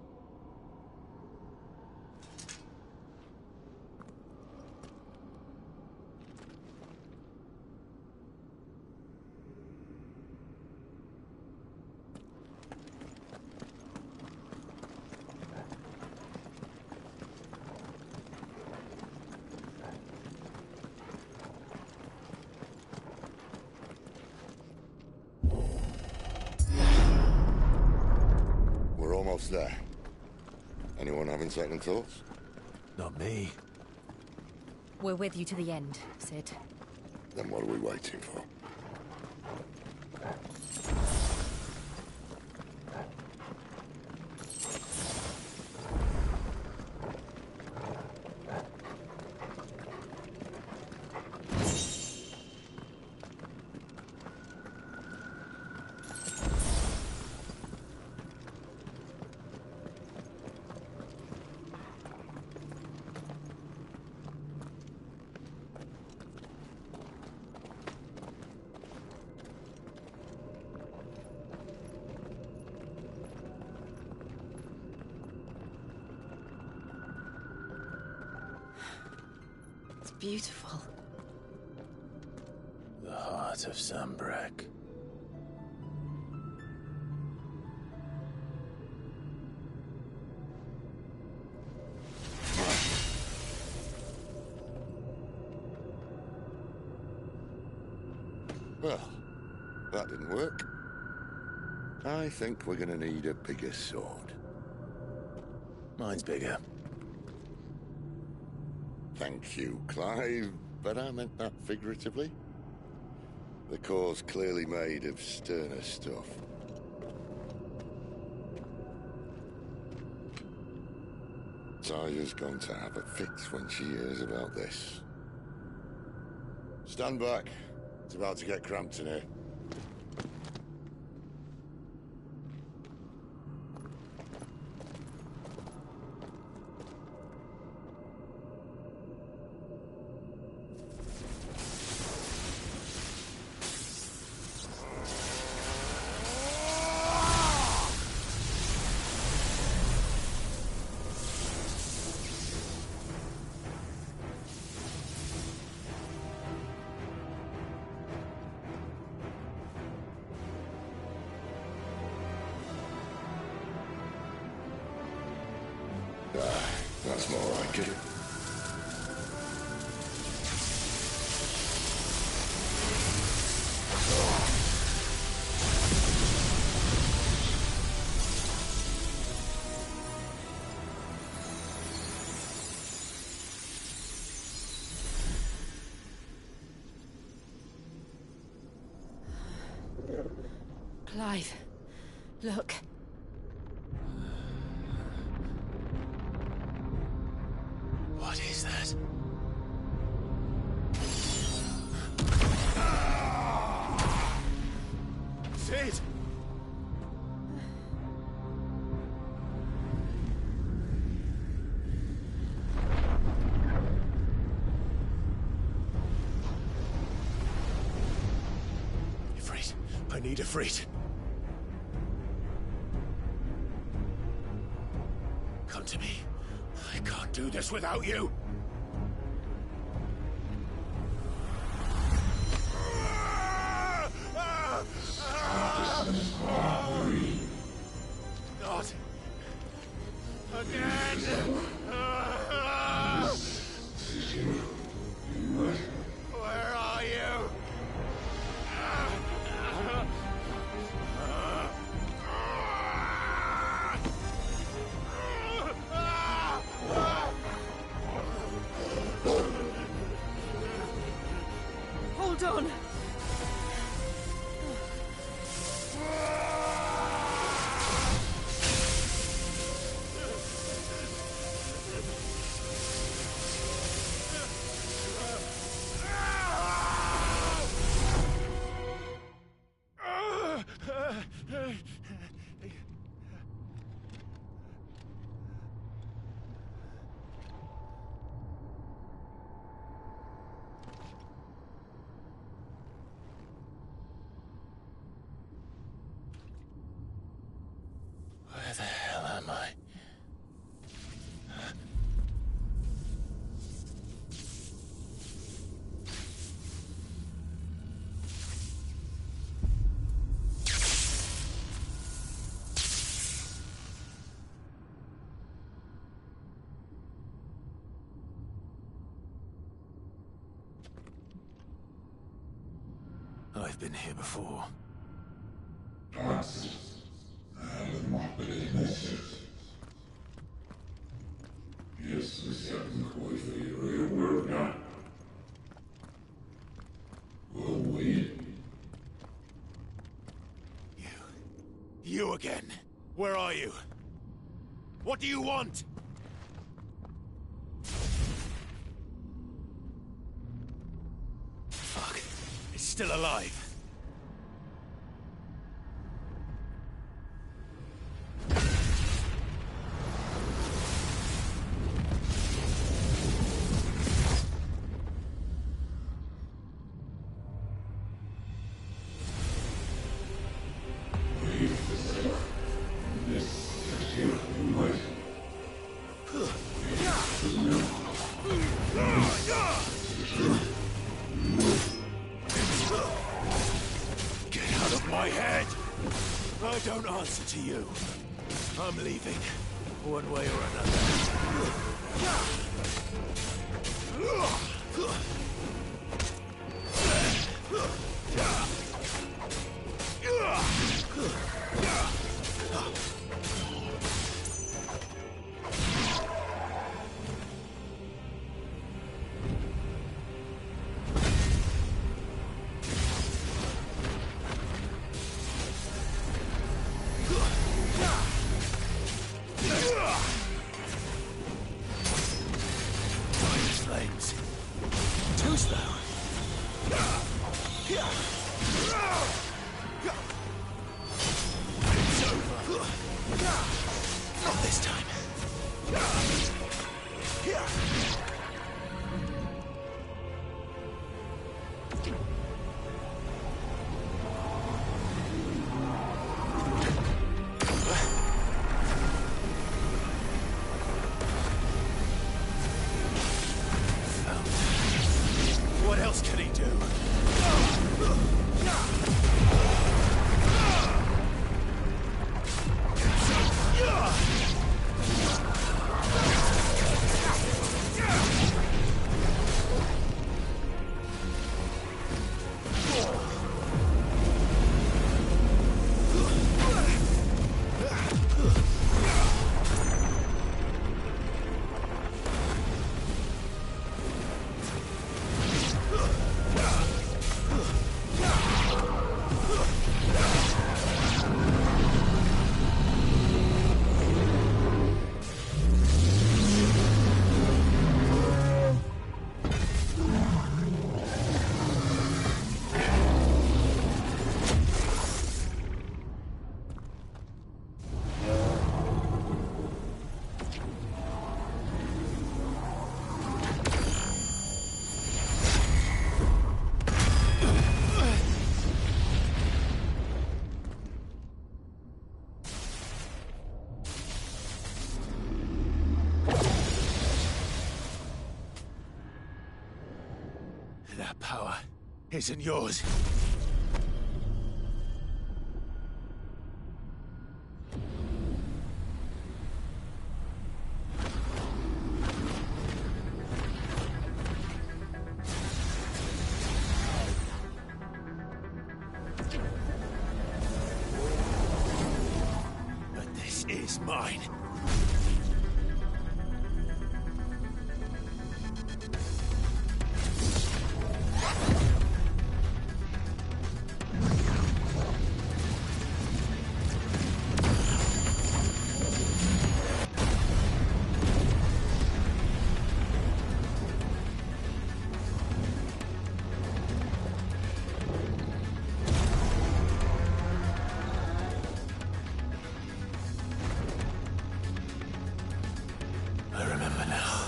We're almost there. Anyone having second thoughts? Not me. We're with you to the end, Sid. Then what are we waiting for? It's beautiful. The heart of Sambrek. Well, that didn't work. I think we're gonna need a bigger sword. Mine's bigger. Thank you, Clive, but I meant that figuratively. The core's clearly made of sterner stuff. Taya's going to have a fit when she hears about this. Stand back. It's about to get cramped in here. That's more like it. Clive, look. What is that? Sid! Ifrit, I need Ifrit. Come to me. I can't do this without you. Not again. Where are you? Hold on. Where the hell am I? I've been here before. You again. Where are you? What do you want? Fuck. It's still alive. Get out of my head! I don't answer to you. I'm leaving, one way or another. Flames. Too slow. That power isn't yours. But this is mine. I remember now.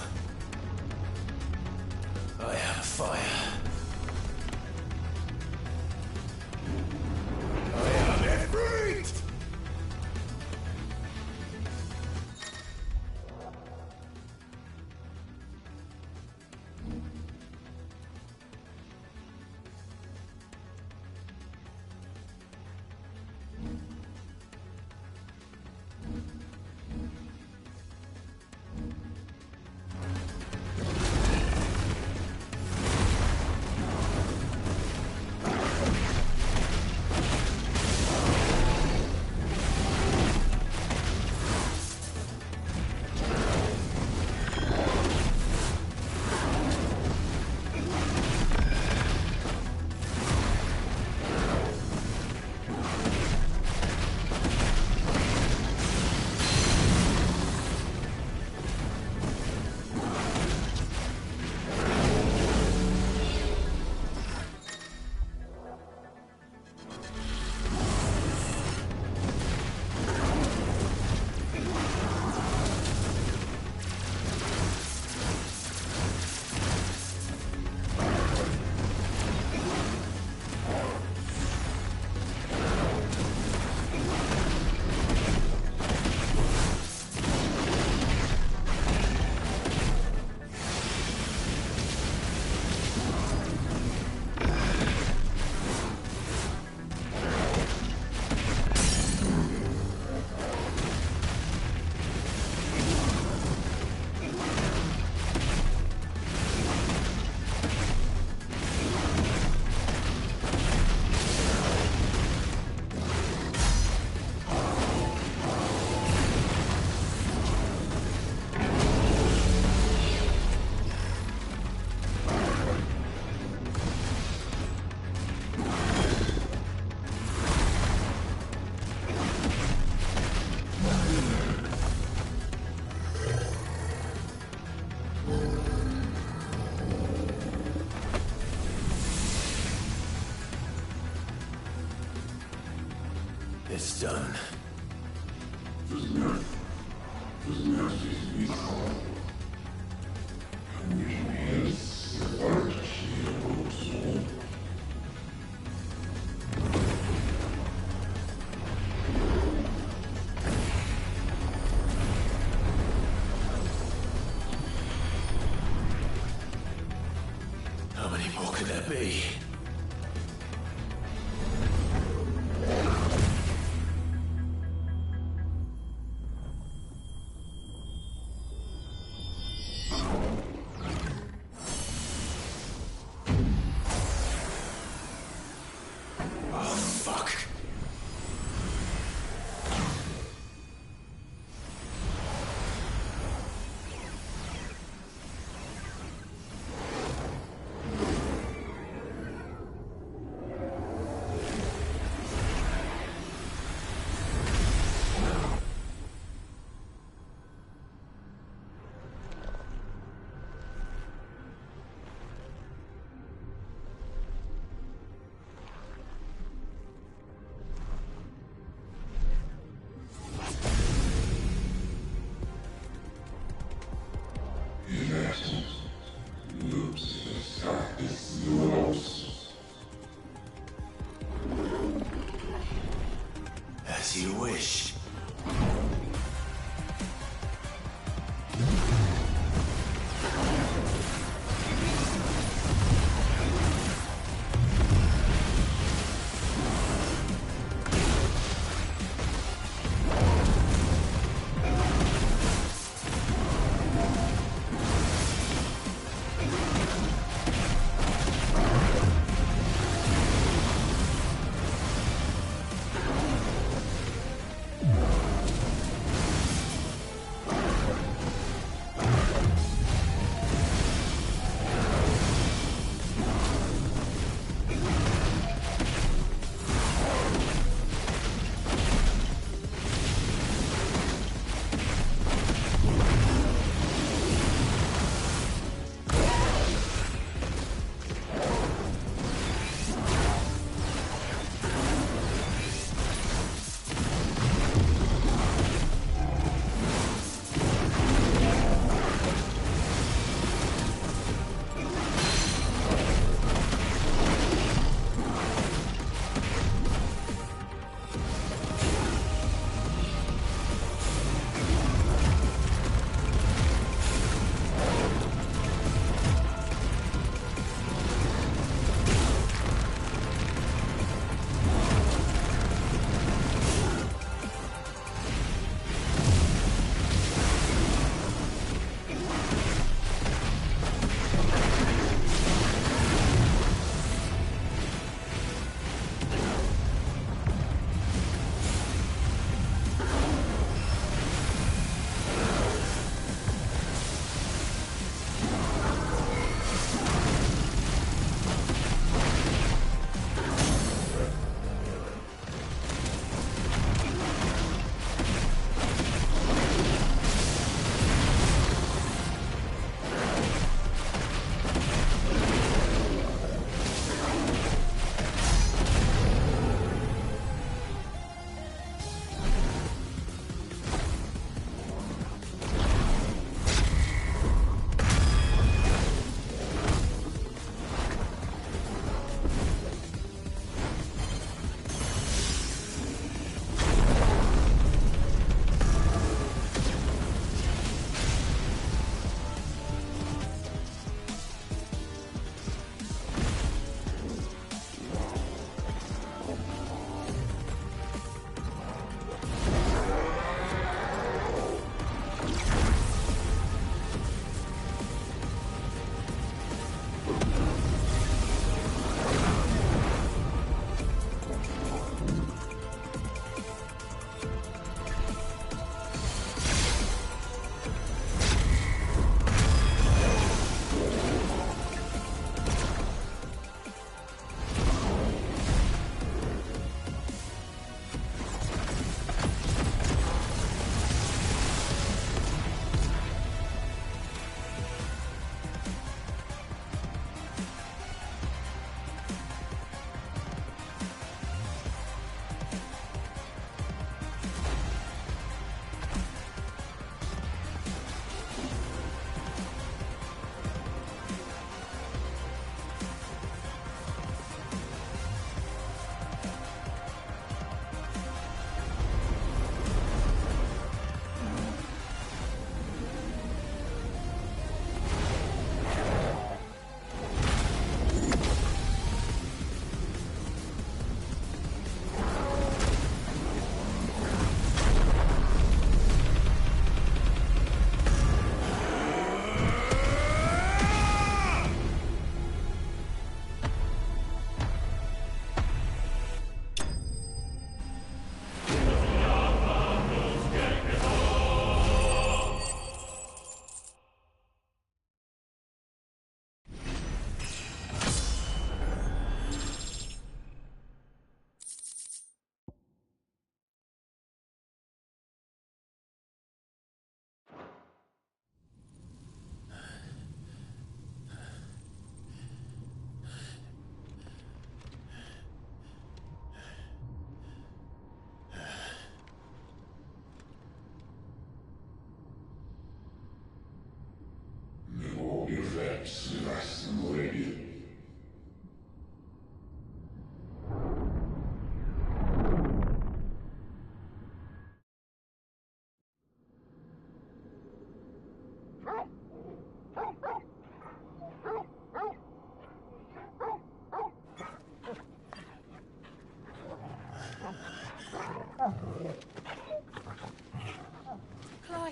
I have fire. I am every. It's done. How many more could there be?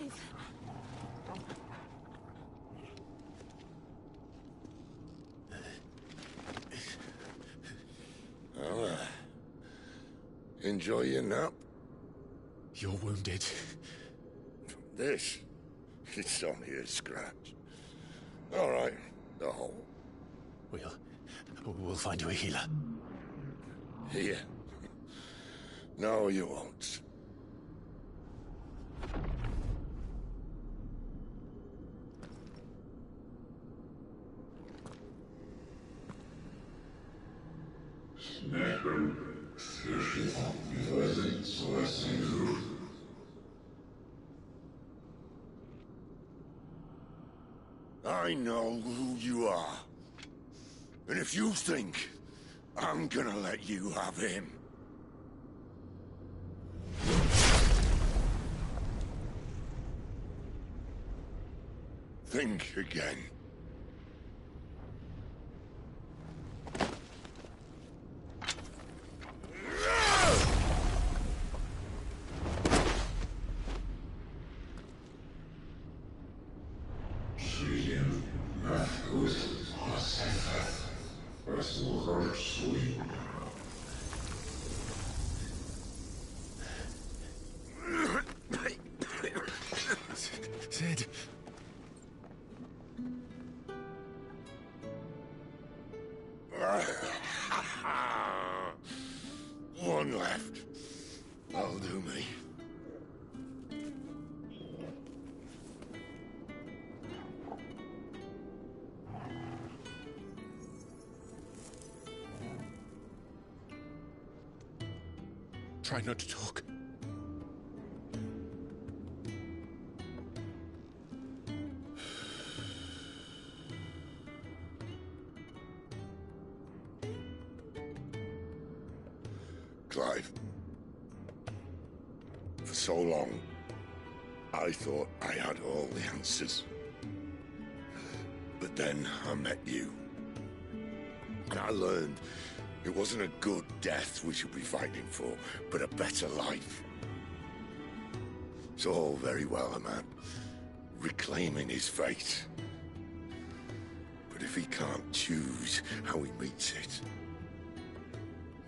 Clive. Well, enjoy your nap. You're wounded. This? It's only a scratch. All right, the hole. We'll find you a healer. Here. No, you won't. I know who you are. And if you think I'm gonna let you have him... think again. Sid. One left. That'll do me. Try not to talk. Clive. For so long, I thought I had all the answers. But then I met you. And I learned it wasn't a good death we should be fighting for, but a better life. It's all very well, a man reclaiming his fate. But if he can't choose how he meets it,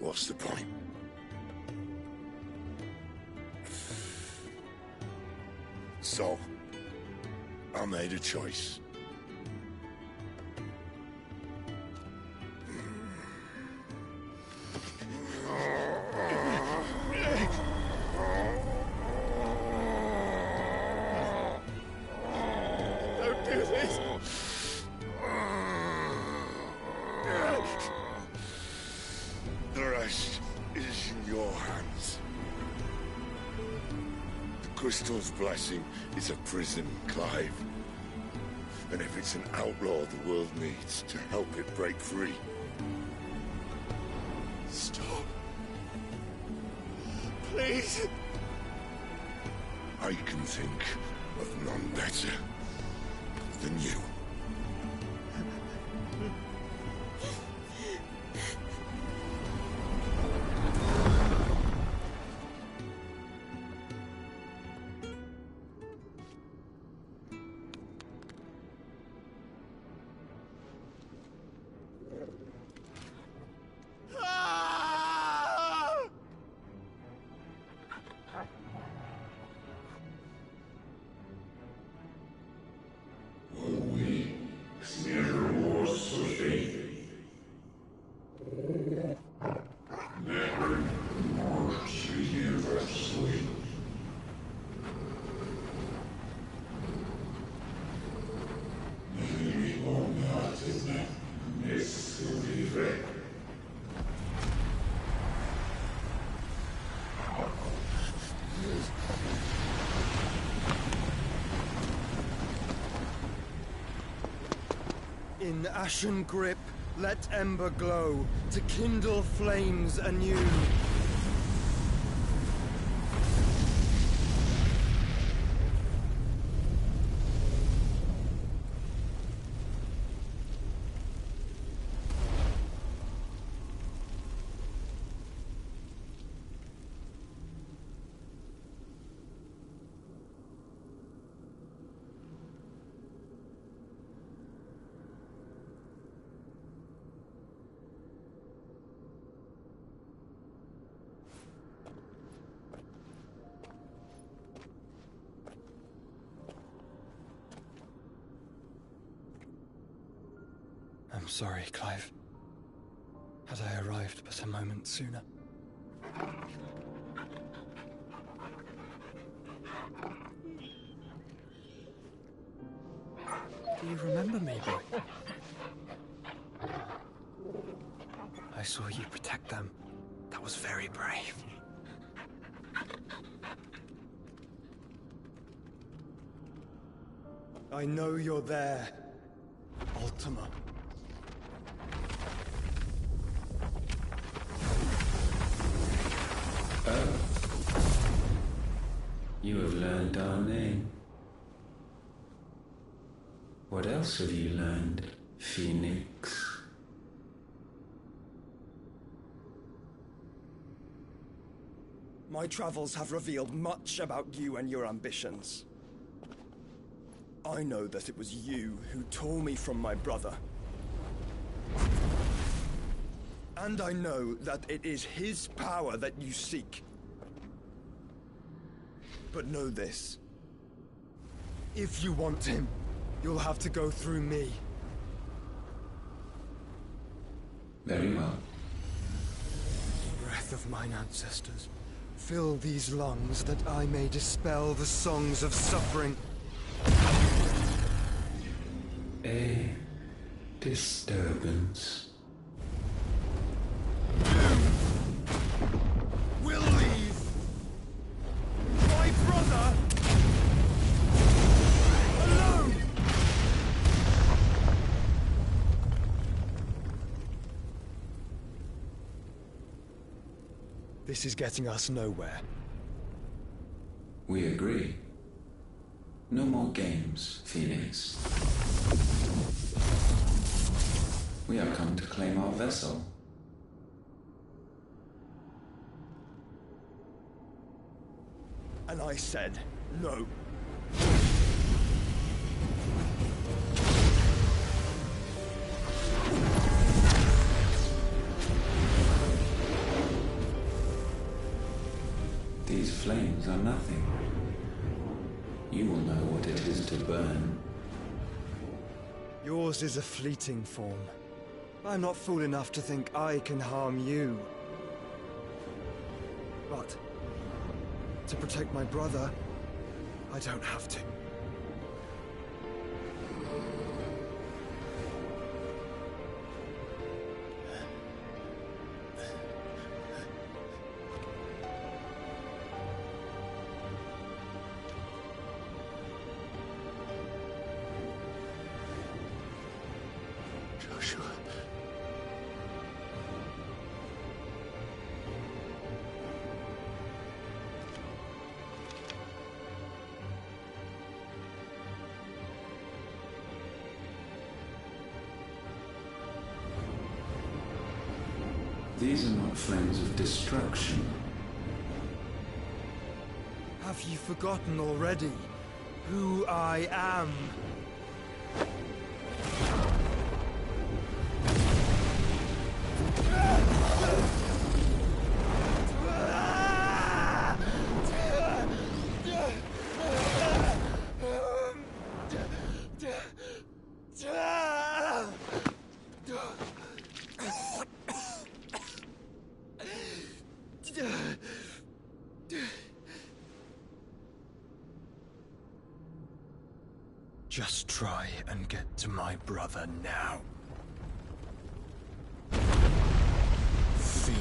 what's the point? So, I made a choice. Don't do this! The rest is in your hands. The Crystal's blessing is a prison, Clive. And if it's an outlaw the world needs to help it break free... Stop. Please. I can think of none better than you. In ashen grip, let ember glow, to kindle flames anew. I'm sorry, Clive. Had I arrived but a moment sooner. Do you remember me, boy? I saw you protect them. That was very brave. I know you're there, Ultima. Oh. You have learned our name. What else have you learned, Phoenix? My travels have revealed much about you and your ambitions. I know that it was you who tore me from my brother. And I know that it is his power that you seek. But know this. If you want him, you'll have to go through me. Very well. Breath of mine ancestors, fill these lungs that I may dispel the songs of suffering. A disturbance. We'll leave. My brother alone. This is getting us nowhere. We agree. No more games, Phoenix. We have come to claim our vessel. And I said no. These flames are nothing. You will know what it is to burn. Yours is a fleeting form. I'm not fool enough to think I can harm you. But to protect my brother, I don't have to. Joshua. These are not flames of destruction. Have you forgotten already who I am? Just try and get to my brother now. Fiend.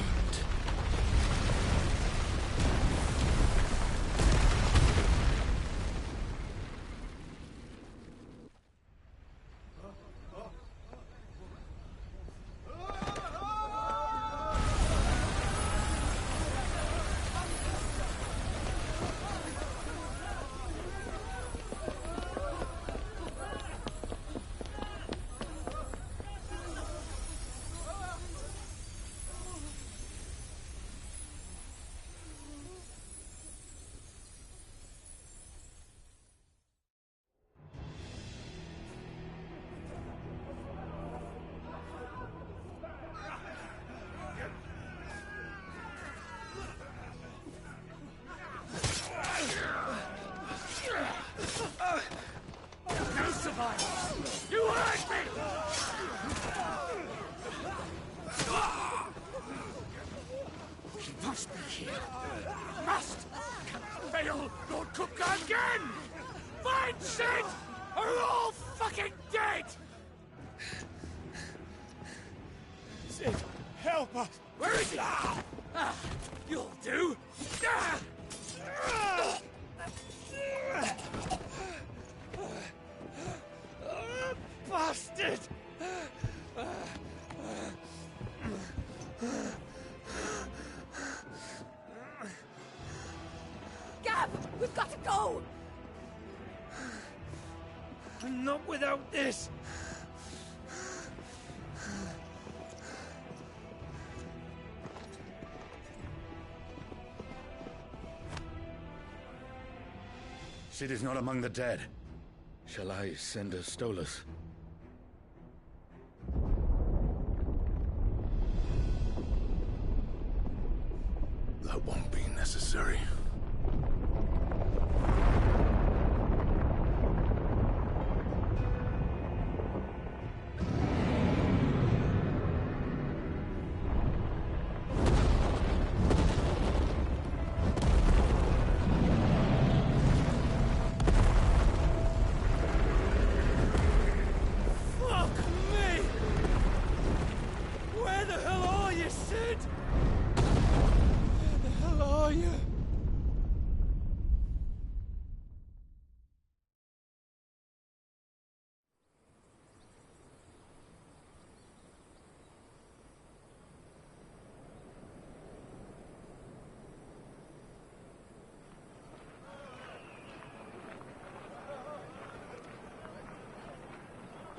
must be here. Must! Cannot fail, Lord Cookgar again! Find Sid! Or we're all fucking dead! Sid, help us! Where is he? You'll do! Bastard! Gab, we've got to go! Not without this! Sid is not among the dead. Shall I send a Stolas? That won't be necessary. Fuck me! Where the hell are you, Sid? Where the hell are you?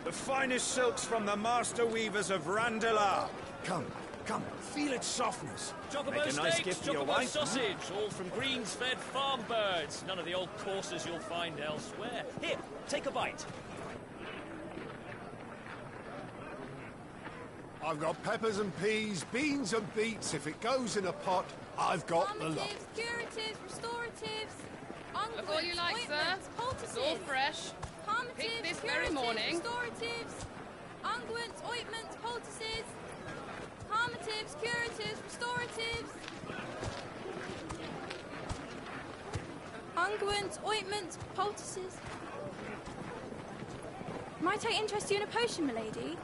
The finest silks from the master weavers of Randalar. Come, come, feel its softness. Chocobo Make a nice steaks, gift for your chocobo wife. sausage, all from greens-fed farm birds. None of the old courses you'll find elsewhere. Here, take a bite. I've got peppers and peas, beans and beets. If it goes in a pot, I've got the lot. Calmatives, curatives, restoratives, Look all you like, sir. It's all fresh. Picked this very morning. Restoratives, unguents, ointments, poultices, calmatives, curatives, restoratives, unguents, ointments, poultices. Might I interest you in a potion, milady?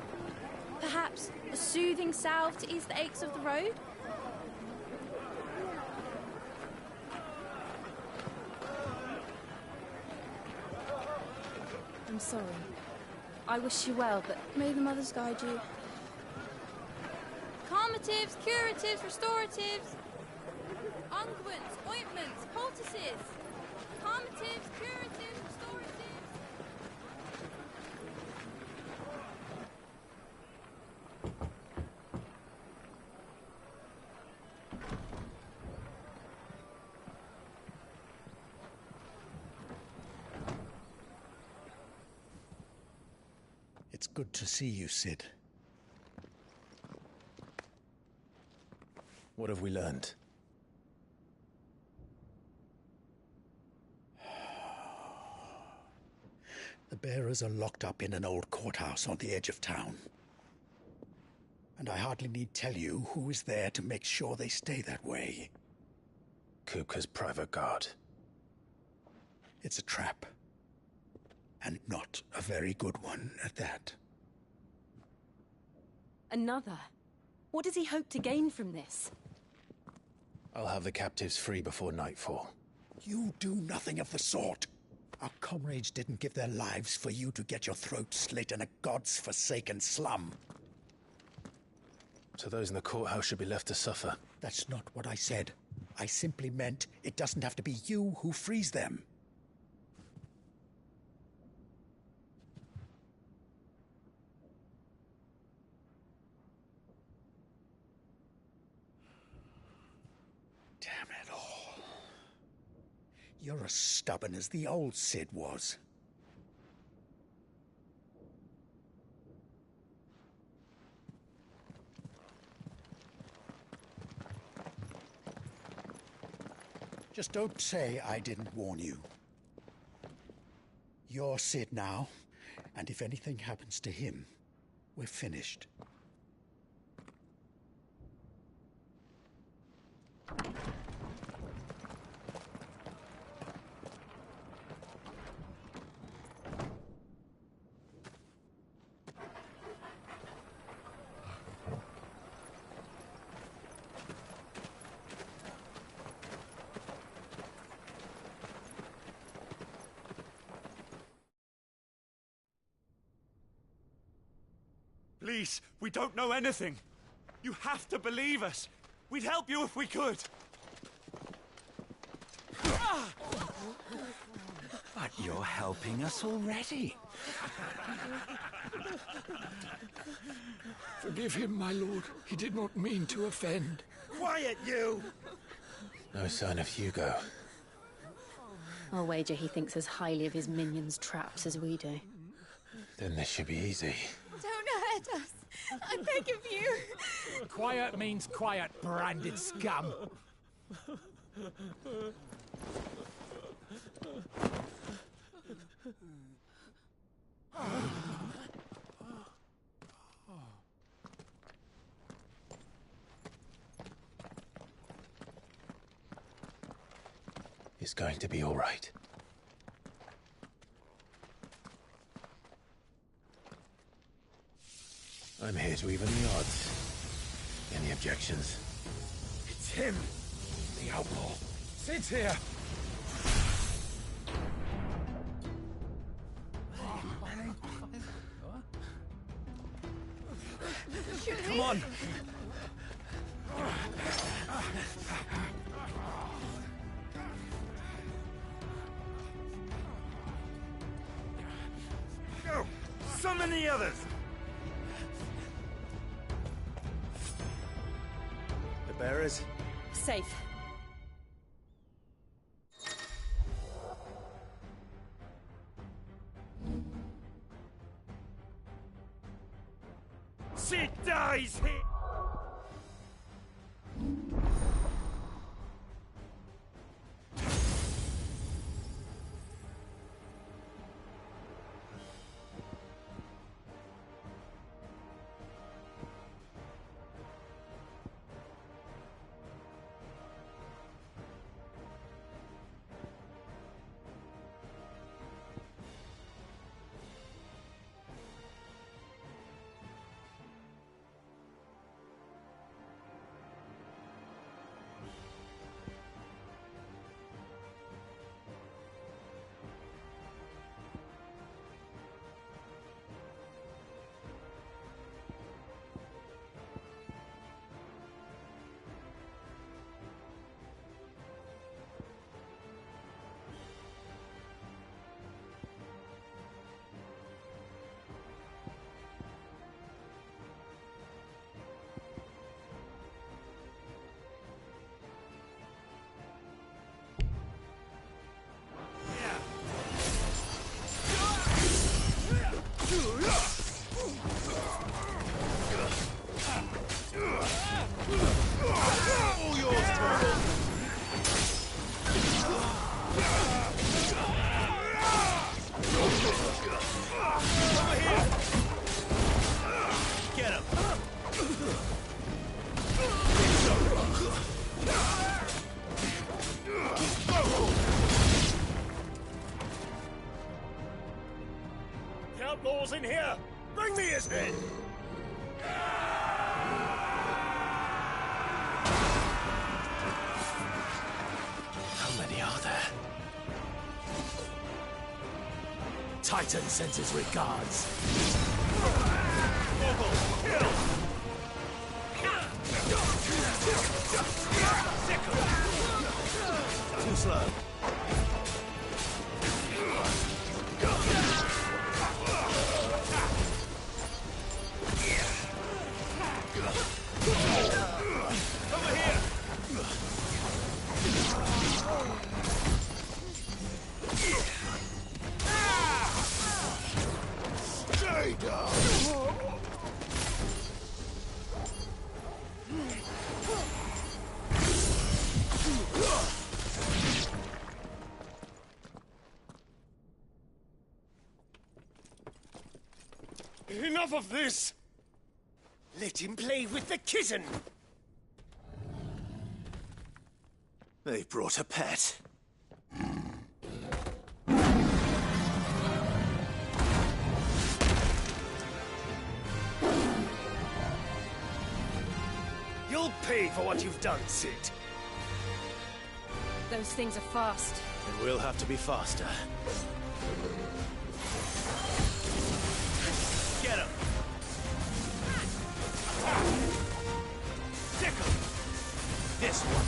Perhaps a soothing salve to ease the aches of the road? I'm sorry. I wish you well, but may the mothers guide you. Calmatives, curatives, restoratives, unguents, ointments, poultices. Calmatives, curatives, restoratives. It's good to see you, Sid. What have we learned? The bearers are locked up in an old courthouse on the edge of town. And I hardly need tell you who is there to make sure they stay that way. Kupka's private guard. It's a trap. And not a very good one at that. Another? What does he hope to gain from this? I'll have the captives free before nightfall. You do nothing of the sort. Our comrades didn't give their lives for you to get your throat slit in a god's-forsaken slum. So those in the courthouse should be left to suffer. That's not what I said. I simply meant it doesn't have to be you who frees them. Damn it all. You're as stubborn as the old Sid was. Just don't say I didn't warn you. You're Sid now, and if anything happens to him, we're finished. Please, we don't know anything. You have to believe us. We'd help you if we could. But you're helping us already. Forgive him, my lord. He did not mean to offend. Quiet, you! No sign of Hugo. I'll wager he thinks as highly of his minions' traps as we do. Then this should be easy. Don't hurt us. I beg of you. Quiet means quiet, branded scum. It's going to be all right. I'm here to even the odds. Any objections? It's him, the outlaw. Sid's here. Come on. Go! Summon the others! The bearers? Safe. Sid dies here! Outlaw's in here! Bring me his head! How many are there? Titan sends his regards. Too slow. Over here! Stay down! Enough of this! Let him play with the kitten! They brought a pet. You'll pay for what you've done, Sid. Those things are fast. And we'll have to be faster. Get him! this one.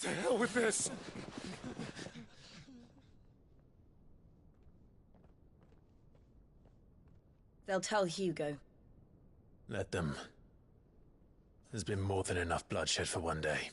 To hell with this! They'll tell Hugo. Let them. There's been more than enough bloodshed for one day.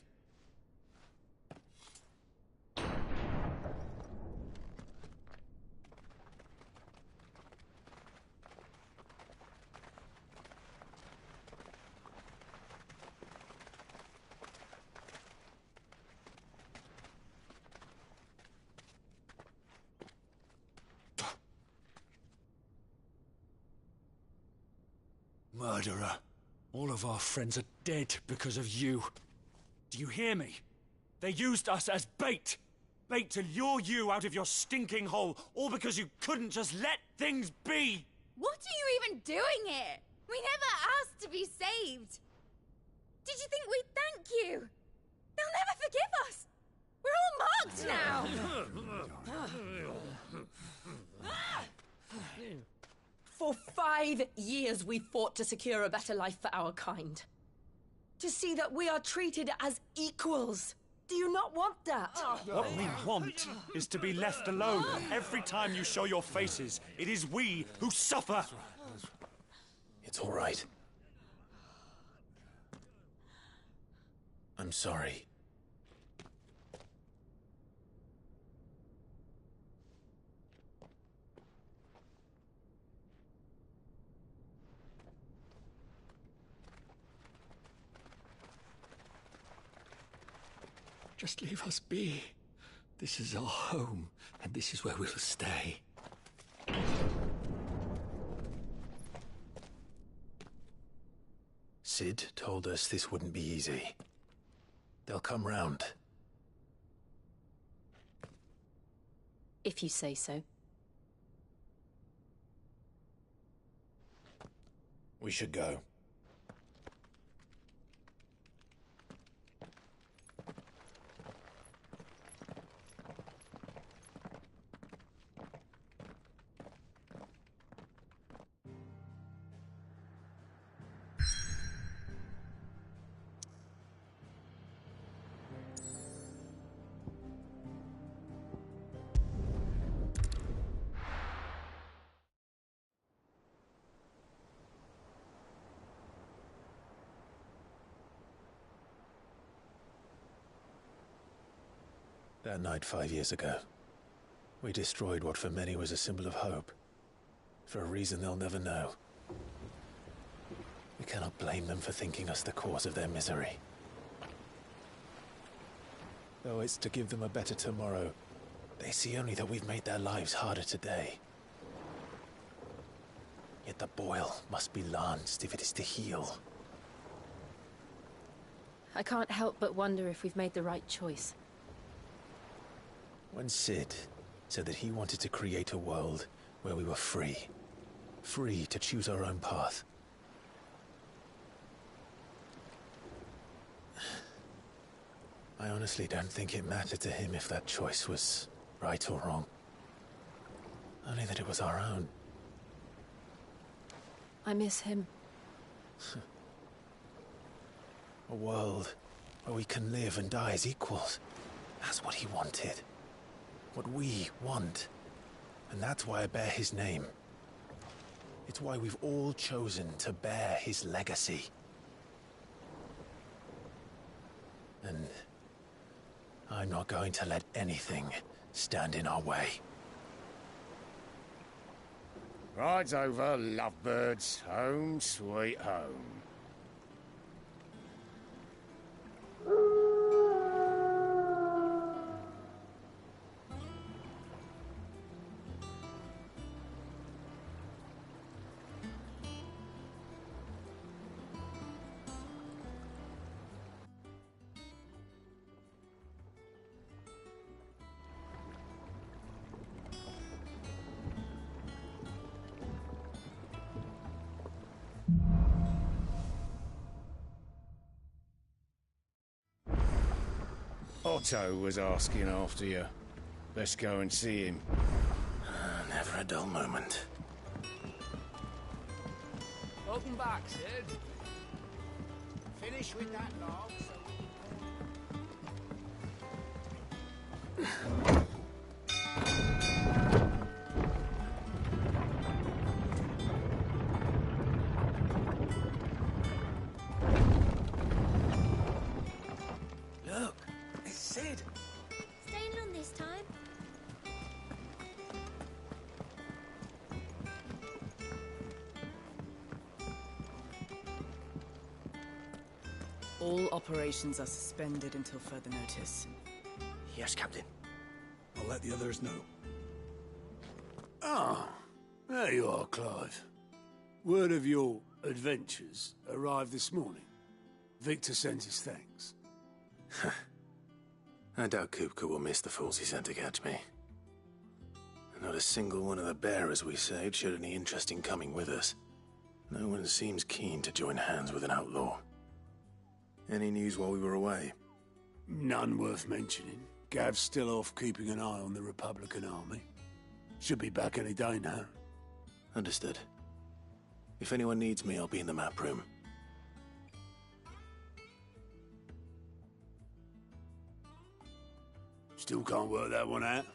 Murderer. All of our friends are dead because of you. Do you hear me? They used us as bait. Bait to lure you out of your stinking hole, all because you couldn't just let things be. What are you even doing here? We never asked to be saved. Did you think we'd thank you? They'll never forgive us. We're all marked now. For 5 years we fought to secure a better life for our kind. To see that we are treated as equals. Do you not want that? What we want is to be left alone. Every time you show your faces, it is we who suffer. It's all right. I'm sorry. Just leave us be. This is our home, and this is where we'll stay. Sid told us this wouldn't be easy. They'll come round. If you say so. We should go. That night 5 years ago, we destroyed what for many was a symbol of hope. For a reason they'll never know. We cannot blame them for thinking us the cause of their misery. Though it's to give them a better tomorrow, they see only that we've made their lives harder today. Yet the boil must be lanced if it is to heal. I can't help but wonder if we've made the right choice. When Sid said that he wanted to create a world where we were free. Free to choose our own path. I honestly don't think it mattered to him if that choice was right or wrong. Only that it was our own. I miss him. A world where we can live and die as equals. That's what he wanted. What we want. And that's why I bear his name. It's why we've all chosen to bear his legacy. And I'm not going to let anything stand in our way. Ride's over, lovebirds. Home sweet home. Otto was asking after you. Let's go and see him. Never a dull moment. Welcome back, Sid. Finish with that log, Look, it's Sid. Staying on this time? All operations are suspended until further notice. Yes, Captain. I'll let the others know. Ah, there you are, Clive. Word of your adventures arrived this morning. Victor sends his thanks. I doubt Kupka will miss the fools he sent to catch me. Not a single one of the bearers we saved showed any interest in coming with us. No one seems keen to join hands with an outlaw. Any news while we were away? None worth mentioning. Gav's still off keeping an eye on the Republican army. Should be back any day now. Understood. If anyone needs me, I'll be in the map room. Still can't work that one out.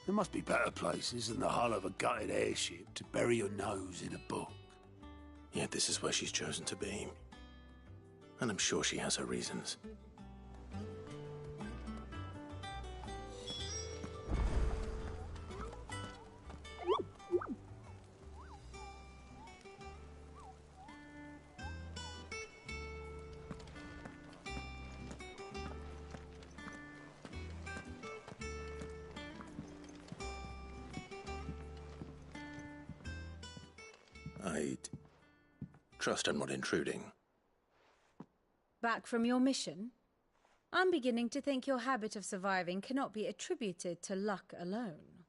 There must be better places than the hull of a gutted airship to bury your nose in a book. Yet this is where she's chosen to be. And I'm sure she has her reasons. I'd trust I'm not intruding. Back from your mission? I'm beginning to think your habit of surviving cannot be attributed to luck alone.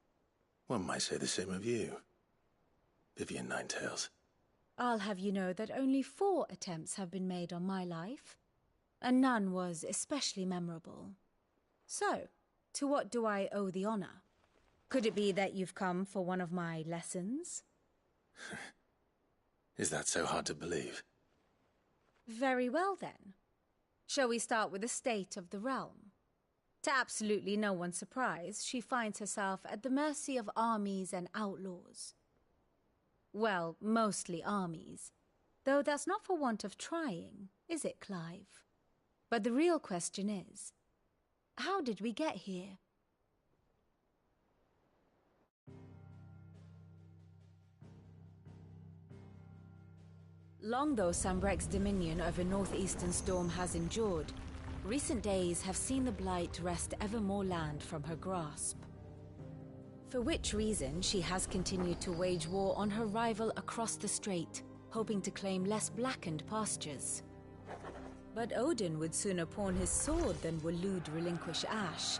One might say the same of you, Vivian Ninetails. I'll have you know that only 4 attempts have been made on my life, and none was especially memorable. So, to what do I owe the honor? Could it be that you've come for one of my lessons? Is that so hard to believe? Very well, then. Shall we start with the state of the realm? To absolutely no one's surprise, she finds herself at the mercy of armies and outlaws. Well, mostly armies. Though that's not for want of trying, is it, Clive? But the real question is, how did we get here? Long though Sambrek's dominion over northeastern Storm has endured, recent days have seen the Blight wrest ever more land from her grasp. For which reason she has continued to wage war on her rival across the strait, hoping to claim less blackened pastures. But Odin would sooner pawn his sword than Waloed relinquish Ash.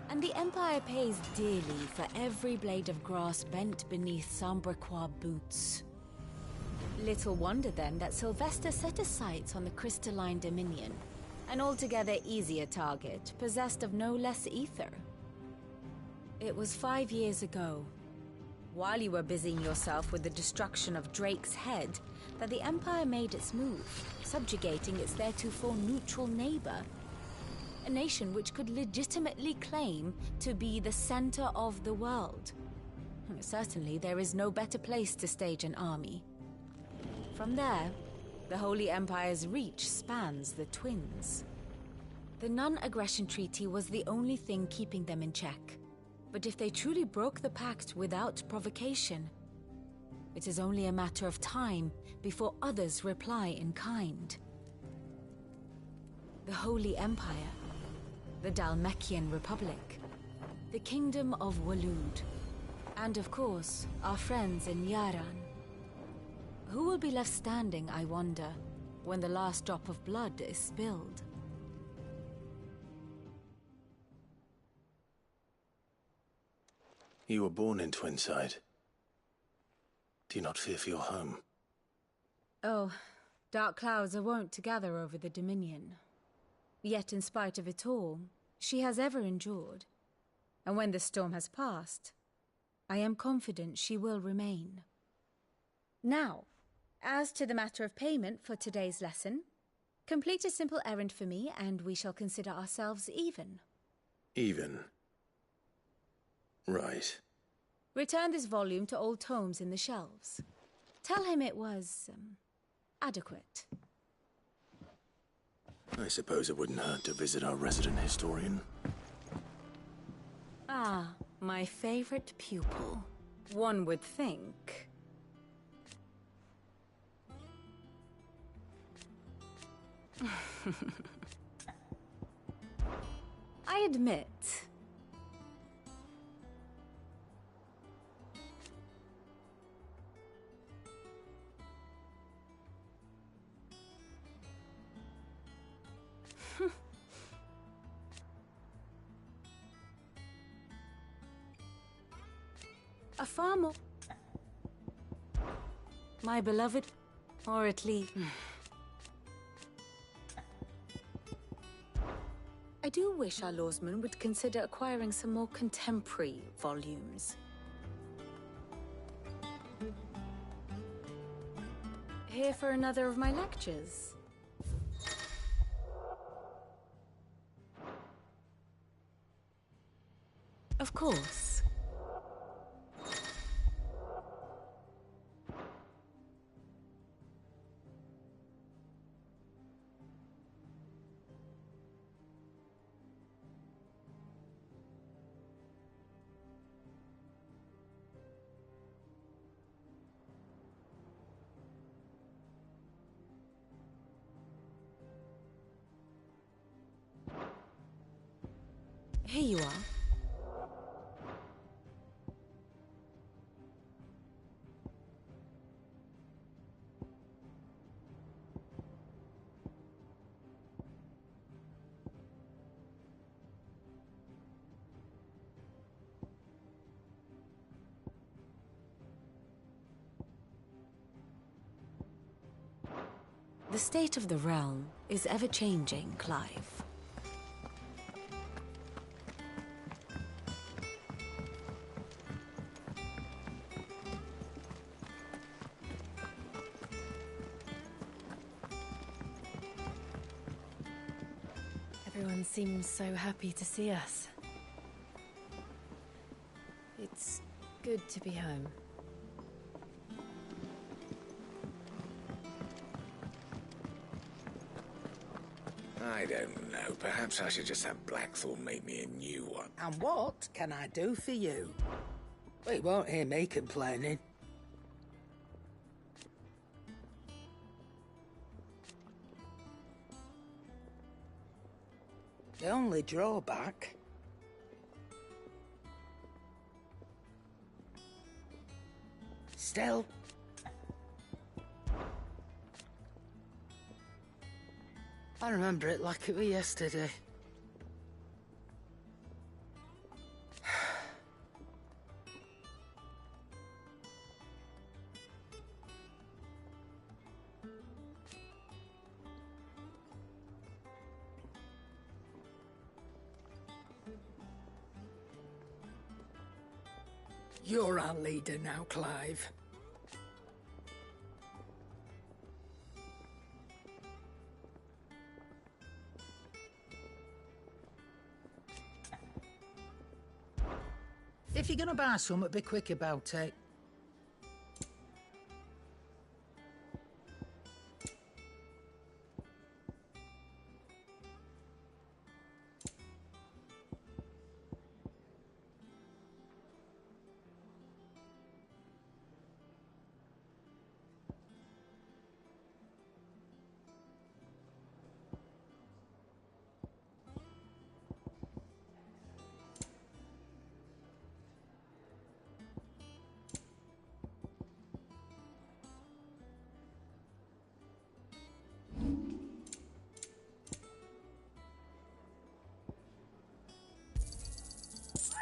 And the Empire pays dearly for every blade of grass bent beneath Sambrequois boots. Little wonder then that Sylvester set his sights on the crystalline dominion, An altogether easier target, possessed of no less ether. It was 5 years ago, while you were busying yourself with the destruction of Drake's head, that the Empire made its move, subjugating its theretofore neutral neighbor. A nation which could legitimately claim to be the center of the world. Certainly, there is no better place to stage an army. From there, the Holy Empire's reach spans the Twins. The non-aggression treaty was the only thing keeping them in check. But if they truly broke the pact without provocation, it is only a matter of time before others reply in kind. The Holy Empire, the Dhalmekian Republic, the Kingdom of Waloed, and of course, our friends in Yaran. Who will be left standing, I wonder, when the last drop of blood is spilled? You were born in Twinside. Do you not fear for your home? Oh, dark clouds are wont to gather over the Dominion. Yet in spite of it all, she has ever endured. And when the storm has passed, I am confident she will remain. Now, as to the matter of payment for today's lesson, complete a simple errand for me and we shall consider ourselves even. Even? Right. Return this volume to old tomes in the shelves. Tell him it was, adequate. I suppose it wouldn't hurt to visit our resident historian. Ah, my favorite pupil. One would think. I admit. A far more... My beloved, or at least... I do wish our lawsman would consider acquiring some more contemporary volumes. Here for another of my lectures? Of course. Here you are. The state of the realm is ever-changing, Clive. Everyone seems so happy to see us. It's good to be home. I don't know. Perhaps I should just have Blackthorn make me a new one. And what can I do for you? Well, you won't hear me complaining. The only drawback... Still... I remember it like it was yesterday. You're our leader now, Clive. If you're gonna buy something, be quick about it.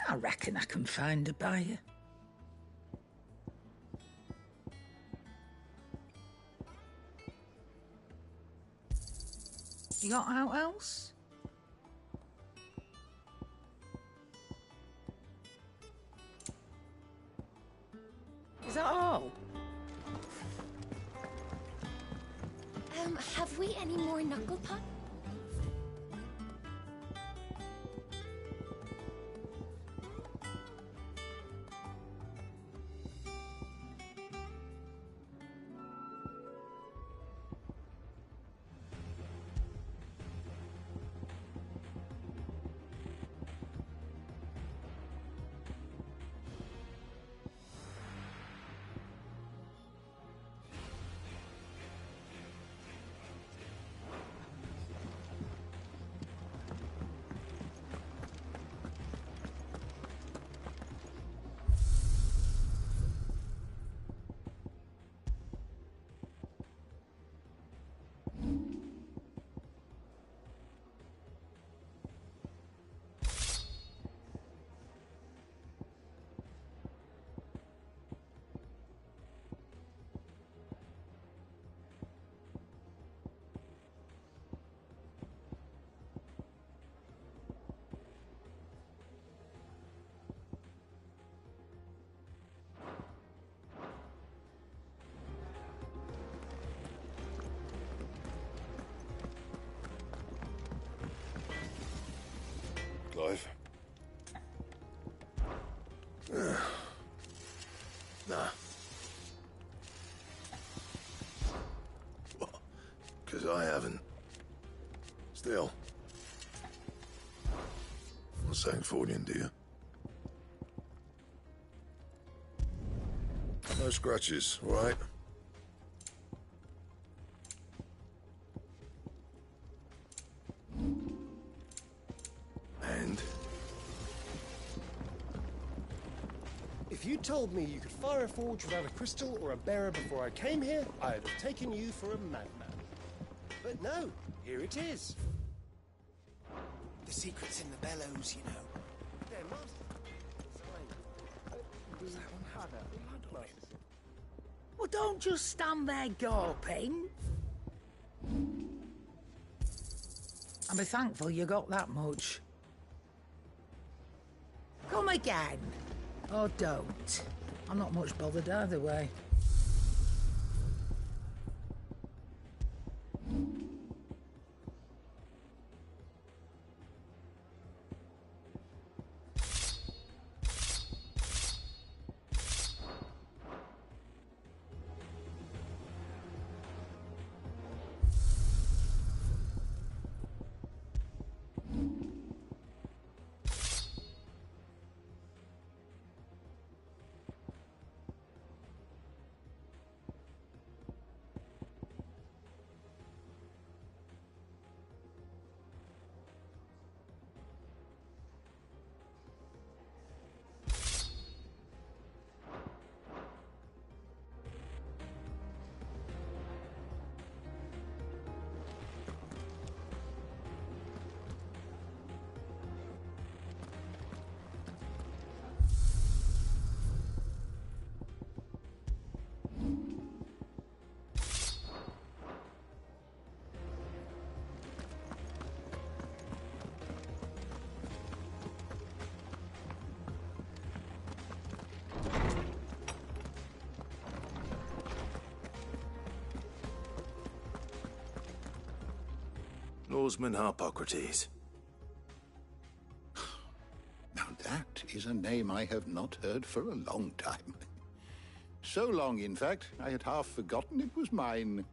I reckon I can find a buyer. You got out else? Is that all? Have we any more knuckle puck? Clive? Nah. Well, 'cause I haven't. Still. Not saying Fordian, do you? No scratches, all right? And? If you told me you could fire a forge without a crystal or a bearer before I came here, I'd have taken you for a madman. But no, here it is. The secret's in the bellows, you know. Their master design. Well, don't just stand there gawping. And be thankful you got that much. Come again. Or don't. I'm not much bothered either way. Oarsman Harpocrates. Now that is a name I have not heard for a long time. So long, in fact, I had half forgotten it was mine.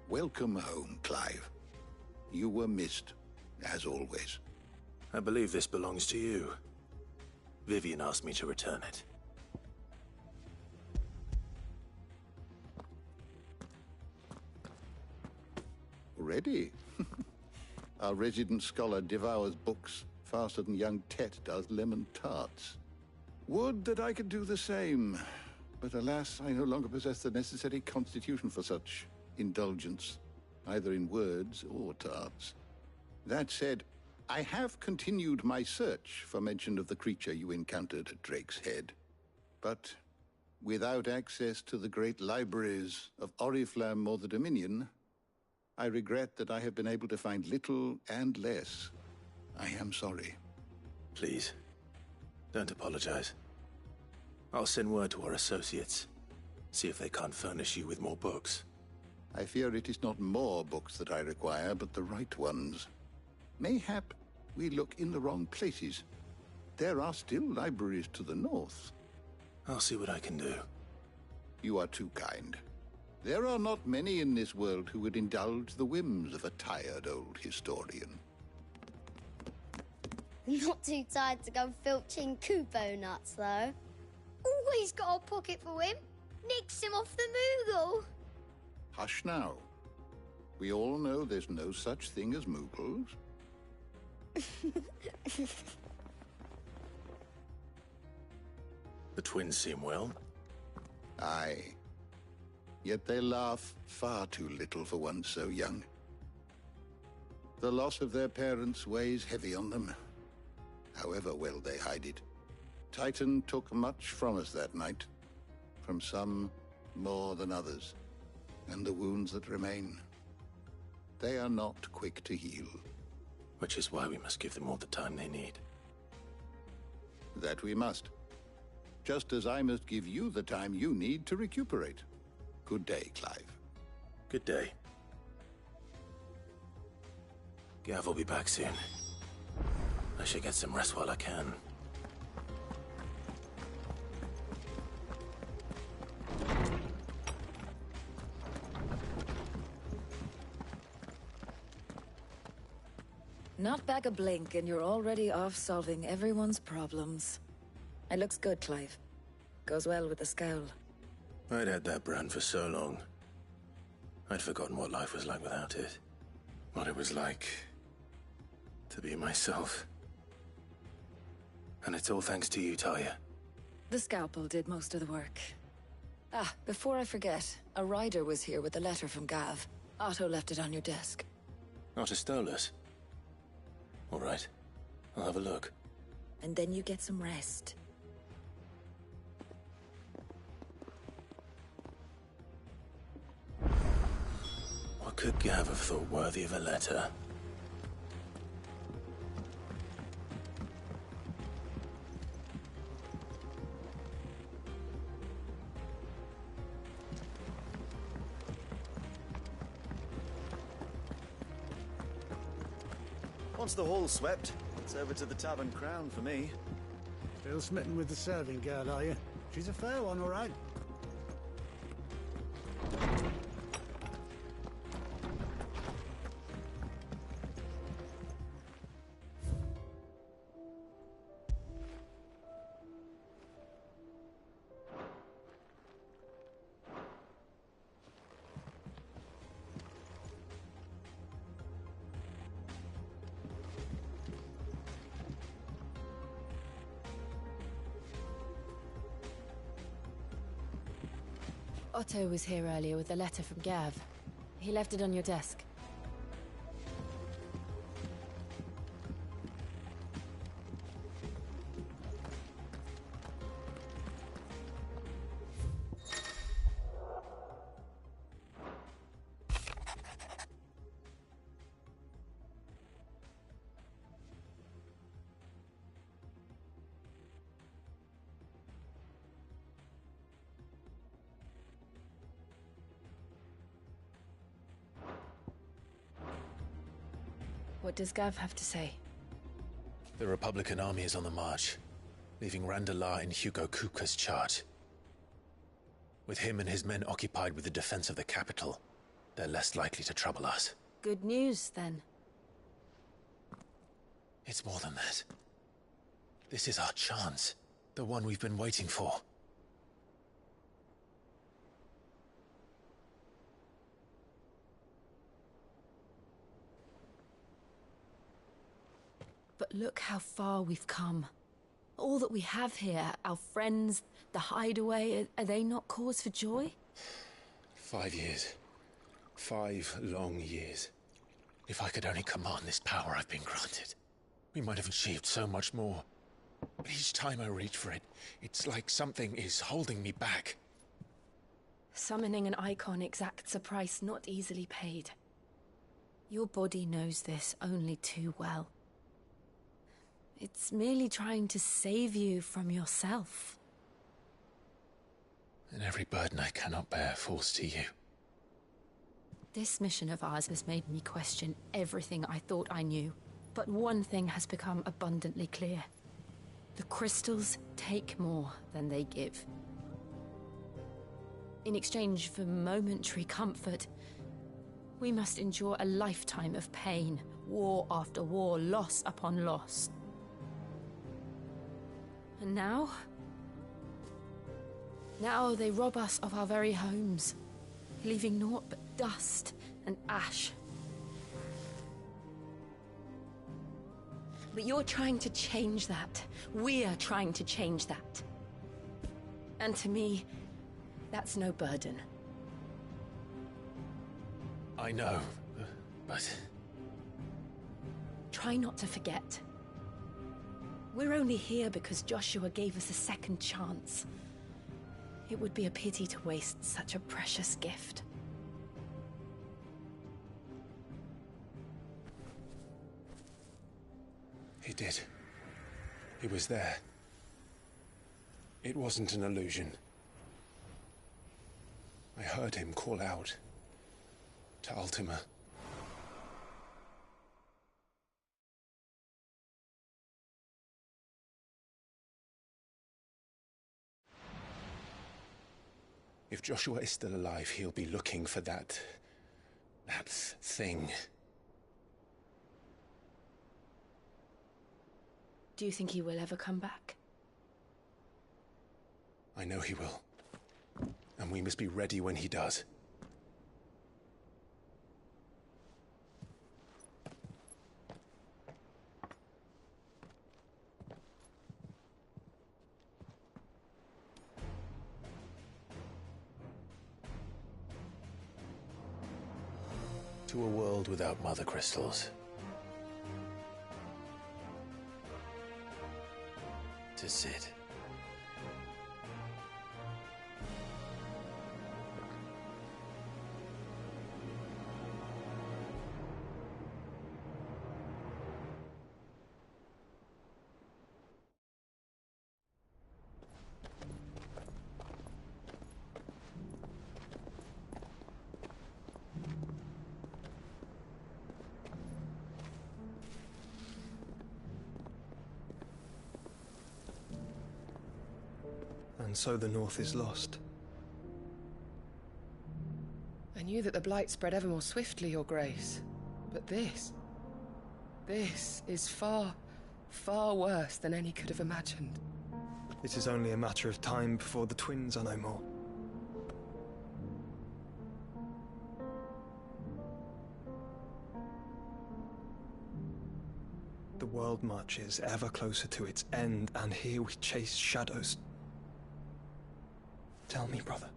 Welcome home, Clive. You were missed, as always. I believe this belongs to you. Vivian asked me to return it. Already? Our resident scholar devours books faster than young Tet does lemon tarts. Would that I could do the same. But alas, I no longer possess the necessary constitution for such indulgence, either in words or tarts. That said, I have continued my search for mention of the creature you encountered at Drake's Head. But without access to the great libraries of Oriflamme or the Dominion, I regret that I have been able to find little and less. I am sorry. Please, don't apologize. I'll send word to our associates. See if they can't furnish you with more books. I fear it is not more books that I require, but the right ones. Mayhap we look in the wrong places. There are still libraries to the north. I'll see what I can do. You are too kind. There are not many in this world who would indulge the whims of a tired old historian. Not too tired to go filching Kupo nuts, though. Always got a pocket for him. Nicks him off the Moogle. Hush now. We all know there's no such thing as Moogles. The twins seem well. Aye. Yet they laugh far too little for one so young. The loss of their parents weighs heavy on them, however well they hide it. Titan took much from us that night, from some more than others, and the wounds that remain, they are not quick to heal. Which is why we must give them all the time they need. That we must. Just as I must give you the time you need to recuperate. Good day, Clive. Good day. Gav will be back soon. I should get some rest while I can. Not back a blink and you're already off solving everyone's problems. It looks good, Clive. Goes well with the scowl. I'd had that brand for so long. I'd forgotten what life was like without it. What it was like to be myself. And it's all thanks to you, Talia. The scalpel did most of the work. Ah, before I forget, a rider was here with a letter from Gav. Otto left it on your desk. Not a Stolas. All right. I'll have a look. And then you get some rest. What could Gav have thought worthy of a letter? Once the hall's swept, it's over to the Tavern Crown for me. Still smitten with the serving girl, are you? She's a fair one, all right. Otto was here earlier with a letter from Gav. He left it on your desk. What does Gav have to say? The Republican army is on the march, leaving Randalar in Hugo Kuka's charge. With him and his men occupied with the defense of the capital, they're less likely to trouble us. Good news, then. It's more than that. This is our chance. The one we've been waiting for. But look how far we've come. All that we have here, our friends, the hideaway, are they not cause for joy? 5 years. 5 long years. If I could only command this power I've been granted, we might have achieved so much more. But each time I reach for it, it's like something is holding me back. Summoning an icon exacts a price not easily paid. Your body knows this only too well. It's merely trying to save you from yourself. And every burden I cannot bear falls to you. This mission of ours has made me question everything I thought I knew. But one thing has become abundantly clear. The crystals take more than they give. In exchange for momentary comfort, we must endure a lifetime of pain, war after war, loss upon loss. And now? Now they rob us of our very homes, leaving naught but dust and ash. But you're trying to change that. We're trying to change that. And to me, that's no burden. I know, but... Try not to forget. We're only here because Joshua gave us a second chance. It would be a pity to waste such a precious gift. He did. He was there. It wasn't an illusion. I heard him call out to Ultima. If Joshua is still alive, he'll be looking for that thing. Do you think he will ever come back? I know he will. And we must be ready when he does. To a world without mother crystals. To Sid. And so the North is lost. I knew that the Blight spread ever more swiftly, Your Grace. But this is far, far worse than any could have imagined. It is only a matter of time before the twins are no more. The world marches ever closer to its end, and here we chase shadows. Tell me, brother,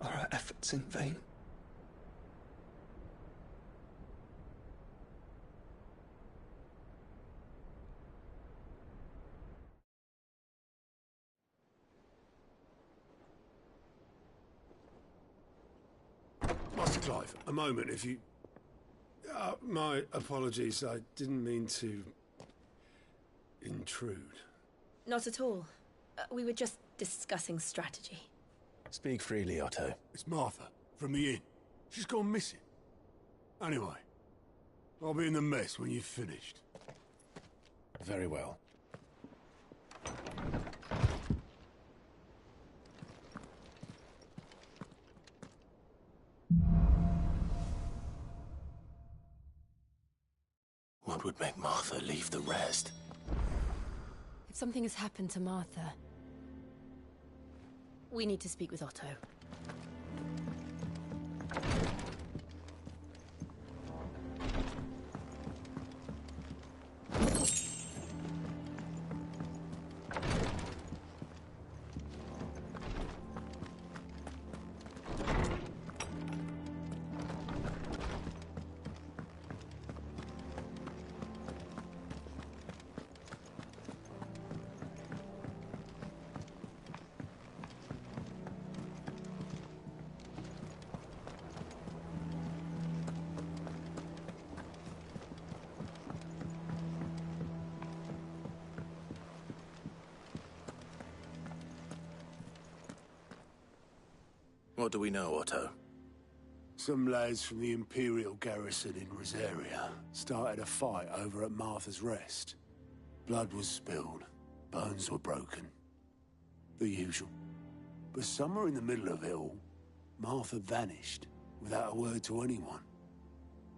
are our efforts in vain? Master Clive, a moment, if you... my apologies, I didn't mean to... intrude. Not at all. We were just discussing strategy. Speak freely, Otto. It's Martha, from the inn. She's gone missing. Anyway, I'll be in the mess when you've finished. Very well. What would make Martha leave the rest? If something has happened to Martha, we need to speak with Otto. What do we know, Otto? Some lads from the Imperial garrison in Rosaria started a fight over at Martha's Rest. Blood was spilled, bones were broken. The usual. But somewhere in the middle of it all, Martha vanished without a word to anyone.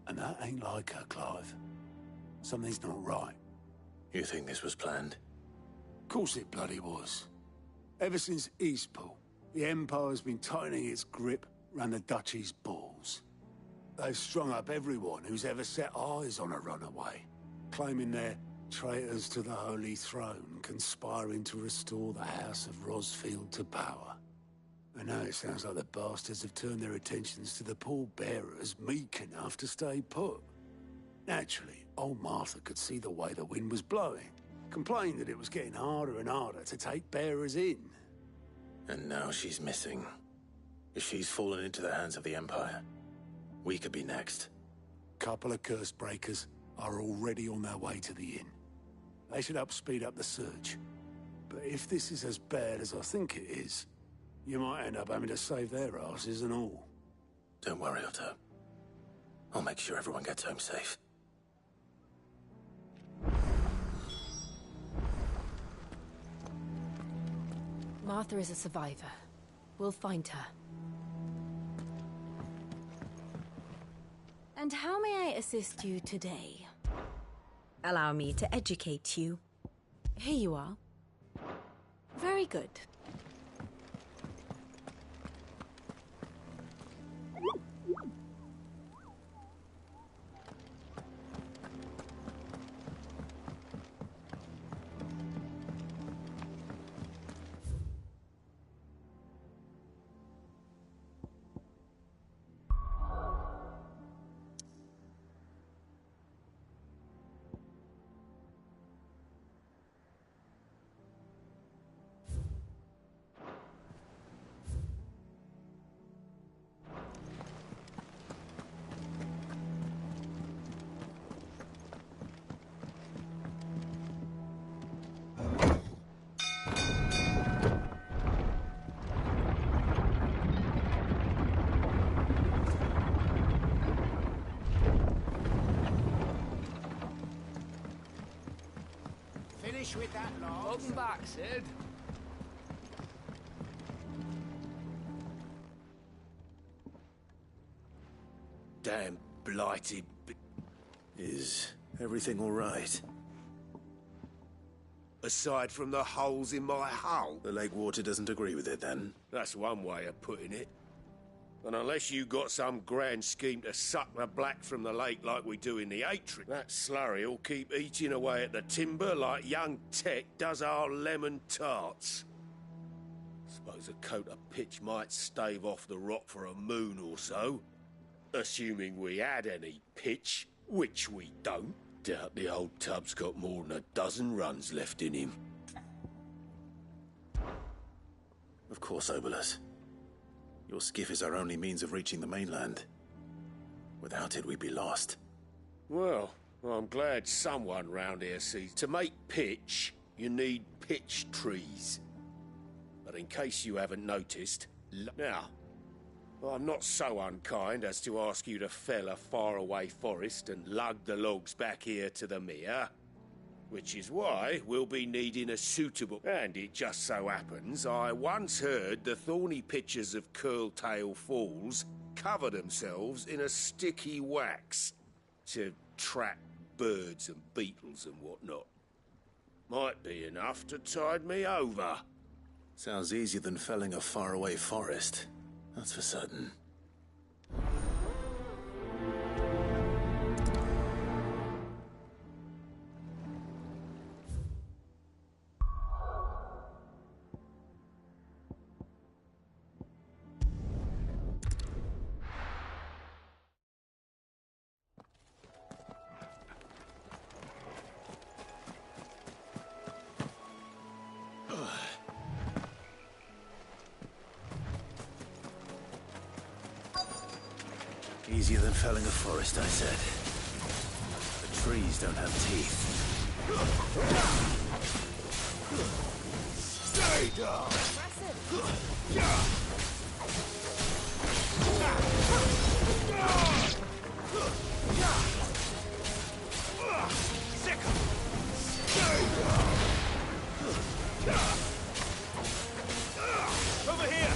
And that ain't like her, Clive. Something's not right. You think this was planned? Of course it bloody was. Ever since Eastpool, the Empire's been tightening its grip round the Duchy's balls. They've strung up everyone who's ever set eyes on a runaway, claiming they're traitors to the Holy Throne, conspiring to restore the House of Rosfield to power. And now it sounds like the bastards have turned their attentions to the pallbearers meek enough to stay put. Naturally, old Martha could see the way the wind was blowing, complained that it was getting harder and harder to take bearers in. And now she's missing. If she's fallen into the hands of the Empire, we could be next. Couple of curse breakers are already on their way to the inn. They should help speed up the search. But if this is as bad as I think it is, you might end up having to save their asses and all. Don't worry, Otto. I'll make sure everyone gets home safe. Martha is a survivor. We'll find her. And how may I assist you today? Allow me to educate you. Here you are. Very good. With that, Lord. Welcome back, Sid. Damn blighted... Is everything all right? Aside from the holes in my hull? The lake water doesn't agree with it, then? That's one way of putting it. And unless you got some grand scheme to suck the black from the lake like we do in the Atrium, that slurry will keep eating away at the timber like young Tech does our lemon tarts. Suppose a coat of pitch might stave off the rot for a moon or so. Assuming we had any pitch, which we don't. Doubt the old tub's got more than a dozen runs left in him. Of course, Obolus. Your skiff is our only means of reaching the mainland. Without it, we'd be lost. Well, I'm glad someone round here sees. To make pitch, you need pitch trees. But in case you haven't noticed... Now, I'm not so unkind as to ask you to fell a faraway forest and lug the logs back here to the mere. Which is why we'll be needing a suitable... And it just so happens I once heard the thorny pitchers of Curltail Falls cover themselves in a sticky wax to trap birds and beetles and whatnot. Might be enough to tide me over. Sounds easier than felling a faraway forest. That's for certain. Easier than felling a forest, I said. The trees don't have teeth. Stay down! Over here!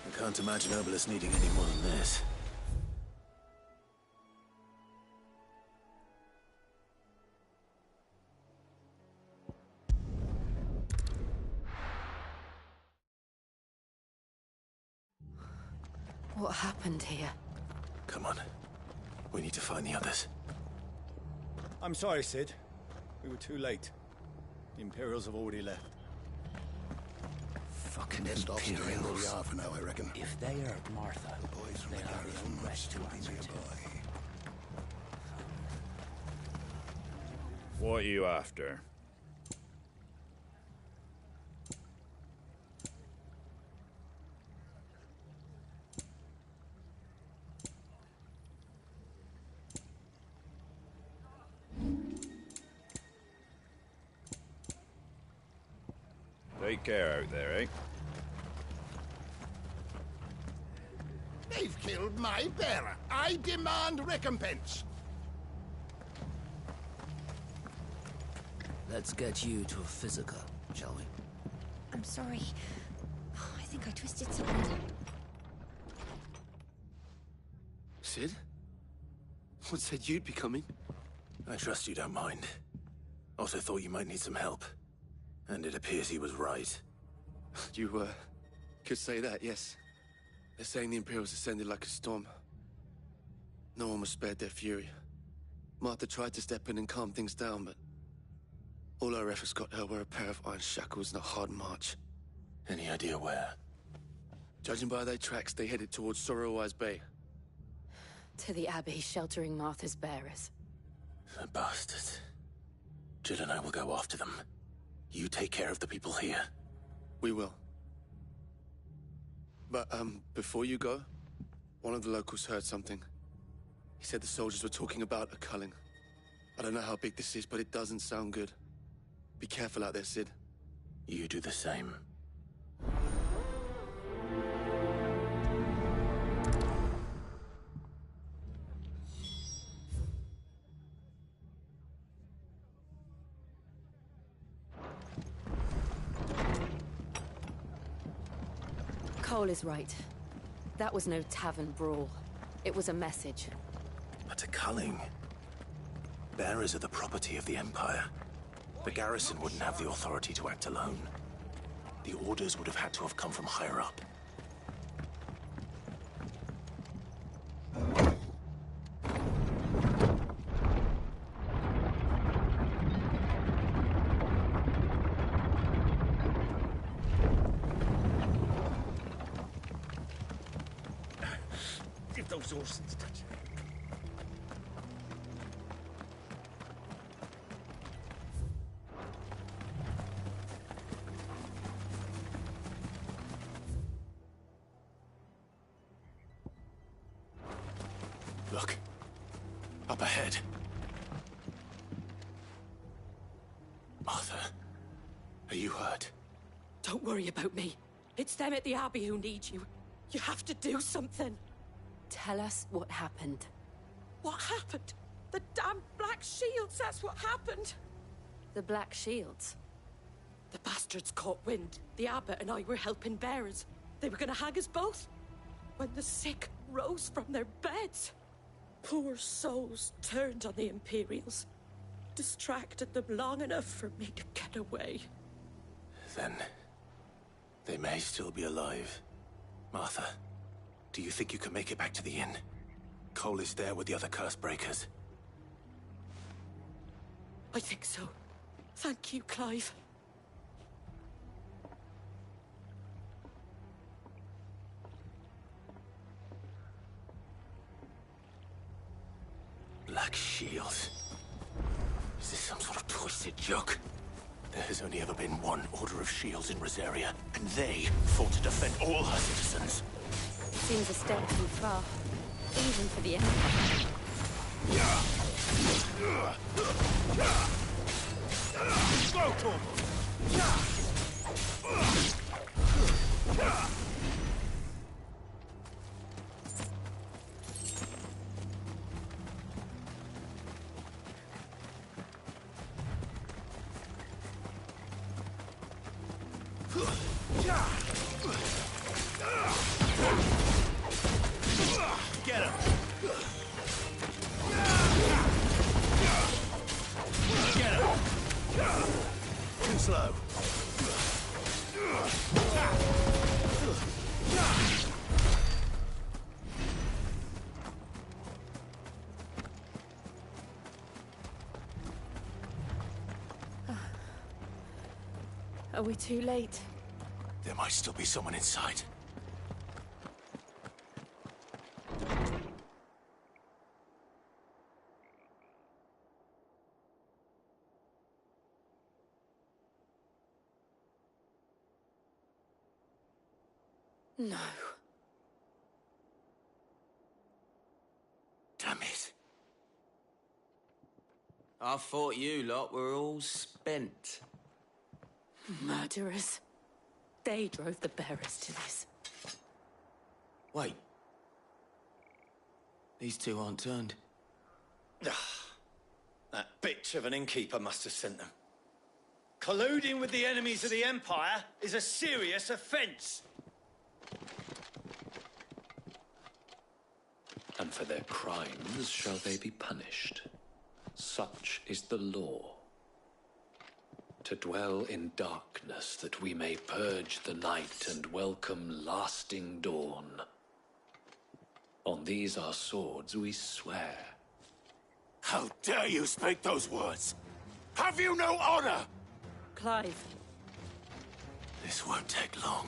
I can't imagine Obelisk needing any more than this. What happened here? Come on. We need to find the others. I'm sorry, Sid. We were too late. The Imperials have already left. Fucking Best off staying where we Imperials. are for now, I reckon. If they are Martha, The boys from they the are garrison the must rest still to be answer to. nearby. What are you after? Take care out there, eh? They've killed my bearer. I demand recompense. Let's get you to a physical, shall we? I'm sorry. Oh, I think I twisted something. Sid? What said you'd be coming? I trust you don't mind. Also thought you might need some help. And it appears he was right. You, could say that, yes. They're saying the Imperials descended like a storm. No one was spared their fury. Martha tried to step in and calm things down, but all our efforts got her were a pair of iron shackles and a hard march. Any idea where? Judging by their tracks, they headed towards Sorrowwise Bay. To the Abbey sheltering Martha's bearers. The bastards. Jill and I will go after them. You take care of the people here. We will. But, before you go, one of the locals heard something. He said the soldiers were talking about a culling. I don't know how big this is, but it doesn't sound good. Be careful out there, Sid. You do the same. Cole is right. That was no tavern brawl. It was a message. But a culling. Bearers are the property of the Empire. The garrison wouldn't have the authority to act alone. The orders would have had to have come from higher up. exhausting to touch. Look. Up ahead. Martha, are you hurt? Don't worry about me. It's them at the Abbey who need you. You have to do something. Tell us what happened. What happened? The damn Black Shields, that's what happened. The Black Shields? The bastards caught wind. The abbot and I were helping bearers. They were gonna hang us both. When the sick rose from their beds, poor souls turned on the Imperials. Distracted them long enough for me to get away. Then they may still be alive. Martha, do you think you can make it back to the inn? Cole is there with the other curse breakers. I think so. Thank you, Clive. Black Shields. Is this some sort of twisted joke? There has only ever been one Order of Shields in Rosaria, and they fought to defend all her citizens. Seems a step too far, even for the Empire. Go, Tormund! Get him! Get him! Too slow. Are we too late? There might still be someone inside. No. Damn it. I thought you lot were all spent. Murderers. They drove the bearers to this. Wait. These two aren't turned. That bitch of an innkeeper must have sent them. Colluding with the enemies of the Empire is a serious offence. And for their crimes shall they be punished. Such is the law. To dwell in darkness that we may purge the night and welcome lasting dawn. On these our swords we swear. How dare you speak those words? Have you no honor? Clive. This won't take long.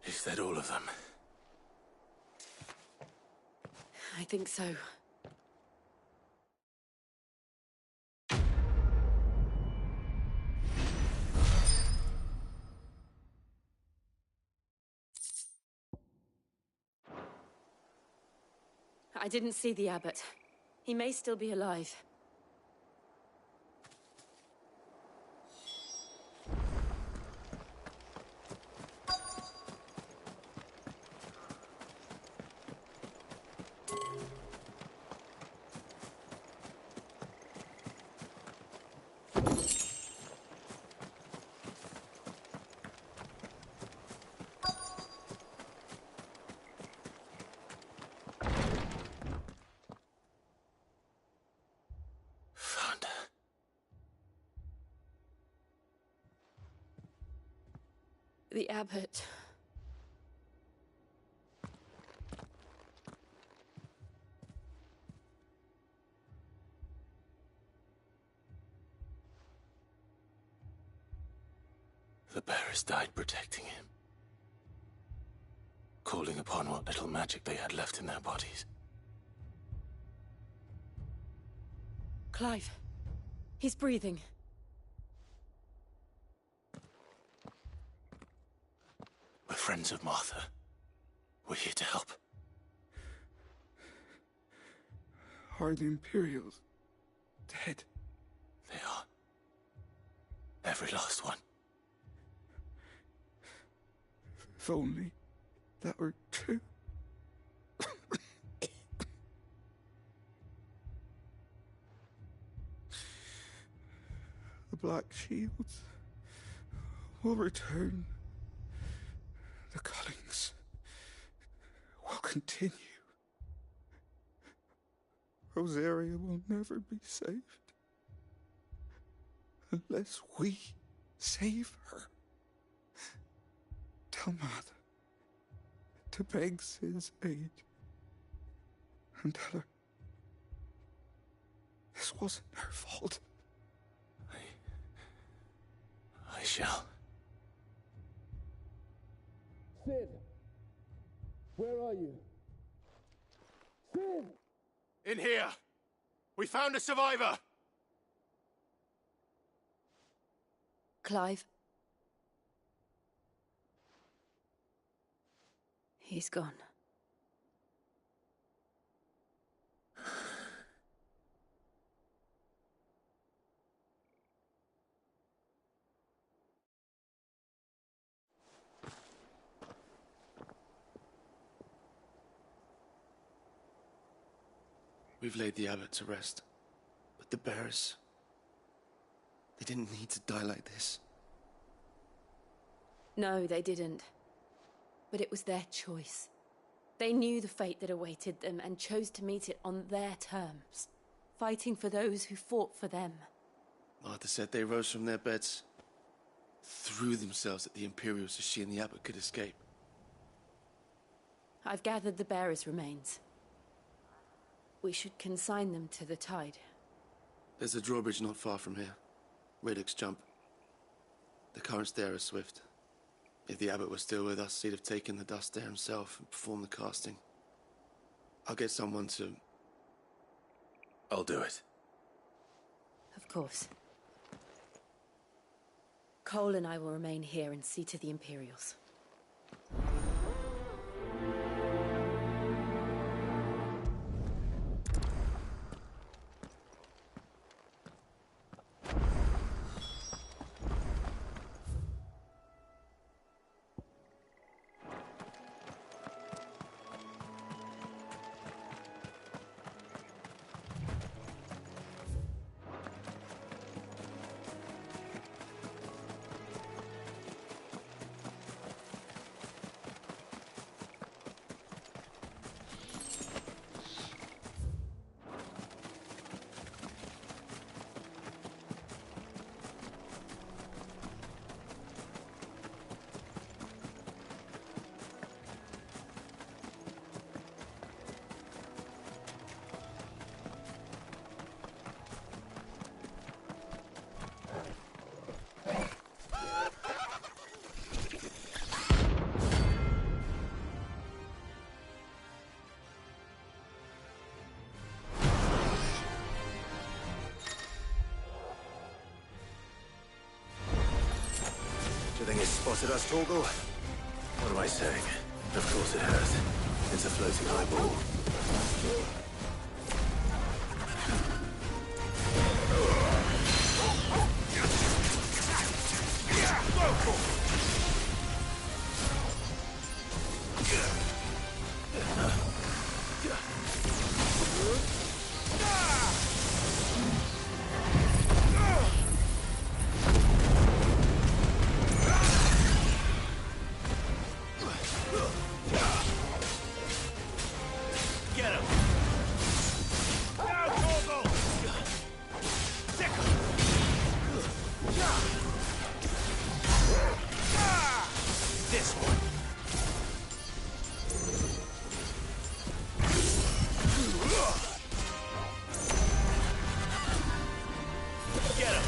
Is that all of them? I think so. I didn't see the abbot. He may still be alive. The abbot. The bearers died protecting him, calling upon what little magic they had left in their bodies. Clive. He's breathing. We're friends of Martha. We're here to help. Are the Imperials dead? They are. Every last one. If only that were true. The Black Shields will return. The cullings will continue. Rosaria will never be saved unless we save her. Tell Martha to beg Sid's aid and tell her this wasn't her fault. I shall. Sid! Where are you? Sid! In here! We found a survivor! Clive. He's gone. We've laid the abbot to rest. But the bearers... they didn't need to die like this. No, they didn't. But it was their choice. They knew the fate that awaited them and chose to meet it on their terms, fighting for those who fought for them. Martha said they rose from their beds, threw themselves at the Imperials so she and the abbot could escape. I've gathered the bearers' remains. We should consign them to the tide. There's a drawbridge not far from here. Reddick's Jump. The currents there are swift. If the abbot was still with us, he'd have taken the dust there himself and performed the casting. I'll get someone to... I'll do it. Of course. Cole and I will remain here and see to the Imperials. Do you think it's spotted us, Torgal? What am I saying? Of course it has. It's a floating eyeball. this one. Get him!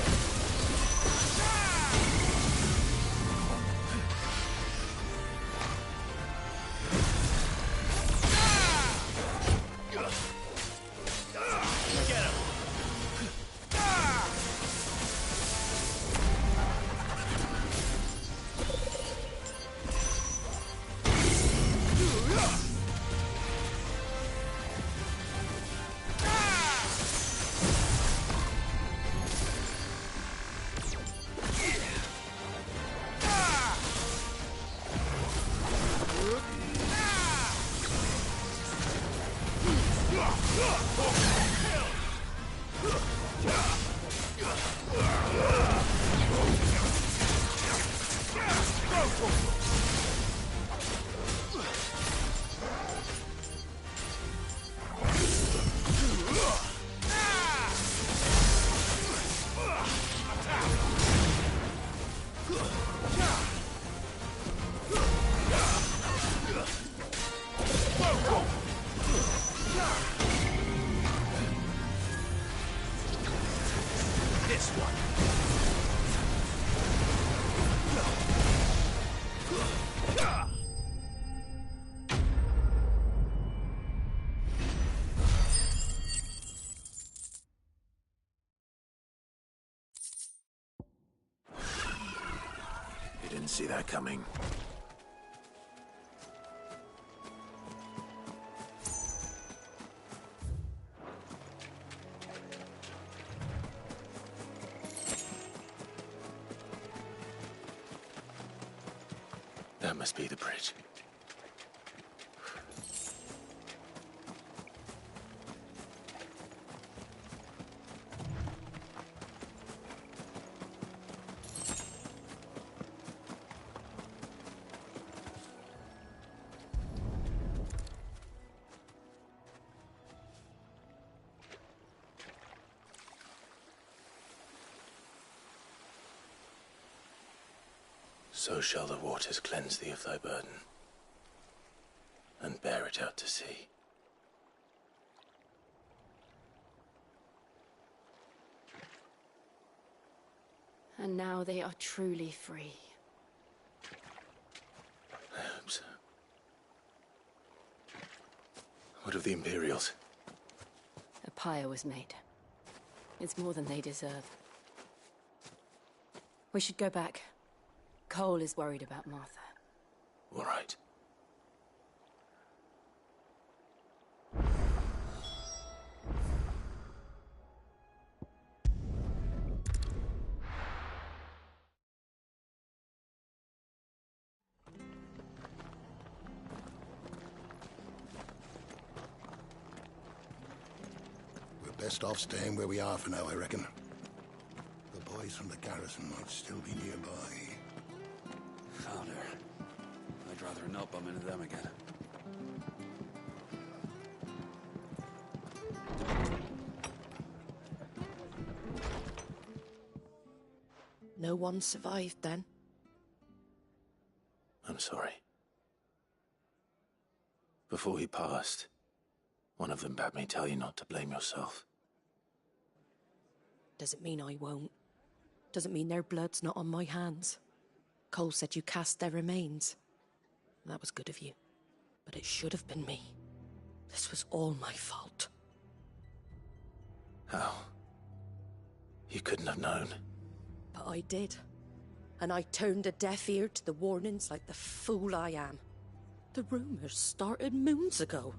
This one. You didn't see that coming. That must be the bridge. So shall the waters cleanse thee of thy burden, and bear it out to sea. And now they are truly free. I hope so. What of the Imperials? A pyre was made. It's more than they deserve. We should go back. Cole is worried about Martha. All right. We're best off staying where we are for now, I reckon. The boys from the garrison might still be nearby. Found her. I'd rather not bump into them again. No one survived then? I'm sorry. Before he passed, one of them bade me tell you not to blame yourself. Doesn't mean I won't. Doesn't mean their blood's not on my hands. Cole said you cast their remains. That was good of you. But it should have been me. This was all my fault. How? You couldn't have known. But I did. And I turned a deaf ear to the warnings like the fool I am. The rumours started moons ago.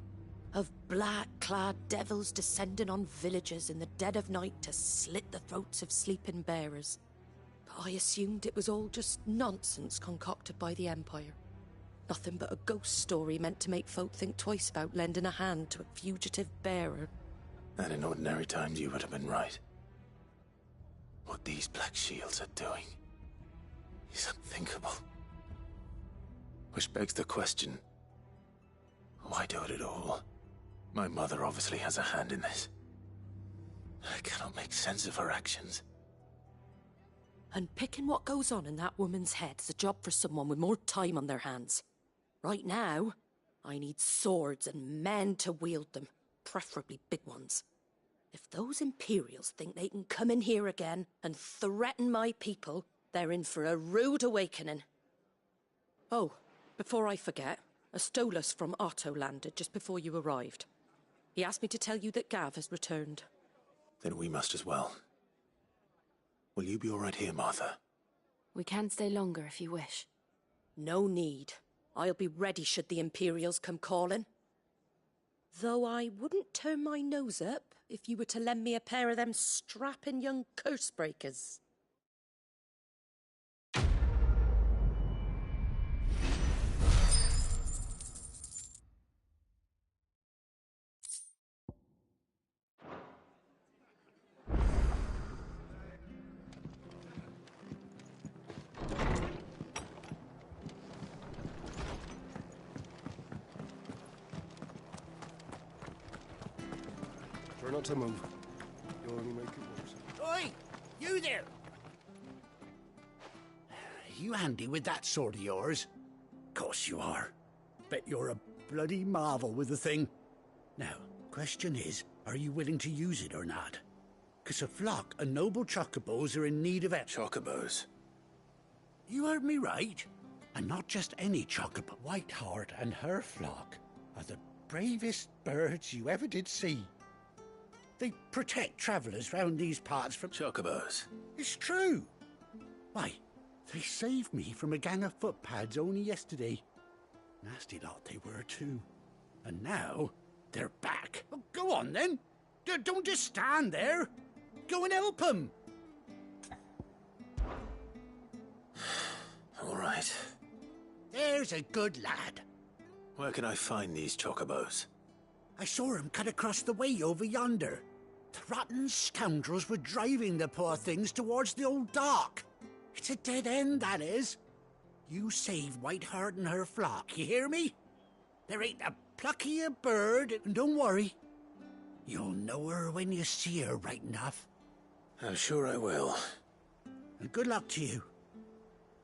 Of black-clad devils descending on villages in the dead of night to slit the throats of sleeping bearers. But I assumed it was all just nonsense concocted by the Empire. Nothing but a ghost story meant to make folk think twice about lending a hand to a fugitive bearer. And in ordinary times you would have been right. What these Black Shields are doing is unthinkable. Which begs the question, why do it at all? My mother obviously has a hand in this. I cannot make sense of her actions. Unpicking what goes on in that woman's head is a job for someone with more time on their hands. Right now, I need swords and men to wield them, preferably big ones. If those Imperials think they can come in here again and threaten my people, they're in for a rude awakening. Oh, before I forget, a Stolas from Otto landed just before you arrived. He asked me to tell you that Gav has returned. Then we must as well. Will you be all right here, Martha? We can stay longer if you wish. No need. I'll be ready should the Imperials come calling. Though I wouldn't turn my nose up if you were to lend me a pair of them strapping young curse breakers. Try not to move. You'll only make it worse. Oi! You there! You handy with that sword of yours? Course you are. Bet you're a bloody marvel with the thing. Now, question is, are you willing to use it or not? 'Cause a flock of noble chocobos are in need of it. Chocobos? You heard me right. And not just any chocobo. Whiteheart and her flock are the bravest birds you ever did see. They protect travellers round these parts from... Chocobos? It's true. Why, they saved me from a gang of footpads only yesterday. Nasty lot they were too. And now, they're back. Oh, go on then. Don't just stand there. Go and help them. All right. There's a good lad. Where can I find these chocobos? I saw him cut across the way over yonder. The rotten scoundrels were driving the poor things towards the old dock. It's a dead end, that is. You save Whiteheart and her flock, you hear me? There ain't a pluckier bird, and don't worry. You'll know her when you see her right enough. I'm sure I will. And good luck to you.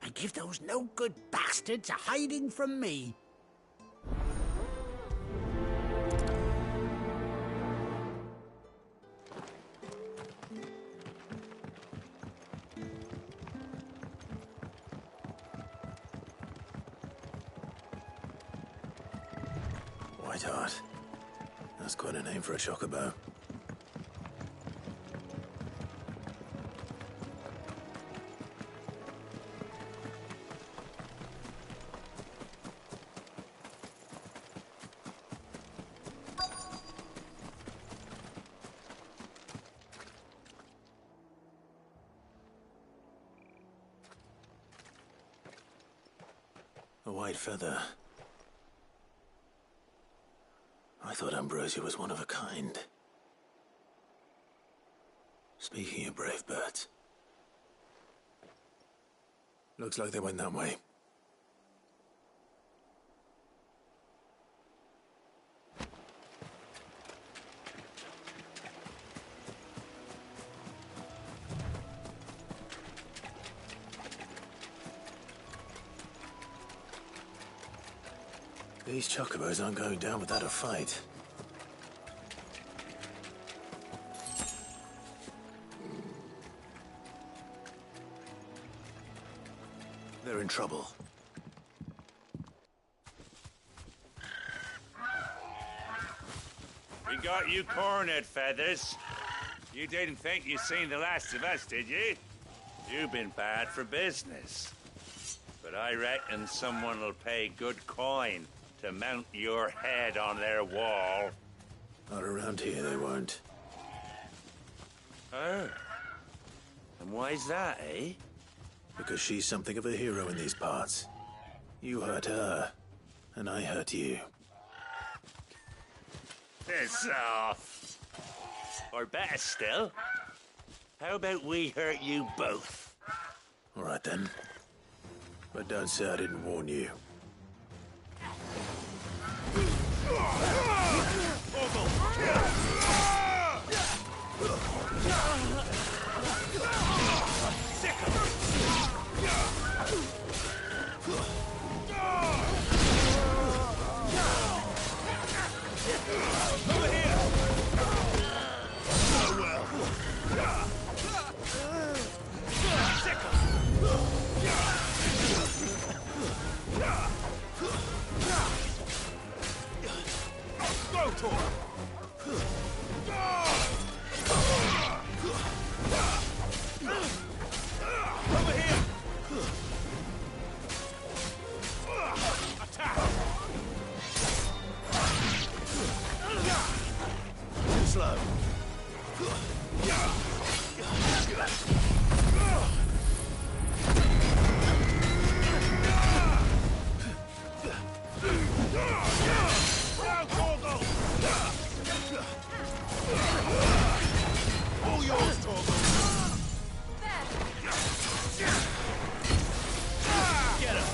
And give those no-good bastards a hiding from me. Whiteheart. That's quite a name for a chocobo. A white feather. I thought Ambrosia was one of a kind. Speaking of brave birds. Looks like they went that way. These chocobos aren't going down without a fight. They're in trouble. We got you cornered, Feathers. You didn't think you'd seen the last of us, did you? You've been bad for business. But I reckon someone will pay good coin to mount your head on their wall. Not around here, they won't. Oh. And why's that, eh? Because she's something of a hero in these parts. You hurt her, and I hurt you. Piss off. Or better still, how about we hurt you both? All right then. But don't say I didn't warn you. Sick of Over here! Attack! Too slow. All yours, Torgal. Get him.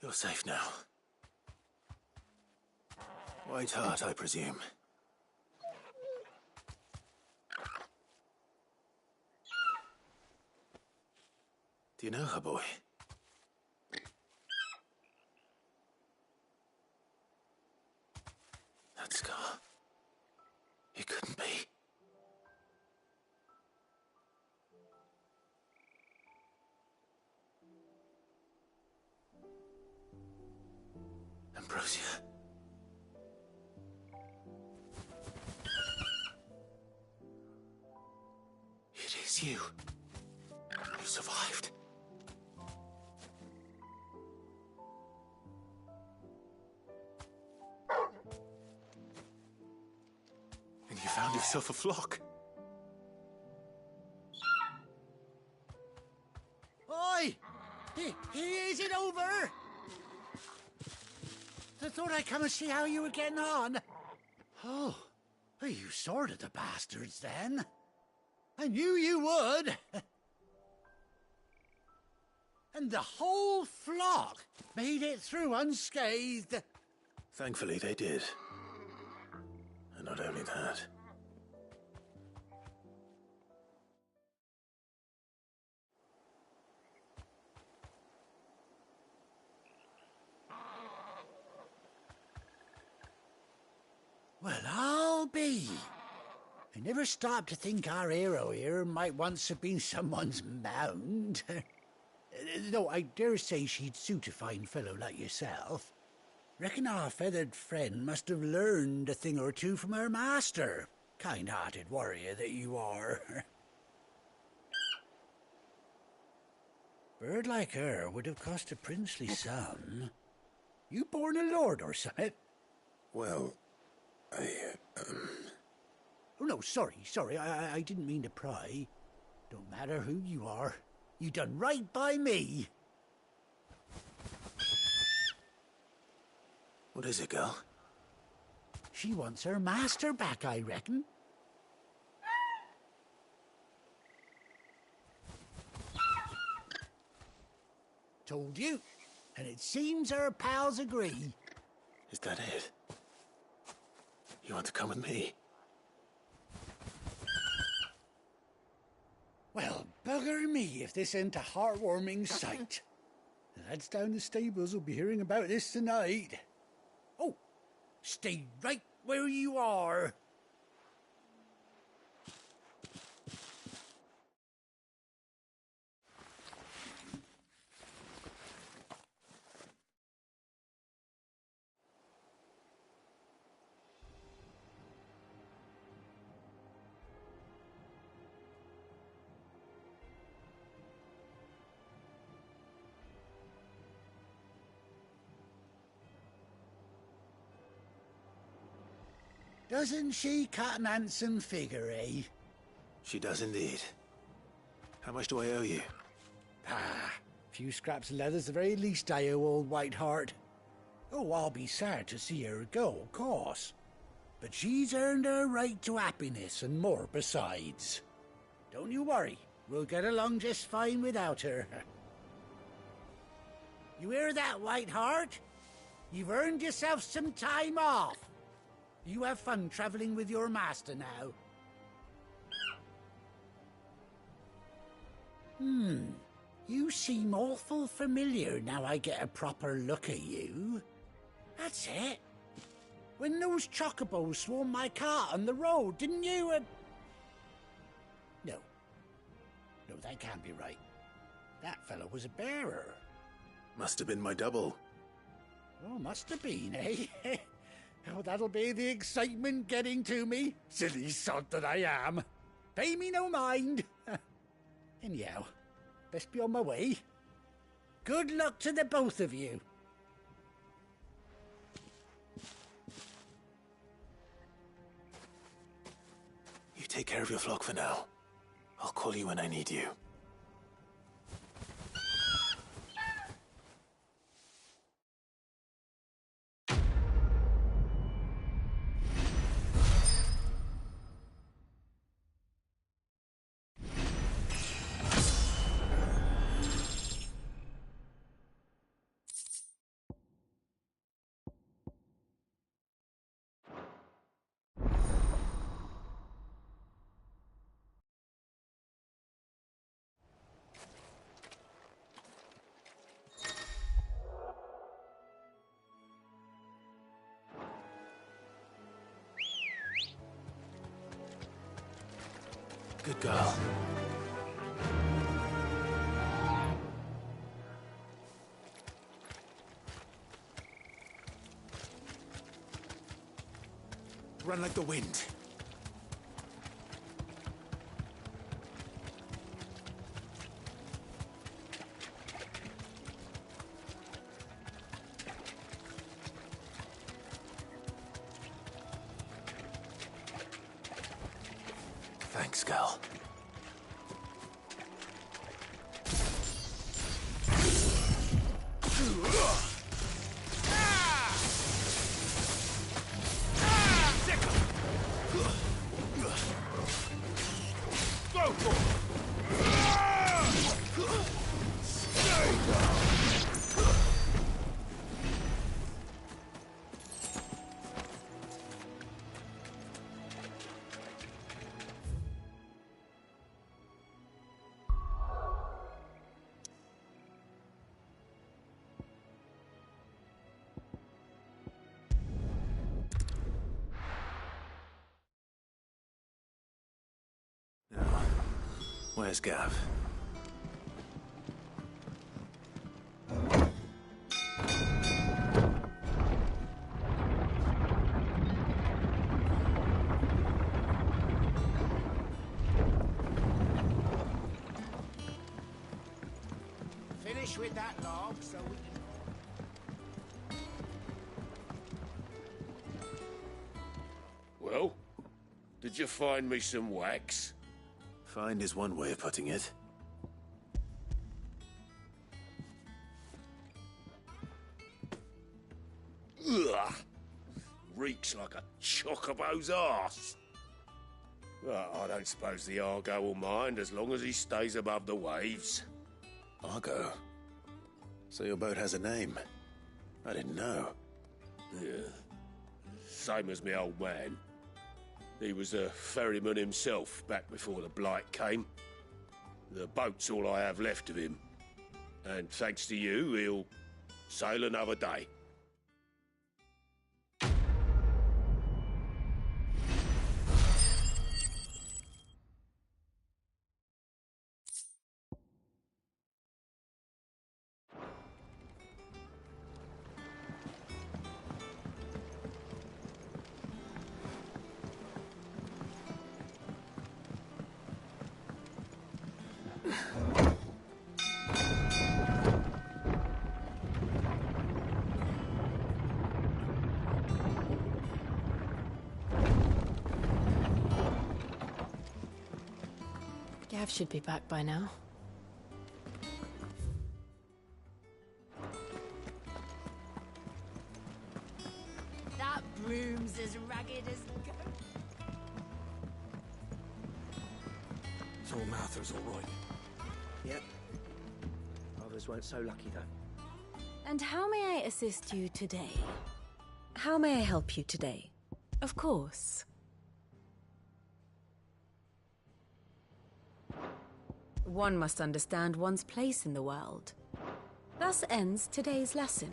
You're safe now. White Hart, I presume. Do you know her, boy? That scar. It couldn't be. Ambrosia. It is you. You survived. And you found yourself a flock. Oi! Is it over? I thought I'd come and see how you were getting on. Oh, you sorted the bastards then. I knew you would. And the whole flock made it through unscathed. Thankfully, they did. And not only that. Well, I'll be. I never stopped to think our hero here might once have been someone's mound. Though I dare say she'd suit a fine fellow like yourself. Reckon our feathered friend must have learned a thing or two from her master. Kind-hearted warrior that you are. Bird like her would have cost a princely sum. You born a lord or something? Well, Oh, no, sorry. I didn't mean to pry. Don't matter who you are. You done right by me. What is it, girl? She wants her master back, I reckon. Told you. And it seems her pals agree. Is that it? You want to come with me? Well, bugger me if this ain't a heartwarming sight. The lads down the stables will be hearing about this tonight. Oh, stay right where you are. Doesn't she cut an handsome figure, eh? She does indeed. How much do I owe you? Ah, a few scraps of leather's the very least I owe old Whiteheart. Oh, I'll be sad to see her go, of course. But she's earned her right to happiness and more besides. Don't you worry, we'll get along just fine without her. You hear that, Whiteheart? You've earned yourself some time off. You have fun traveling with your master now. You seem awful familiar now I get a proper look at you. That's it. When those chocobos swarmed my car on the road, didn't you, No. No, that can't be right. That fellow was a bearer. Must have been my double. Oh, must have been, eh? Oh, that'll be the excitement getting to me. Silly sod that I am. Pay me no mind. Anyhow, best be on my way. Good luck to the both of you. You take care of your flock for now. I'll call you when I need you. Good girl. Run like the wind. Thanks, Gal. Go for it! Where's Gav? Finish with that log so we can... Well, did you find me some wax? Find is one way of putting it. Ugh! Reeks like a chocobo's arse. Well, I don't suppose the Argo will mind as long as he stays above the waves. Argo? So your boat has a name? I didn't know. Yeah. Same as me old man. He was a ferryman himself back before the Blight came. The boat's all I have left of him. And thanks to you, he'll sail another day. PS5 should be back by now. That broom's as ragged as So Martha's all right. Yep. Others weren't so lucky, though. And how may I assist you today? How may I help you today? Of course. One must understand one's place in the world. Thus ends today's lesson.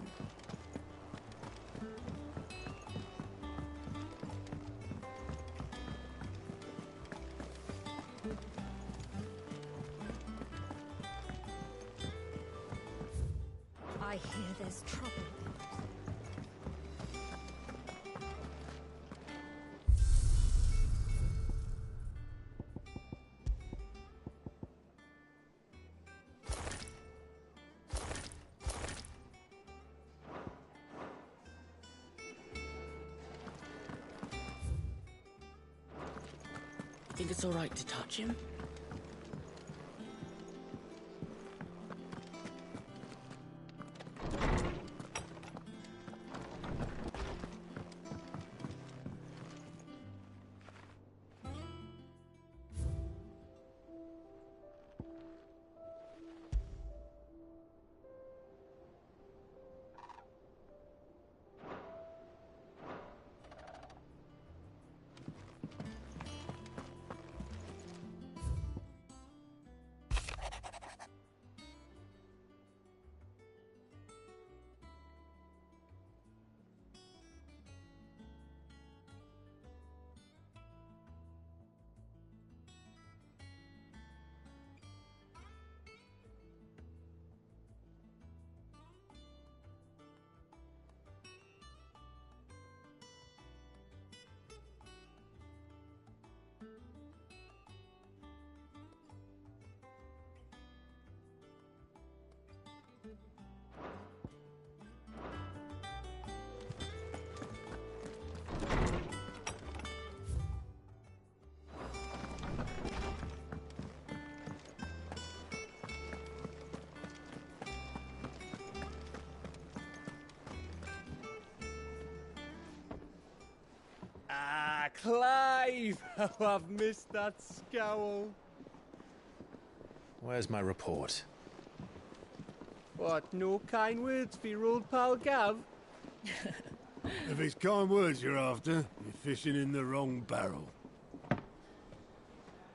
I hear there's trouble. Think it's all right to touch him? Ah, Clive! Oh, I've missed that scowl. Where's my report? What, no kind words for your old pal Gav? If it's kind words you're after, you're fishing in the wrong barrel.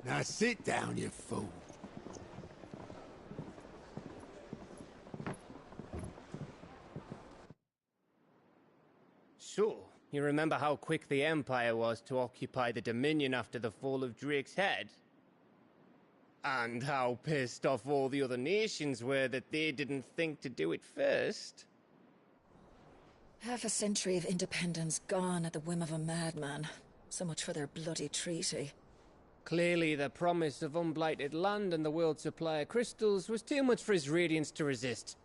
Now sit down, you fool. So, you remember how quick the Empire was to occupy the Dominion after the fall of Drake's head? And how pissed off all the other nations were that they didn't think to do it first? Half a century of independence gone at the whim of a madman. So much for their bloody treaty. Clearly, the promise of unblighted land and the world's supply of crystals was too much for his radiance to resist.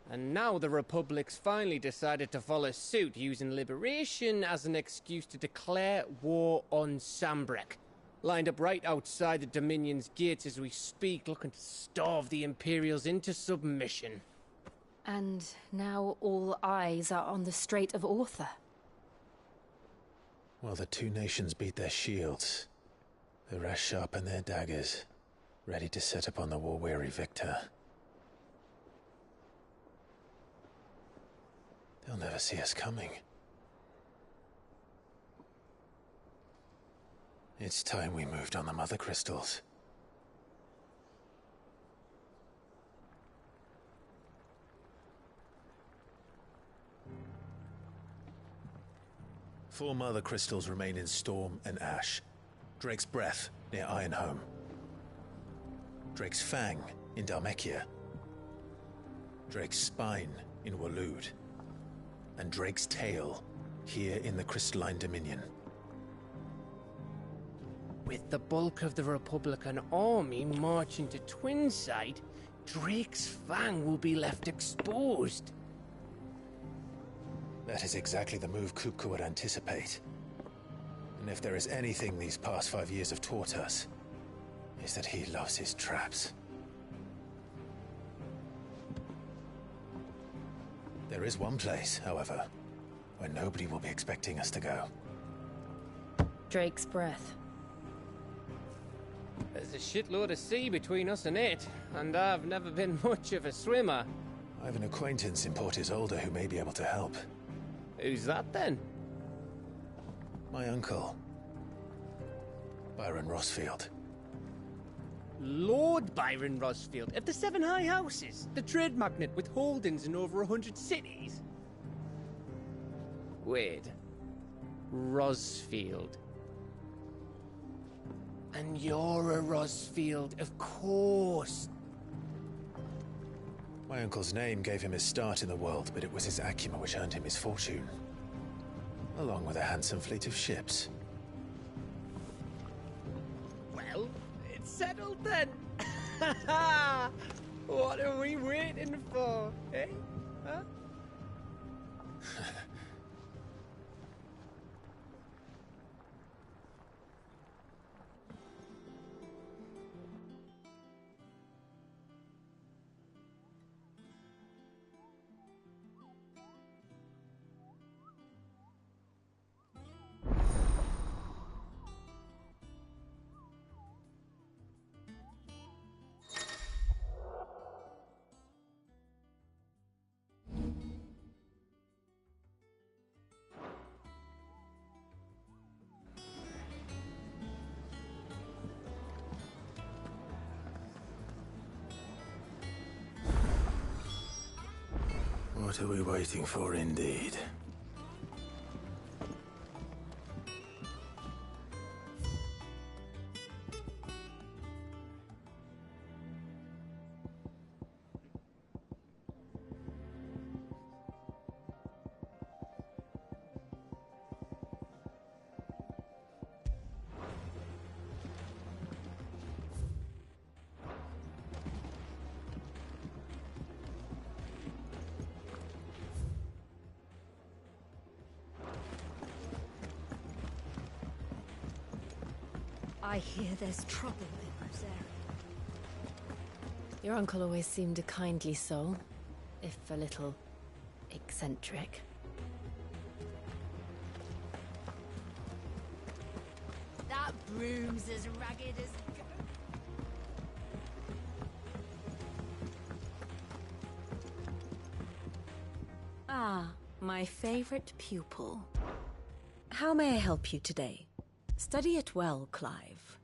And now the Republic's finally decided to follow suit, using liberation as an excuse to declare war on Sambrek. Lined up right outside the Dominion's gates as we speak, looking to starve the Imperials into submission. And now all eyes are on the Strait of Author. While the two nations beat their shields, the rest sharpen their daggers, ready to set upon the war-weary victor. They'll never see us coming. It's time we moved on the mother crystals. Four mother crystals remain in Storm and Ash. Drake's Breath near Ironhome. Drake's Fang in Dhalmekia. Drake's Spine in Waloed. And Drake's Tail here in the Crystalline Dominion. With the bulk of the Republican army marching to Twinside, Drake's Fang will be left exposed. That is exactly the move Kupka would anticipate. And if there is anything these past 5 years have taught us, is that he loves his traps. There is one place, however, where nobody will be expecting us to go. Drake's breath. There's a shitload of sea between us and it, and I've never been much of a swimmer. I have an acquaintance in Port Isolde who may be able to help. Who's that then? My uncle, Byron Rossfield. Lord Byron Rossfield of the Seven High Houses, the trade magnate with holdings in over 100 cities. Wait, Rossfield. And you're a Rossfield, of course. My uncle's name gave him his start in the world, but it was his acumen which earned him his fortune, along with a handsome fleet of ships. Well, it's settled then. What are we waiting for, eh? Huh? What are we waiting for, indeed? I hear there's trouble in Rosaria. Your uncle always seemed a kindly soul, if a little eccentric. That broom's as ragged as... Ah, my favorite pupil. How may I help you today? Study it well, Clive.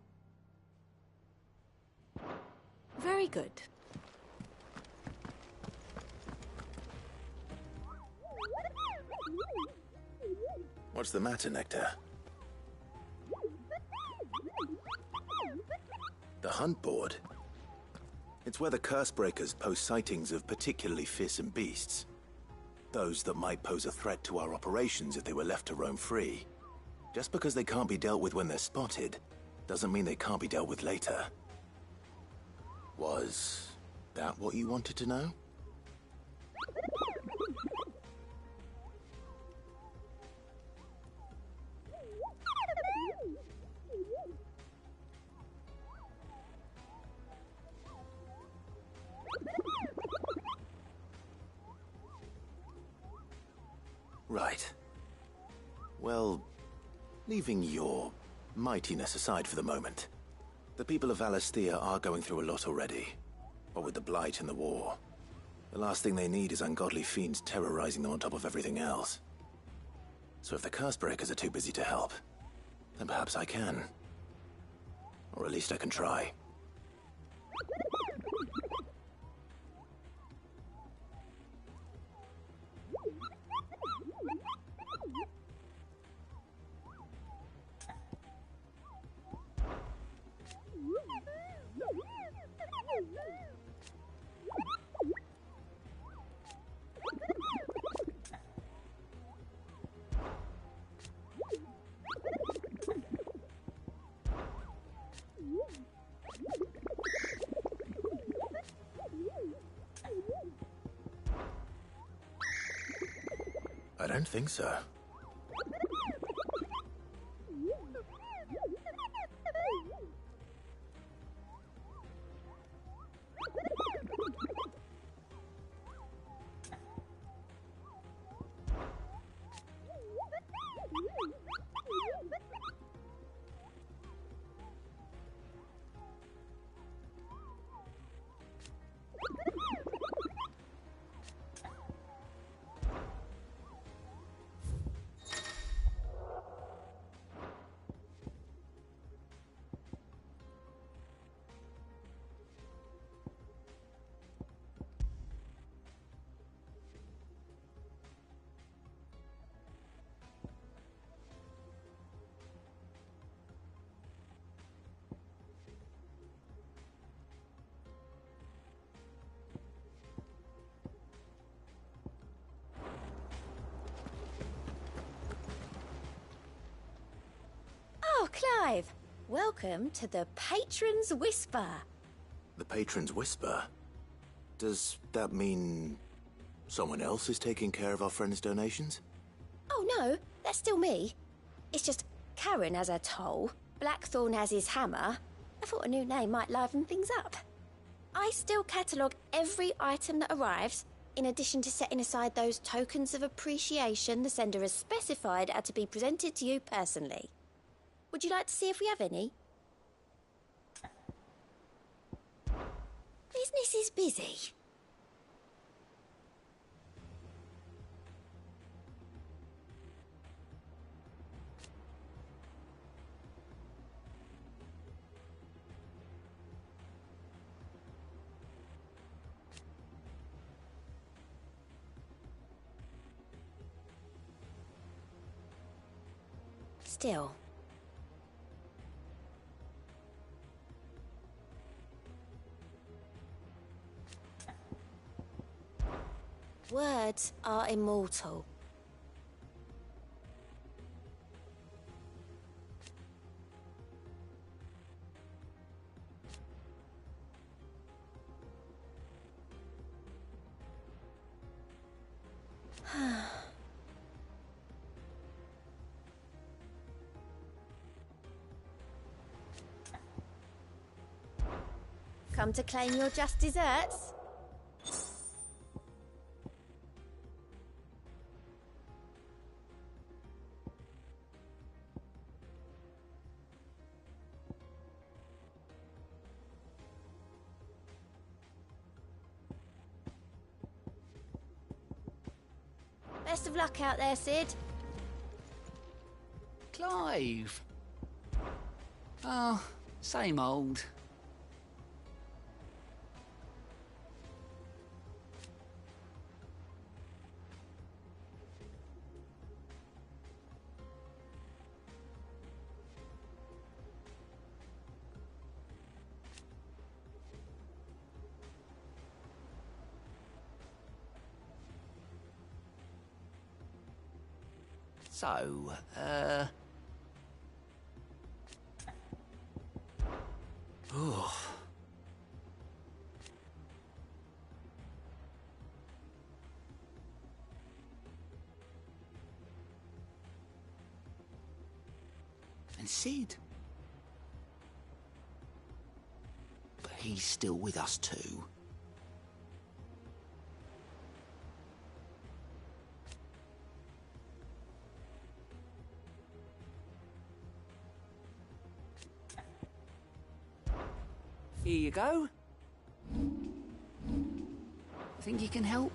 Very good. What's the matter, Nectar? The hunt board? It's where the Cursebreakers post sightings of particularly fearsome beasts. Those that might pose a threat to our operations if they were left to roam free. Just because they can't be dealt with when they're spotted, doesn't mean they can't be dealt with later. Was that what you wanted to know? Right. Well, leaving your mightiness aside for the moment, the people of Valisthea are going through a lot already. What with the Blight and the war, the last thing they need is ungodly fiends terrorizing them on top of everything else. So if the Cursebreakers are too busy to help, then perhaps I can. Or at least I can try. I don't think so. Welcome to the Patron's Whisper. The Patron's Whisper? Does that mean someone else is taking care of our friend's donations? Oh no, that's still me. It's just Karen has her toll, Blackthorn has his hammer. I thought a new name might liven things up. I still catalogue every item that arrives, in addition to setting aside those tokens of appreciation the sender has specified are to be presented to you personally. Would you like to see if we have any? Business is busy. Still. Words are immortal. Come to claim your just desserts? Best of luck out there, Sid. Clive. Oh, same old. So, oh. And Sid? But he's still with us too. Here you go. Think you can help?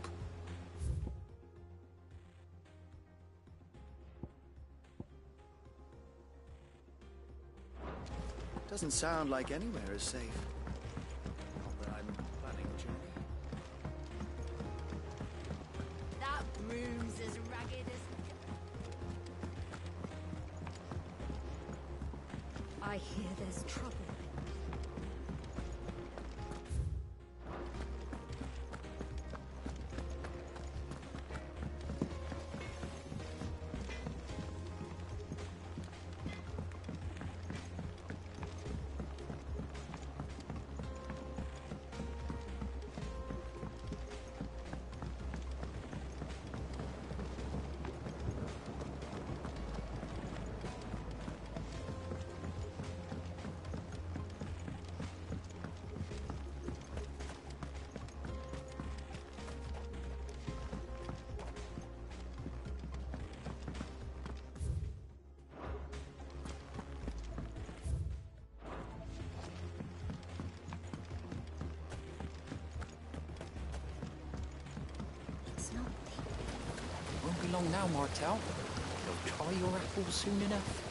Doesn't sound like anywhere is safe. Not that I'm planning a journey. That room's as ragged as... I hear there's trouble. Won't be long now, Martel. You'll try your apples soon enough.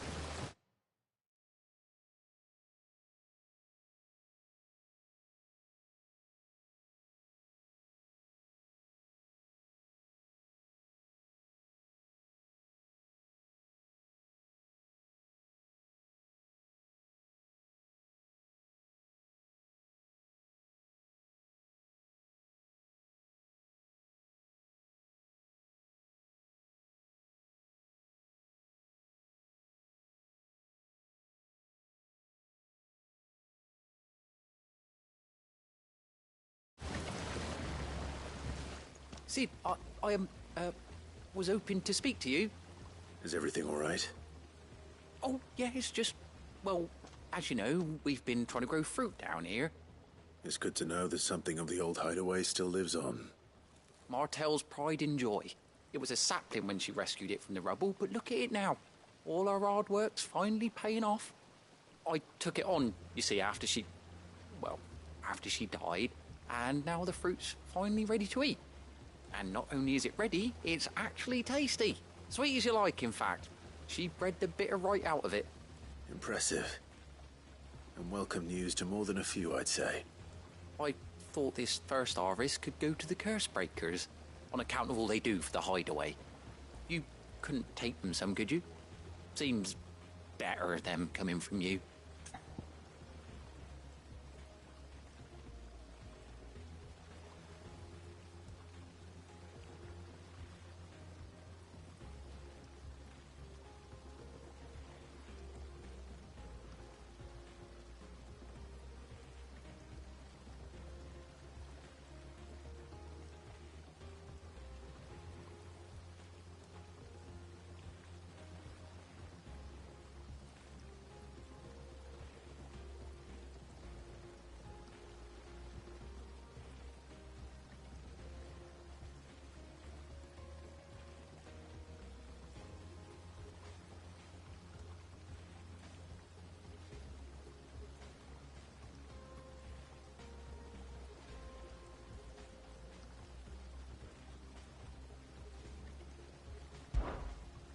Sid, I was hoping to speak to you. Is everything all right? Oh, yeah, it's just, well, as you know, we've been trying to grow fruit down here. It's good to know that something of the old hideaway still lives on. Martel's pride and joy. It was a sapling when she rescued it from the rubble, but look at it now. All our hard work's finally paying off. I took it on, you see, after she died, and now the fruit's finally ready to eat. And not only is it ready, it's actually tasty. Sweet as you like, in fact. She bred the bitter right out of it. Impressive. And welcome news to more than a few, I'd say. I thought this first harvest could go to the curse breakers, on account of all they do for the hideaway. You couldn't take them some, could you? Seems better them coming from you.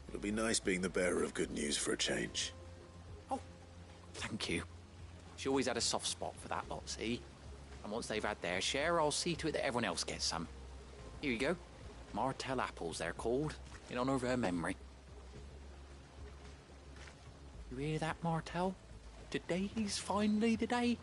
It'll be nice being the bearer of good news for a change. Oh, thank you. She always had a soft spot for that lot, see? And once they've had their share, I'll see to it that everyone else gets some. Here you go. Martel apples, they're called, in honor of her memory. You hear that, Martel? Today's finally the day.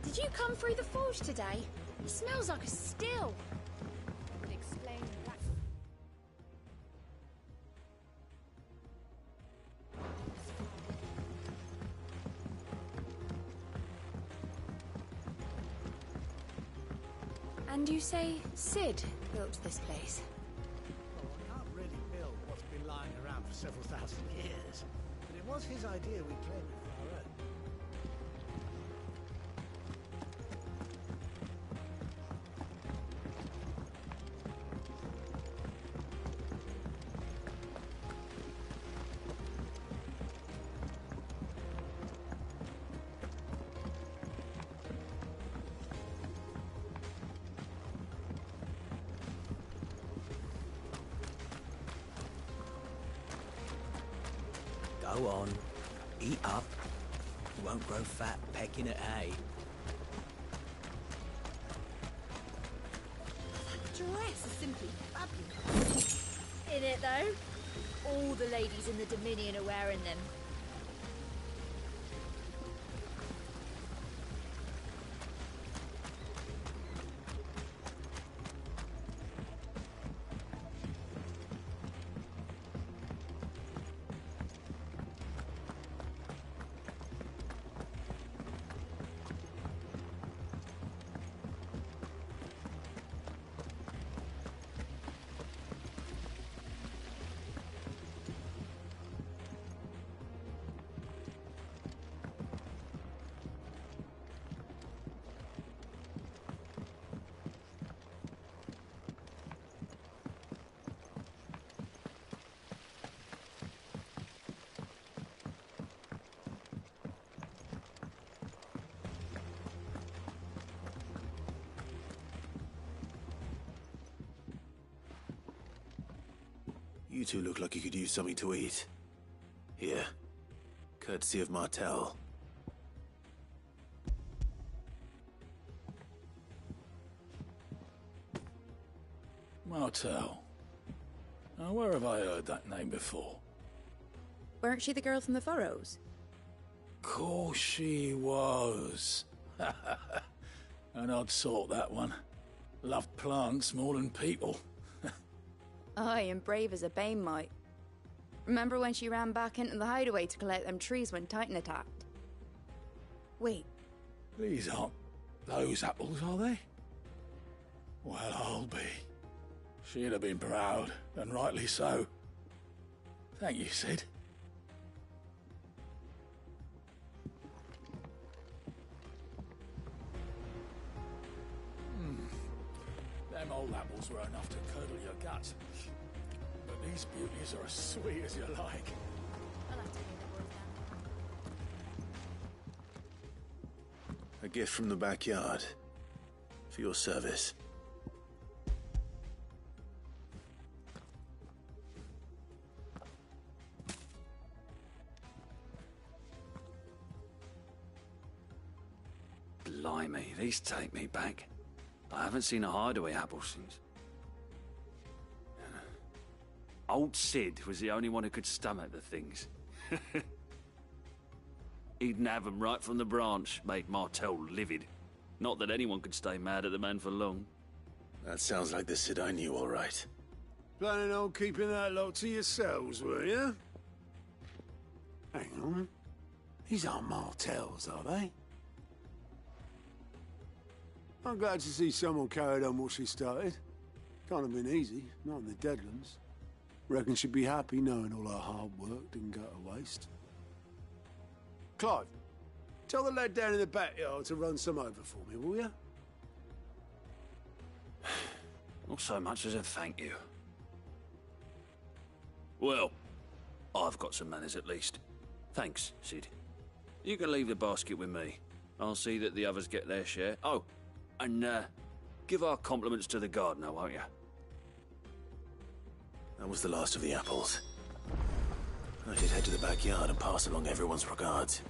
Did you come through the forge today? It smells like a still. Would explain that. And you say Sid built this place? Well, I can't really build what's been lying around for several thousand years. But it was his idea we claim it for our own. Go on, eat up. You won't grow fat pecking at hay. That dress is simply fabulous. In it, though. All the ladies in the Dominion are wearing them. You two look like you could use something to eat. Here. Courtesy of Martel. Martel. Now, where have I heard that name before? Weren't she the girl from the Furrows? Course she was. An odd sort, that one. Loved plants more than people. Aye, and brave as a bane might. Remember when she ran back into the hideaway to collect them trees when Titan attacked? Wait. These aren't those apples, are they? Well, I'll be. She'd have been proud, and rightly so. Thank you, Sid. Them old apples were enough to curdle your guts. But these beauties are as sweet as you like. A gift from the backyard. For your service. Blimey, these take me back. I haven't seen a hideaway apple since. Old Sid was the only one who could stomach the things. He'd nab 'em right from the branch, made Martel livid. Not that anyone could stay mad at the man for long. That sounds like the Sid I knew, all right. Planning on keeping that lot to yourselves, were you? Hang on. These aren't Martels, are they? I'm glad to see someone carried on what she started. Can't have been easy, not in the Deadlands. Reckon she'd be happy knowing all her hard work didn't go to waste. Clive, tell the lad down in the backyard to run some over for me, will you? Not so much as a thank you. Well, I've got some manners at least. Thanks, Sid. You can leave the basket with me. I'll see that the others get their share. Oh, and give our compliments to the gardener, won't you? That was the last of the apples. I should head to the backyard and pass along everyone's regards.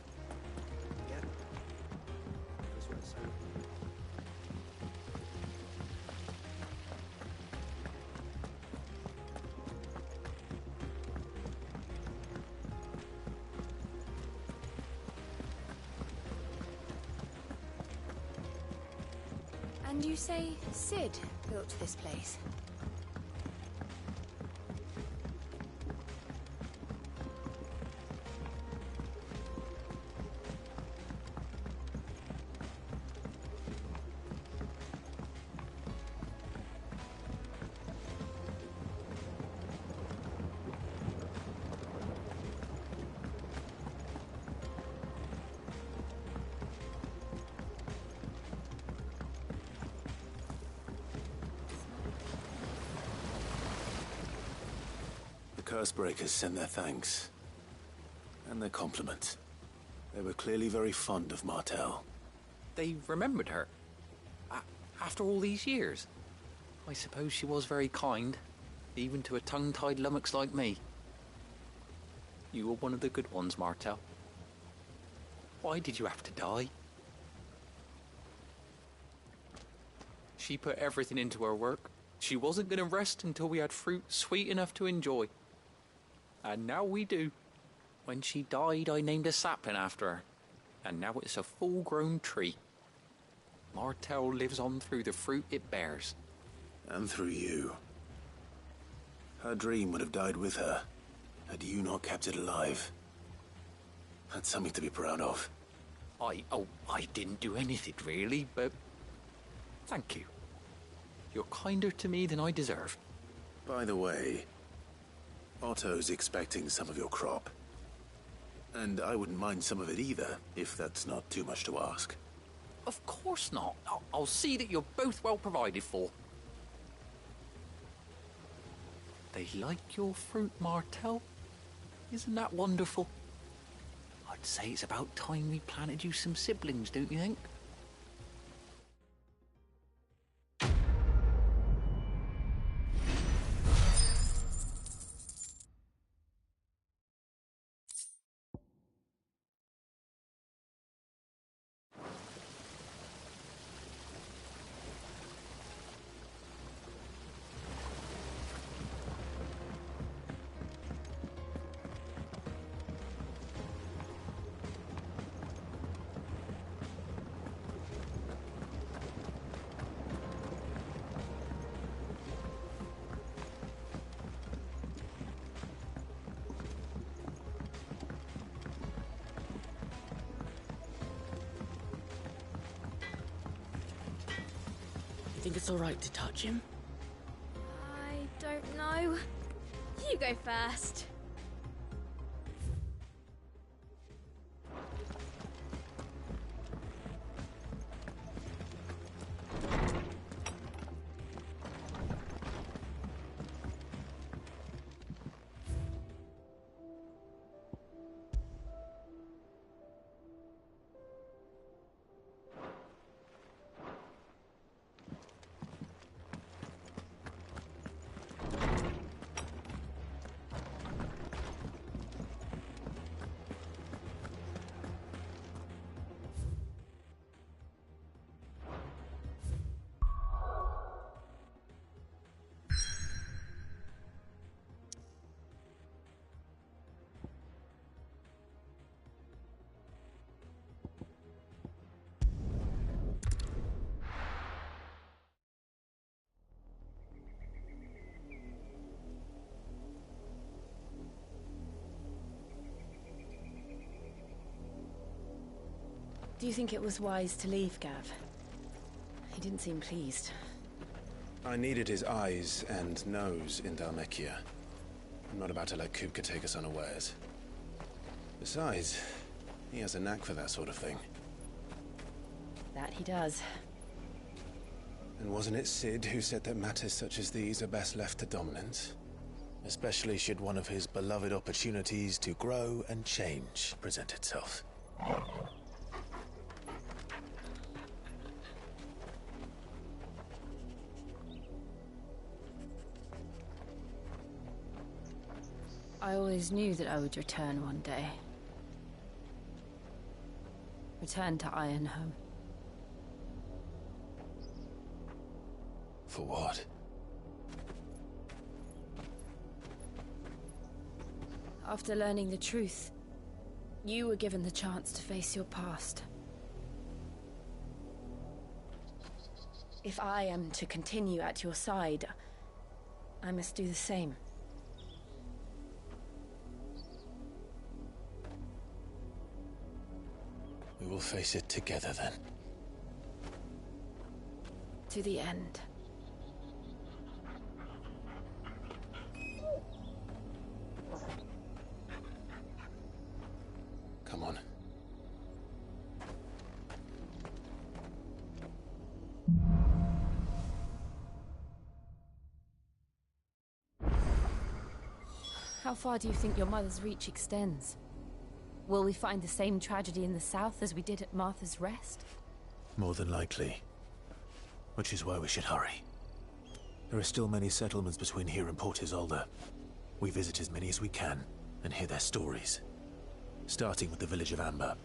And you say Sid built this place? Cursebreakers send their thanks. And their compliments. They were clearly very fond of Martel. They remembered her. After all these years. I suppose she was very kind, even to a tongue-tied lummox like me. You were one of the good ones, Martel. Why did you have to die? She put everything into her work. She wasn't going to rest until we had fruit sweet enough to enjoy. And now we do. When she died, I named a sapling after her. And now it's a full-grown tree. Martel lives on through the fruit it bears. And through you. Her dream would have died with her, had you not kept it alive. That's something to be proud of. I didn't do anything really, but thank you. You're kinder to me than I deserve. By the way, Otto's expecting some of your crop. And I wouldn't mind some of it either, if that's not too much to ask. Of course not. I'll see that you're both well provided for. They like your fruit, Martel. Isn't that wonderful? I'd say it's about time we planted you some siblings, don't you think? You think it's alright to touch him? I don't know. You go first. Do you think it was wise to leave, Gav? He didn't seem pleased. I needed his eyes and nose in Dhalmekia. I'm not about to let Kupka take us unawares. Besides, he has a knack for that sort of thing. That he does. And wasn't it Sid who said that matters such as these are best left to dominance? Especially should one of his beloved opportunities to grow and change present itself. I always knew that I would return one day. Return to Ironhome. For what? After learning the truth, you were given the chance to face your past. If I am to continue at your side, I must do the same. We will face it together then. To the end. Come on. How far do you think your mother's reach extends? Will we find the same tragedy in the south as we did at Martha's Rest? More than likely. Which is why we should hurry. There are still many settlements between here and Port Isolde. We visit as many as we can and hear their stories. Starting with the village of Amber.